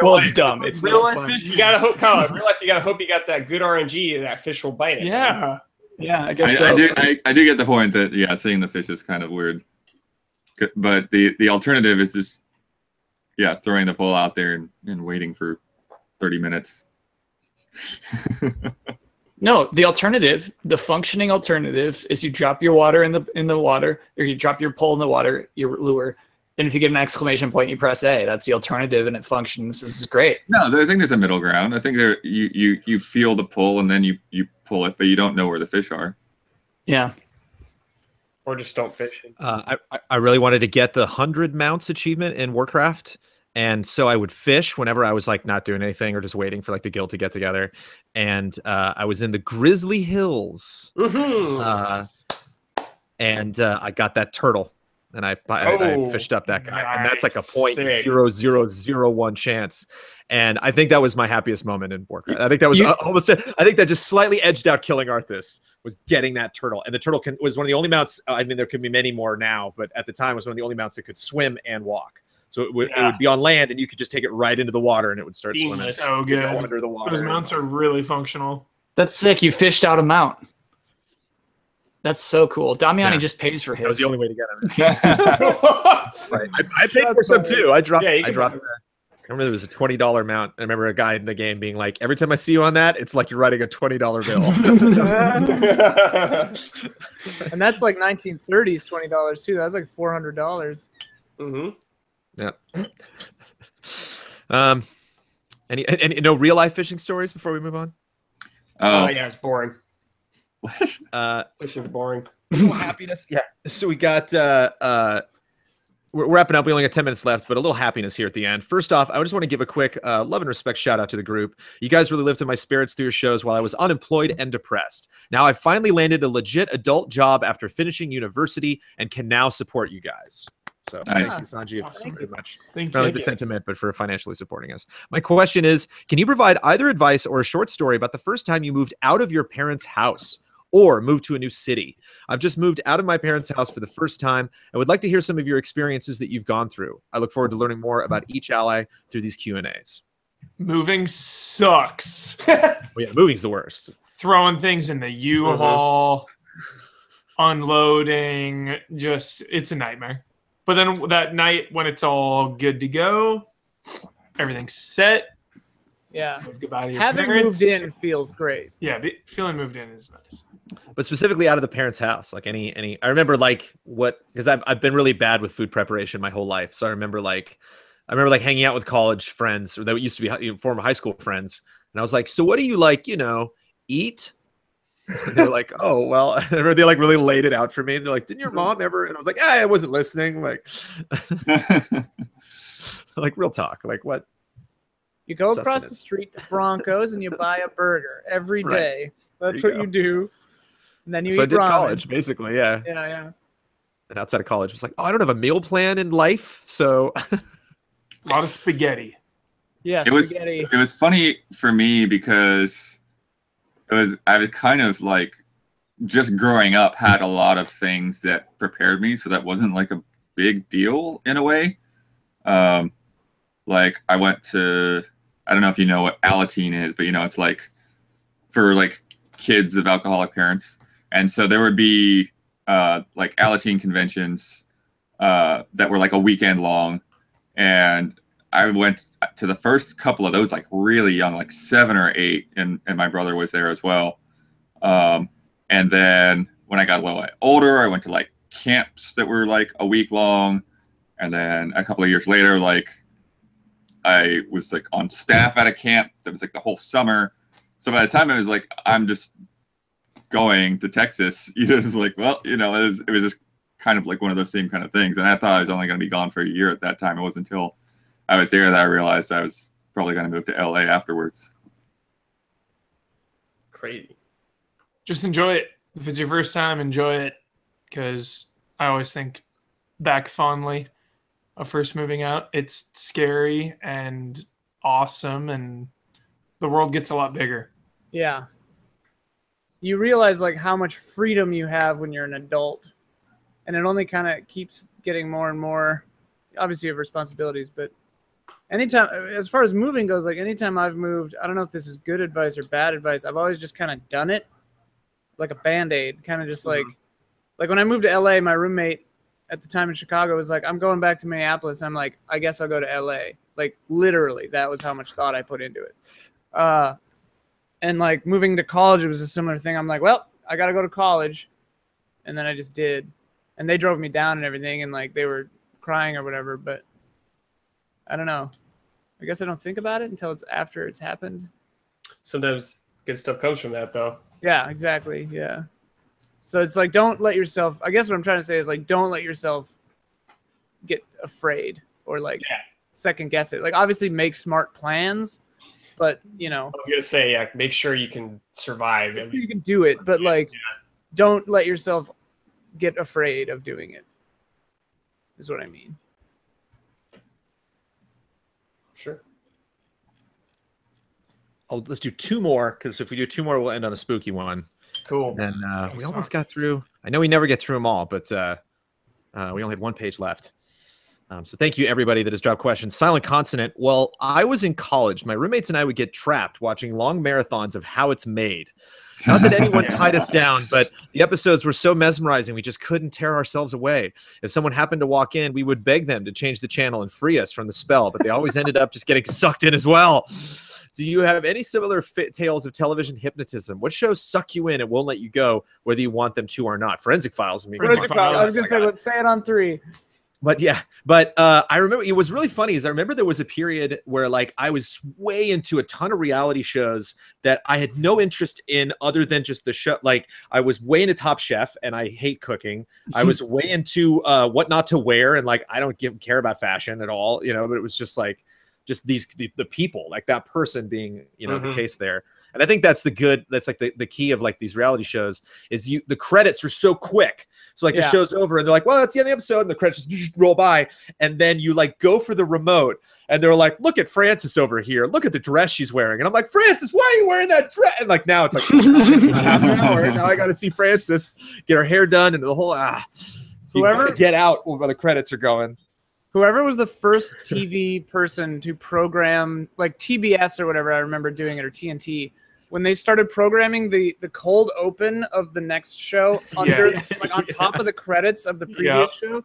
Well, it's dumb. It's real not life fun. fish. You gotta hope, Kyle. In real life, you gotta hope you got that good RNG and that fish will bite it. Yeah. Yeah, I guess I so. do get the point that seeing the fish is kind of weird, but the alternative is just throwing the pole out there and waiting for 30 minutes. No, the alternative, the functioning alternative, is you drop your water in the water, or you drop your pole in the water, your lure, and if you get an exclamation point, you press A. That's the alternative, and it functions. This is great. No, I think there's a middle ground. I think you feel the pull and then you pull it, but you don't know where the fish are. Yeah. Or just don't fish. I really wanted to get the 100 mounts achievement in Warcraft. And so I would fish whenever I was like not doing anything or just waiting for like the guild to get together. And I was in the Grizzly Hills. And I got that turtle. And I fished up that guy. Nice. And that's like a 0.0001 chance. And I think that was my happiest moment in Warcraft. I think that was almost, I think that just slightly edged out killing Arthas was getting that turtle. And the turtle was one of the only mounts. I mean, there could be many more now, but at the time was one of the only mounts that could swim and walk. So it would be on land, and you could just take it right into the water, and it would start swimming. So good. Under the water. Those mounts are really functional. That's sick. You fished out a mount. That's so cool. Damiani just pays for his. That was the only way to get him. Right. I paid for some too. I dropped. I dropped. I remember there was a $20 mount. I remember a guy in the game being like, "Every time I see you on that, it's like you're writing a $20 bill." And that's like 1930s $20 too. That's like $400. Mm-hmm. Yeah. Any no real life fishing stories before we move on? Oh yeah, it's boring. Fishing's boring. Little happiness. Yeah. So we got we're wrapping up. We only got 10 minutes left, but a little happiness here at the end. First off, I just want to give a quick love and respect shout out to the group. You guys really lifted my spirits through your shows while I was unemployed and depressed. Now I finally landed a legit adult job after finishing university and can now support you guys. So nice. Thank you, Sanji, very much. Thank Not only you. the sentiment, but for financially supporting us. My question is, can you provide either advice or a short story about the first time you moved out of your parents' house or moved to a new city? I've just moved out of my parents' house for the first time. I would like to hear some of your experiences that you've gone through. I look forward to learning more about each ally through these Q&As. Moving sucks. Well, yeah, moving's the worst. Throwing things in the U-Haul, unloading, it's a nightmare. But then that night when it's all good to go, everything's set. Yeah. Goodbye to your Having parents. moved in feels great. Yeah, feeling moved in is nice. But specifically out of the parents' house, like any, I remember like because I've been really bad with food preparation my whole life. So I remember hanging out with college friends, or that used to be former high school friends. And I was like, so what do you like, eat? And they're like, oh, well, they like really laid it out for me. They're like, didn't your mom ever? And I was like, I wasn't listening. Like, like real talk. Like what? You go across the street to Bronco's and you buy a burger every day. That's what you do. And then you eat what I did ramen. college, basically. Yeah. Yeah. And outside of college, it was like, oh, I don't have a meal plan in life. So a lot of spaghetti. Yeah, It was spaghetti. it was funny for me because I was kind of like just growing up had a lot of things that prepared me, so that wasn't like a big deal in a way. Like I went to, I don't know if you know what Alateen is, but it's like for like kids of alcoholic parents, and so there would be like Alateen conventions that were like a weekend long, and I went to the first couple of those like really young, like 7 or 8, and my brother was there as well. And then when I got a little older, I went to like camps that were like a week long, and then a couple of years later, like I was like on staff at a camp that was like the whole summer. So by the time it was like I'm just going to Texas, it was like, well, it was just kind of like one of those same kind of things. And I thought I was only going to be gone for a year at that time. It wasn't until I was there that I realized I was probably going to move to LA afterwards. Crazy. Just enjoy it. If it's your first time, enjoy it, because I always think back fondly of first moving out. It's scary and awesome, and the world gets a lot bigger. Yeah. You realize like how much freedom you have when you're an adult, and it only kind of keeps getting more and more. Obviously, you have responsibilities, but anytime, as far as moving goes, like anytime I've moved, I don't know if this is good advice or bad advice. I've always just kind of done it like a Band-Aid, kind of just like when I moved to LA, my roommate at the time in Chicago was like, I'm going back to Minneapolis. I'm like, I guess I'll go to LA. Like literally, that was how much thought I put into it. And like moving to college, it was a similar thing. I'm like, well, I got to go to college. And then I just did. And they drove me down and everything. And like they were crying or whatever. But I don't know. I guess I don't think about it until it's after it's happened. Sometimes good stuff comes from that, though. Yeah, exactly. Yeah. So it's like, don't let yourself, I guess what I'm trying to say is like, don't let yourself get afraid or like second guess it. Like obviously make smart plans, but I was going to say, make sure you can survive. You can do it, but like, don't let yourself get afraid of doing it, is what I mean. Sure. Let's do 2 more, because if we do 2 more, we'll end on a spooky one. Cool. And we almost got through. I know we never get through them all, but we only had 1 page left. So thank you, everybody that has dropped questions. Silent Consonant. Well, I was in college. My roommates and I would get trapped watching long marathons of How It's Made. Not that anyone tied us down, but the episodes were so mesmerizing, we just couldn't tear ourselves away. If someone happened to walk in, we would beg them to change the channel and free us from the spell, but they always ended up just getting sucked in as well. Do you have any similar tales of television hypnotism? What shows suck you in and won't let you go, whether you want them to or not? Forensic Files. Forensic Files. I was going to say, let's say it on 3. But yeah, I remember it was really funny. I remember there was a period where like I was way into a ton of reality shows that I had no interest in other than just the show. Like I was way into Top Chef, and I hate cooking. I was way into What Not to Wear, and like I don't care about fashion at all, but it was just like the people, like that person being the case there. And I think that's like the key of like these reality shows is the credits are so quick. So like the show's over and they're like, well, that's the end of the episode, and the credits just roll by, and then you like go for the remote and they're like, look at Frances over here, look at the dress she's wearing, and I'm like, Frances, why are you wearing that dress? And like now it's like half an hour. Now I got to see Frances get her hair done and the whole whoever get out while the credits are going. Whoever was the first TV person to program, like TBS or whatever, I remember doing it, or TNT, when they started programming the cold open of the next show under like on top of the credits of the previous show.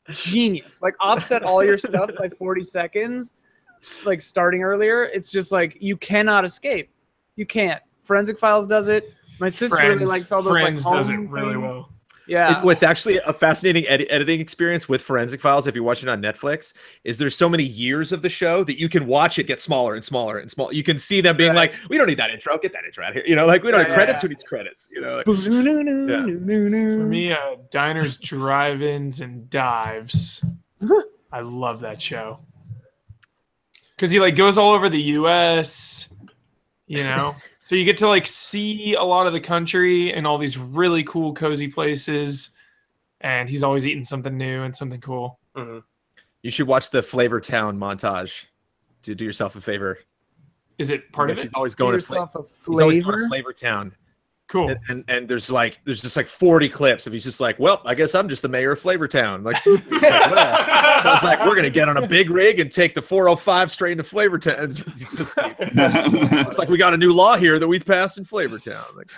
Genius. Like offset all your stuff by 40 seconds, like starting earlier. It's just like you cannot escape. You can't. Forensic Files does it. My sister really likes all those Friends like home does it really things. well. Yeah. What's actually a fascinating editing experience with Forensic Files, if you're watching it on Netflix, is there's so many years of the show that you can watch it get smaller and smaller and smaller. You can see them being like, we don't need that intro. Get that intro out here. Like we don't need credits. Who needs credits? Like, For me, diners, drive-ins, and dives. I love that show. Because he like goes all over the U.S., So you get to like see a lot of the country and all these really cool, cozy places. And he's always eating something new and something cool. You should watch the Flavor Town montage. to do yourself a favor. Is it part of it? He's always Do going to yourself a he's always going flavor. to Flavor Town. Cool. And there's just like 40 clips of he's just like, well, I guess I'm just the mayor of Flavor Town. Like, it's like, well. So it's like we're gonna get on a big rig and take the 405 straight into Flavor Town. Looks like we got a new law here that we've passed in Flavor Town. Like,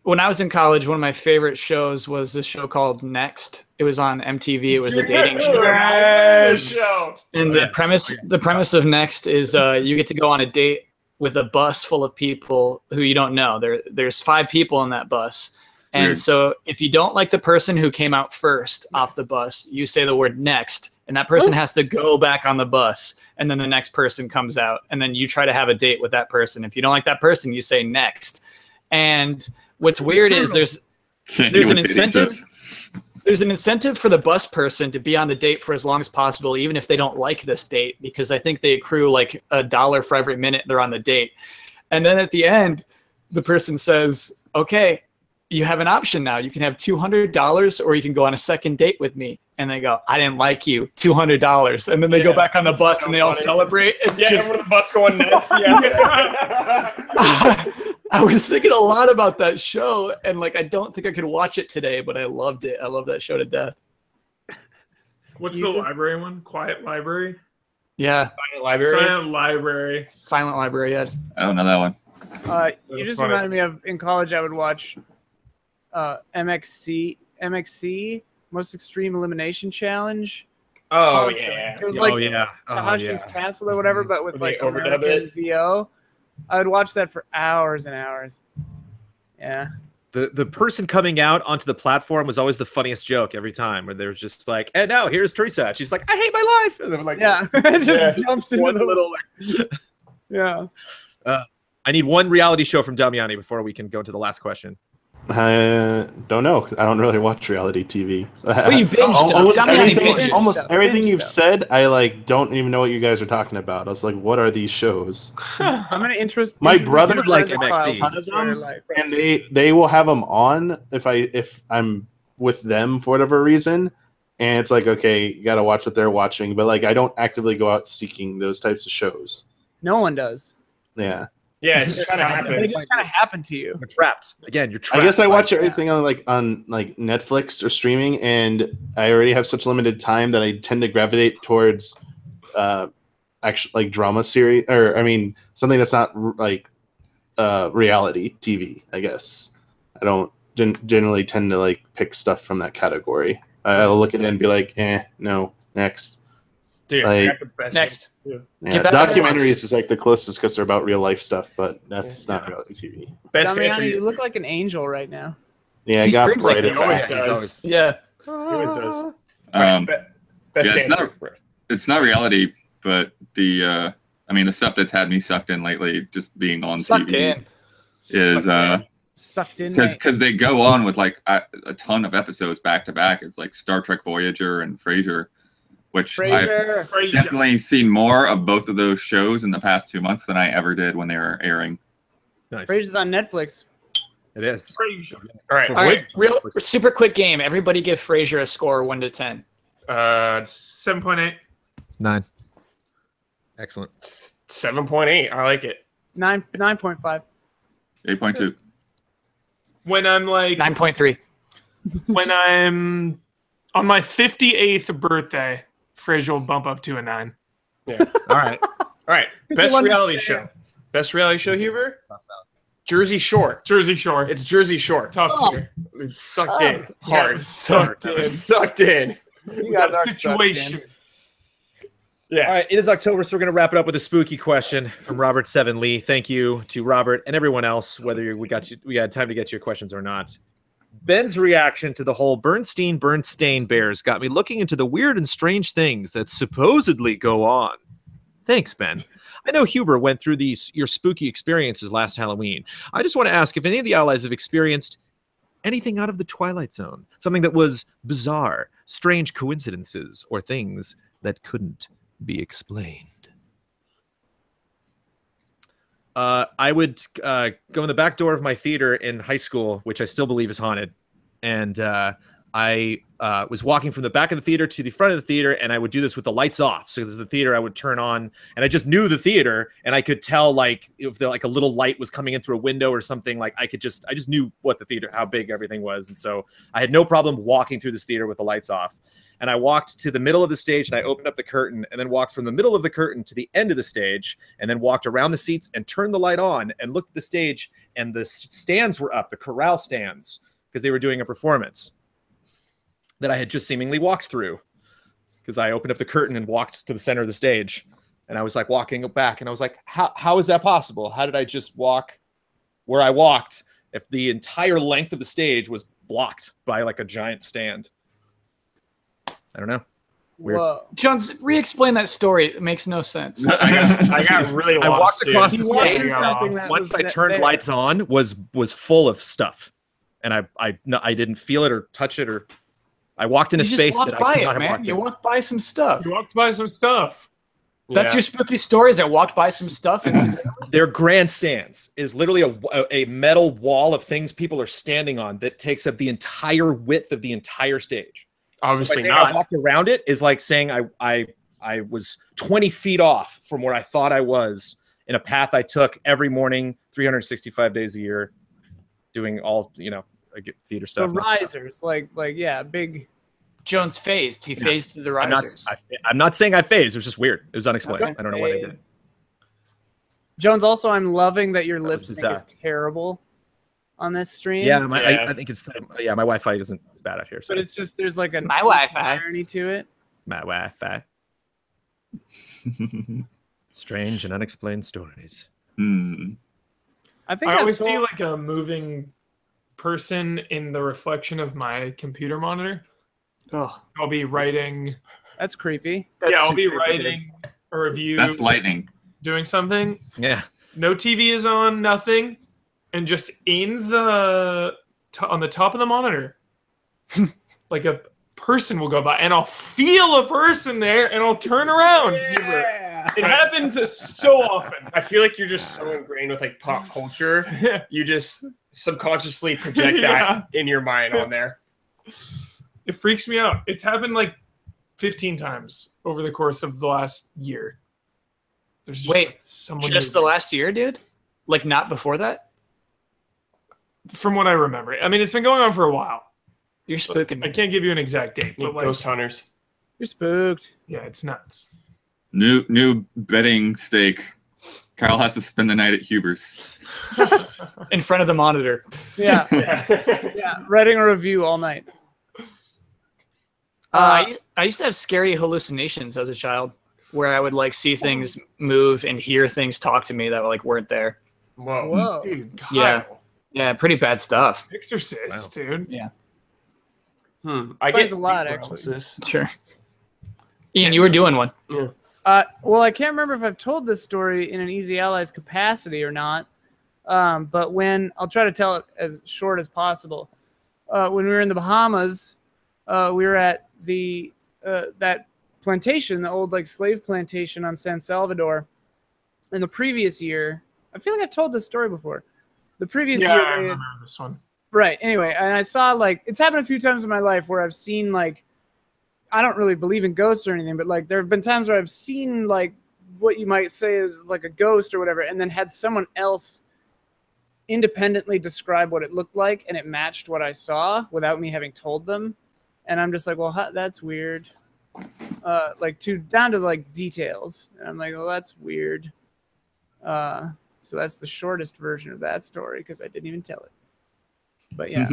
when I was in college, one of my favorite shows was this show called Next. It was on MTV. It was a dating show. And the premise of Next is you get to go on a date with a bus full of people who you don't know. There's 5 people in that bus. And Weird. So if you don't like the person who came out first off the bus, you say the word next, and that person has to go back on the bus, and then the next person comes out, and then you try to have a date with that person. If you don't like that person, you say next. And what's weird is there's an incentive. There's an incentive for the bus person to be on the date for as long as possible, even if they don't like this date, because I think they accrue like $1 for every minute they're on the date. And then at the end, the person says, okay, you have an option now. You can have $200 or you can go on a second date with me. And they go, I didn't like you, $200. And then they go back on the bus and they all celebrate. It's just the bus going nuts. Yeah. I was thinking a lot about that show, and like I don't think I could watch it today, but I loved it. I love that show to death. What's the library one? Quiet Library? Yeah. Silent Library. Silent Library, yeah. I don't know that one. You just reminded me of in college I would watch MXC, Most Extreme Elimination Challenge. Oh, Awesome. yeah. It was like yeah. Tasha's Castle or whatever, but with Where like they overdub American it. VO. I would watch that for hours and hours. Yeah. The person coming out onto the platform was always the funniest joke every time, where they were just like, and now here's Teresa. She's like, I hate my life. And they're like, Yeah. It just jumps into one the little like. Yeah. I need one reality show from Damiani before we can go to the last question. I don't know. I don't really watch reality TV. Well, you binge stuff. Almost Damiani everything, binges almost stuff. everything Binge you've stuff. said, I like don't even know what you guys are talking about. I was like, what are these shows? I'm gonna interest. My introduce brother you to like Friends MXC. Files to destroy your life. And they will have them on if I'm with them for whatever reason, and it's like, okay, you got to watch what they're watching, but like I don't actively go out seeking those types of shows. No one does. Yeah, Yeah, it just kind of They happens. just kind of happen to you. You're trapped. Again, you're trapped. I guess I watch by- everything on Netflix or streaming, and I already have such limited time that I tend to gravitate towards actually like drama series, or I mean something that's not like reality TV. I guess I don't generally tend to like pick stuff from that category. I'll look at it and be like, no, next. Dude, Like- I got the best Next. one. Yeah, Get back to documentaries is like the closest because they're about real life stuff, but that's not reality TV. Best Damiani, answer. you look like an angel right now. Yeah, I He got screams like brighter. this. Always back. does. Yeah. He always does. Um, Best yeah, it's answer. it's not reality, but the stuff that's had me sucked in lately, just being on Sucked TV, in. is Sucked in. mate. because they go on with like a ton of episodes back to back. It's like Star Trek Voyager and Frasier, which I've Frasier. definitely seen more of both of those shows in the past 2 months than I ever did when they were airing. Nice. Frasier's on Netflix. It is. All right. All right, real super quick game. Everybody give Frasier a score 1 to 10. 7.8. 9. Excellent. 7.8. I like it. 9.5. 8.2. When I'm like 9.3. when I'm on my 58th birthday, Frasier will bump up to a 9. Yeah. All right. All right. He's Best the one reality that's show. Best reality show, Huber? Jersey Shore. Jersey Shore. It's Jersey Shore. top tier. It's sucked in. Hard. Yes, sucked in. It's sucked in. You guys are Situation. Yeah. All right, it is October, so we're going to wrap it up with a spooky question from Robert Seven Lee. Thank you to Robert and everyone else, whether we had time to get to your questions or not. Ben's reaction to the whole Bernstein bears got me looking into the weird and strange things that supposedly go on. Thanks, Ben. I know Huber went through your spooky experiences last Halloween. I just want to ask if any of the allies have experienced anything out of the Twilight Zone, something that was bizarre, strange coincidences, or things that couldn't be explained. I would go in the back door of my theater in high school, which I still believe is haunted, and I was walking from the back of the theater to the front of the theater, and I would do this with the lights off. So there's the theater I would turn on, and I just knew the theater, and I could tell like if like a little light was coming in through a window or something. Like I just knew what the theater, how big everything was, and so I had no problem walking through this theater with the lights off. And I walked to the middle of the stage, and I opened up the curtain, and then walked from the middle of the curtain to the end of the stage, and then walked around the seats and turned the light on and looked at the stage, and the stands were up, the corral stands, because they were doing a performance that I had just seemingly walked through, because I opened up the curtain and walked to the center of the stage, and I was like walking back, and I was like, how is that possible? How did I just walk where I walked if the entire length of the stage was blocked by like a giant stand? I don't know. Weird. Whoa. Jones, re-explain that story. It makes no sense. I got really lost. I walked across He the walked stage. through something that Once was I turned there. lights on, was full of stuff, and I didn't feel it or touch it, or I walked in a You just space walked that by I could it, not have man. walked You in. walked by some stuff. You walked by some stuff. That's Yeah. your spooky stories. I walked by some stuff. And Their grandstands is literally a metal wall of things people are standing on that takes up the entire width of the entire stage. Obviously So by saying I not. walked around it is like saying I was 20 feet off from where I thought I was in a path I took every morning, 365 days a year, doing all theater So stuff. and stuff. risers, like yeah, big. Jones phased. He phased through the risers. I'm not saying I phased. It was just weird. It was unexplained. Okay. I don't know what I did. Jones, also, I'm loving that your That was lip sync bizarre. is terrible on this stream. Yeah, Yeah. I think it's my Wi-Fi isn't as bad out here. So But it's just there's like an My Wi-Fi. irony to it. my Wi-Fi. Strange and unexplained stories. I think I I've always told- see like a moving person in the reflection of my computer monitor. Oh, I'll be writing. that's creepy. I'll too be creepy, writing a review, That's lightning. doing something. Yeah. No TV is on, nothing, and just in the on the top of the monitor, like a person will go by, and I'll feel a person there, and I'll turn around. It happens so often. I feel like you're just so ingrained with like pop culture. You just subconsciously project that in your mind on there. It freaks me out. It's happened like 15 times over the course of the last year. There's just Wait, like, someone just the moving. last year, dude? Like not before that? From what I remember. I mean, it's been going on for a while. You're spooking I me. can't give you an exact date, but like, Ghost hunters. You're spooked. yeah, it's nuts. New betting stake. Kyle has to spend the night at Huber's. In front of the monitor. Yeah, yeah. Writing a review all night. I used to have scary hallucinations as a child where I would like see things move and hear things talk to me that like weren't there. Whoa. Whoa. Dude, Kyle. Yeah. Yeah, pretty bad stuff. Exorcist, dude. Yeah. I Explains get a lot, sleep actually. paralysis. Sure. Ian, you were doing one. Well, I can't remember if I've told this story in an Easy Allies capacity or not. But when I'll try to tell it as short as possible. When we were in the Bahamas, we were at the that plantation, the old like slave plantation on San Salvador. In the previous year, I feel like I've told this story before. The previous Yeah, I year, they had- remember this one. right. Anyway, and I saw like it's happened a few times in my life where I've seen like I don't really believe in ghosts or anything, but like there have been times where I've seen like what you might say is like a ghost or whatever, and then had someone else independently describe what it looked like, and it matched what I saw without me having told them. And I'm just like, well, that's weird. Like down to like details. And I'm like, well, that's weird. So that's the shortest version of that story because I didn't even tell it. But yeah,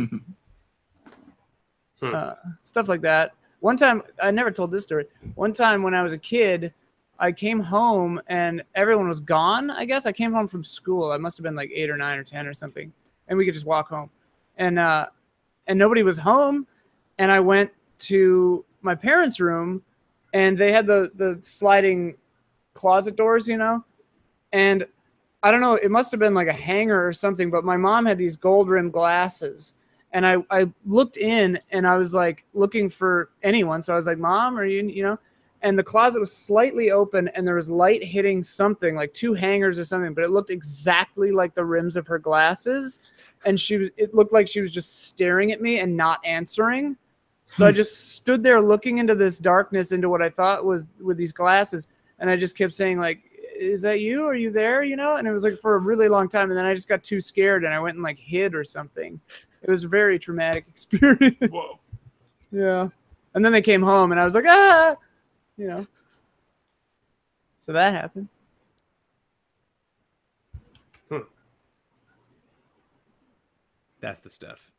stuff like that. One time, I never told this story. One time when I was a kid, I came home and everyone was gone. I guess I came home from school. I must have been like 8 or 9 or 10 or something, and we could just walk home. And nobody was home. And I went to my parents' room, and they had the sliding closet doors, you know. And I don't know, it must have been like a hanger or something, but my mom had these gold rimmed glasses. And I looked in and I was like looking for anyone. So I was like, Mom, are you know? And the closet was slightly open and there was light hitting something like 2 hangers or something, but it looked exactly like the rims of her glasses. And it looked like she was just staring at me and not answering. So I just stood there looking into this darkness, into what I thought was with these glasses, and I just kept saying like, "Is that you? Are you there?" You know? And it was like for a really long time, and then I just got too scared and I went and like hid or something. It was a very traumatic experience. Whoa. Yeah. And then they came home, and I was like, ah, you know. So that happened. That's the stuff.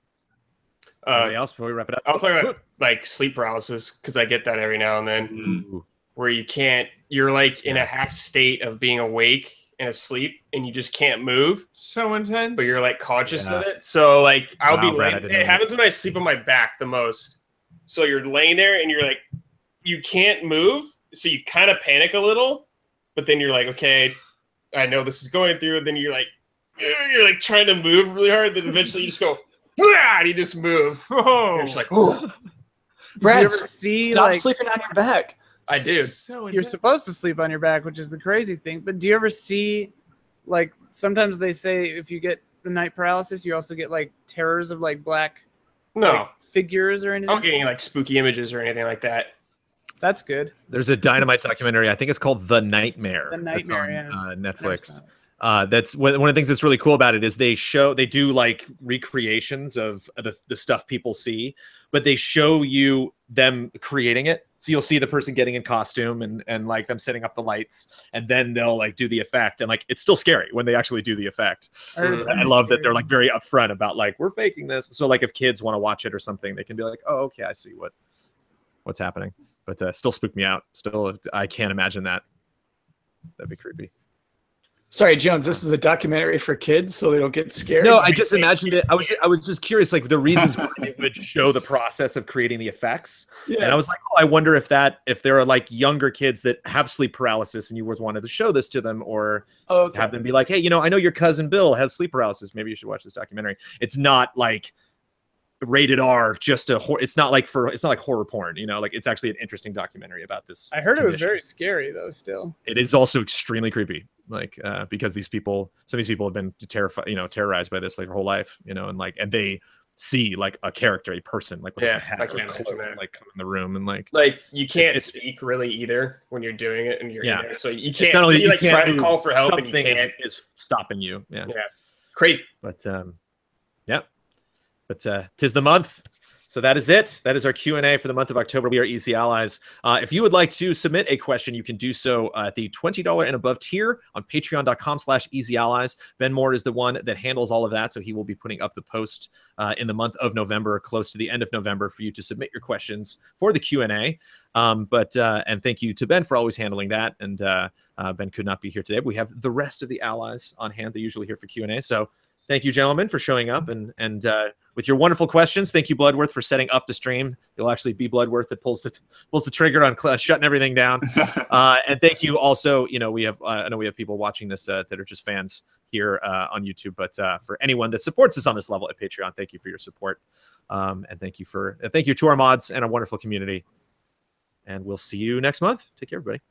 Anybody else before we wrap it up? I'll talk about like sleep paralysis because I get that every now and then, where you're like in a half state of being awake and asleep, and you just can't move. So intense. But you're like conscious of it. So like I'll be Brad, laying. It happens when I sleep on my back the most. So you're laying there and you're like, you can't move. So you kind of panic a little, but then you're like, okay, I know this is going through. And then you're like trying to move really hard. Then eventually you just go, and you just move. Oh, you're just like, oh. Brad, Do you ever see, stop like, sleeping on your back. I do. So you're supposed to sleep on your back, which is the crazy thing. But do you ever see, like, sometimes they say if you get the night paralysis, you also get like terrors of like black like, figures or anything? I'm not getting like spooky images or anything like that. That's good. There's a Dynamite documentary. I think it's called The Nightmare. The Nightmare, that's on, yeah. Netflix. That's one of the things that's really cool about it is they do like recreations of the stuff people see, but they show you them creating it. So you'll see the person getting in costume and like them setting up the lights, and then they'll like do the effect, and like it's still scary when they actually do the effect. I love that they're like very upfront about like we're faking this. So like if kids want to watch it or something, they can be like, oh, okay, I see what's happening. But still spooked me out. Still, I can't imagine that. That'd be creepy. Sorry, Jones, this is a documentary for kids so they don't get scared. No, I just imagined it. I was just curious, like the reasons why they would show the process of creating the effects. Yeah. And I was like, oh, I wonder if there are like younger kids that have sleep paralysis and you wanted to show this to them, or have them be like, hey, I know your cousin Bill has sleep paralysis. Maybe you should watch this documentary. It's not like rated R, it's not like horror porn, like it's actually an interesting documentary about this. I heard it was very scary though. Still, it is also extremely creepy, like because some of these people have been terrorized by this like their whole life, and they see like a character, a person, like with a hat or a cloak, like come in the room and like you can't speak really either when you're doing it, and you're in there, so you can't. It's not only you can't try to call for help and you can't. Is stopping you. Yeah, crazy. But But 'tis the month. So that is it. That is our Q&A for the month of October. We are Easy Allies. If you would like to submit a question, you can do so at the $20 and above tier on patreon.com/easyallies. Ben Moore is the one that handles all of that. So he will be putting up the post in the month of November, close to the end of November, for you to submit your questions for the Q&A. And thank you to Ben for always handling that. And Ben could not be here today. But we have the rest of the allies on hand. They're usually here for Q&A. So thank you, gentlemen, for showing up and with your wonderful questions. Thank you, Bloodworth, for setting up the stream. It'll actually be Bloodworth that pulls the trigger on shutting everything down. And thank you also. We have I know we have people watching this that are just fans here on YouTube, but for anyone that supports us on this level at Patreon, thank you for your support. And thank you to our mods and our wonderful community. And we'll see you next month. Take care, everybody.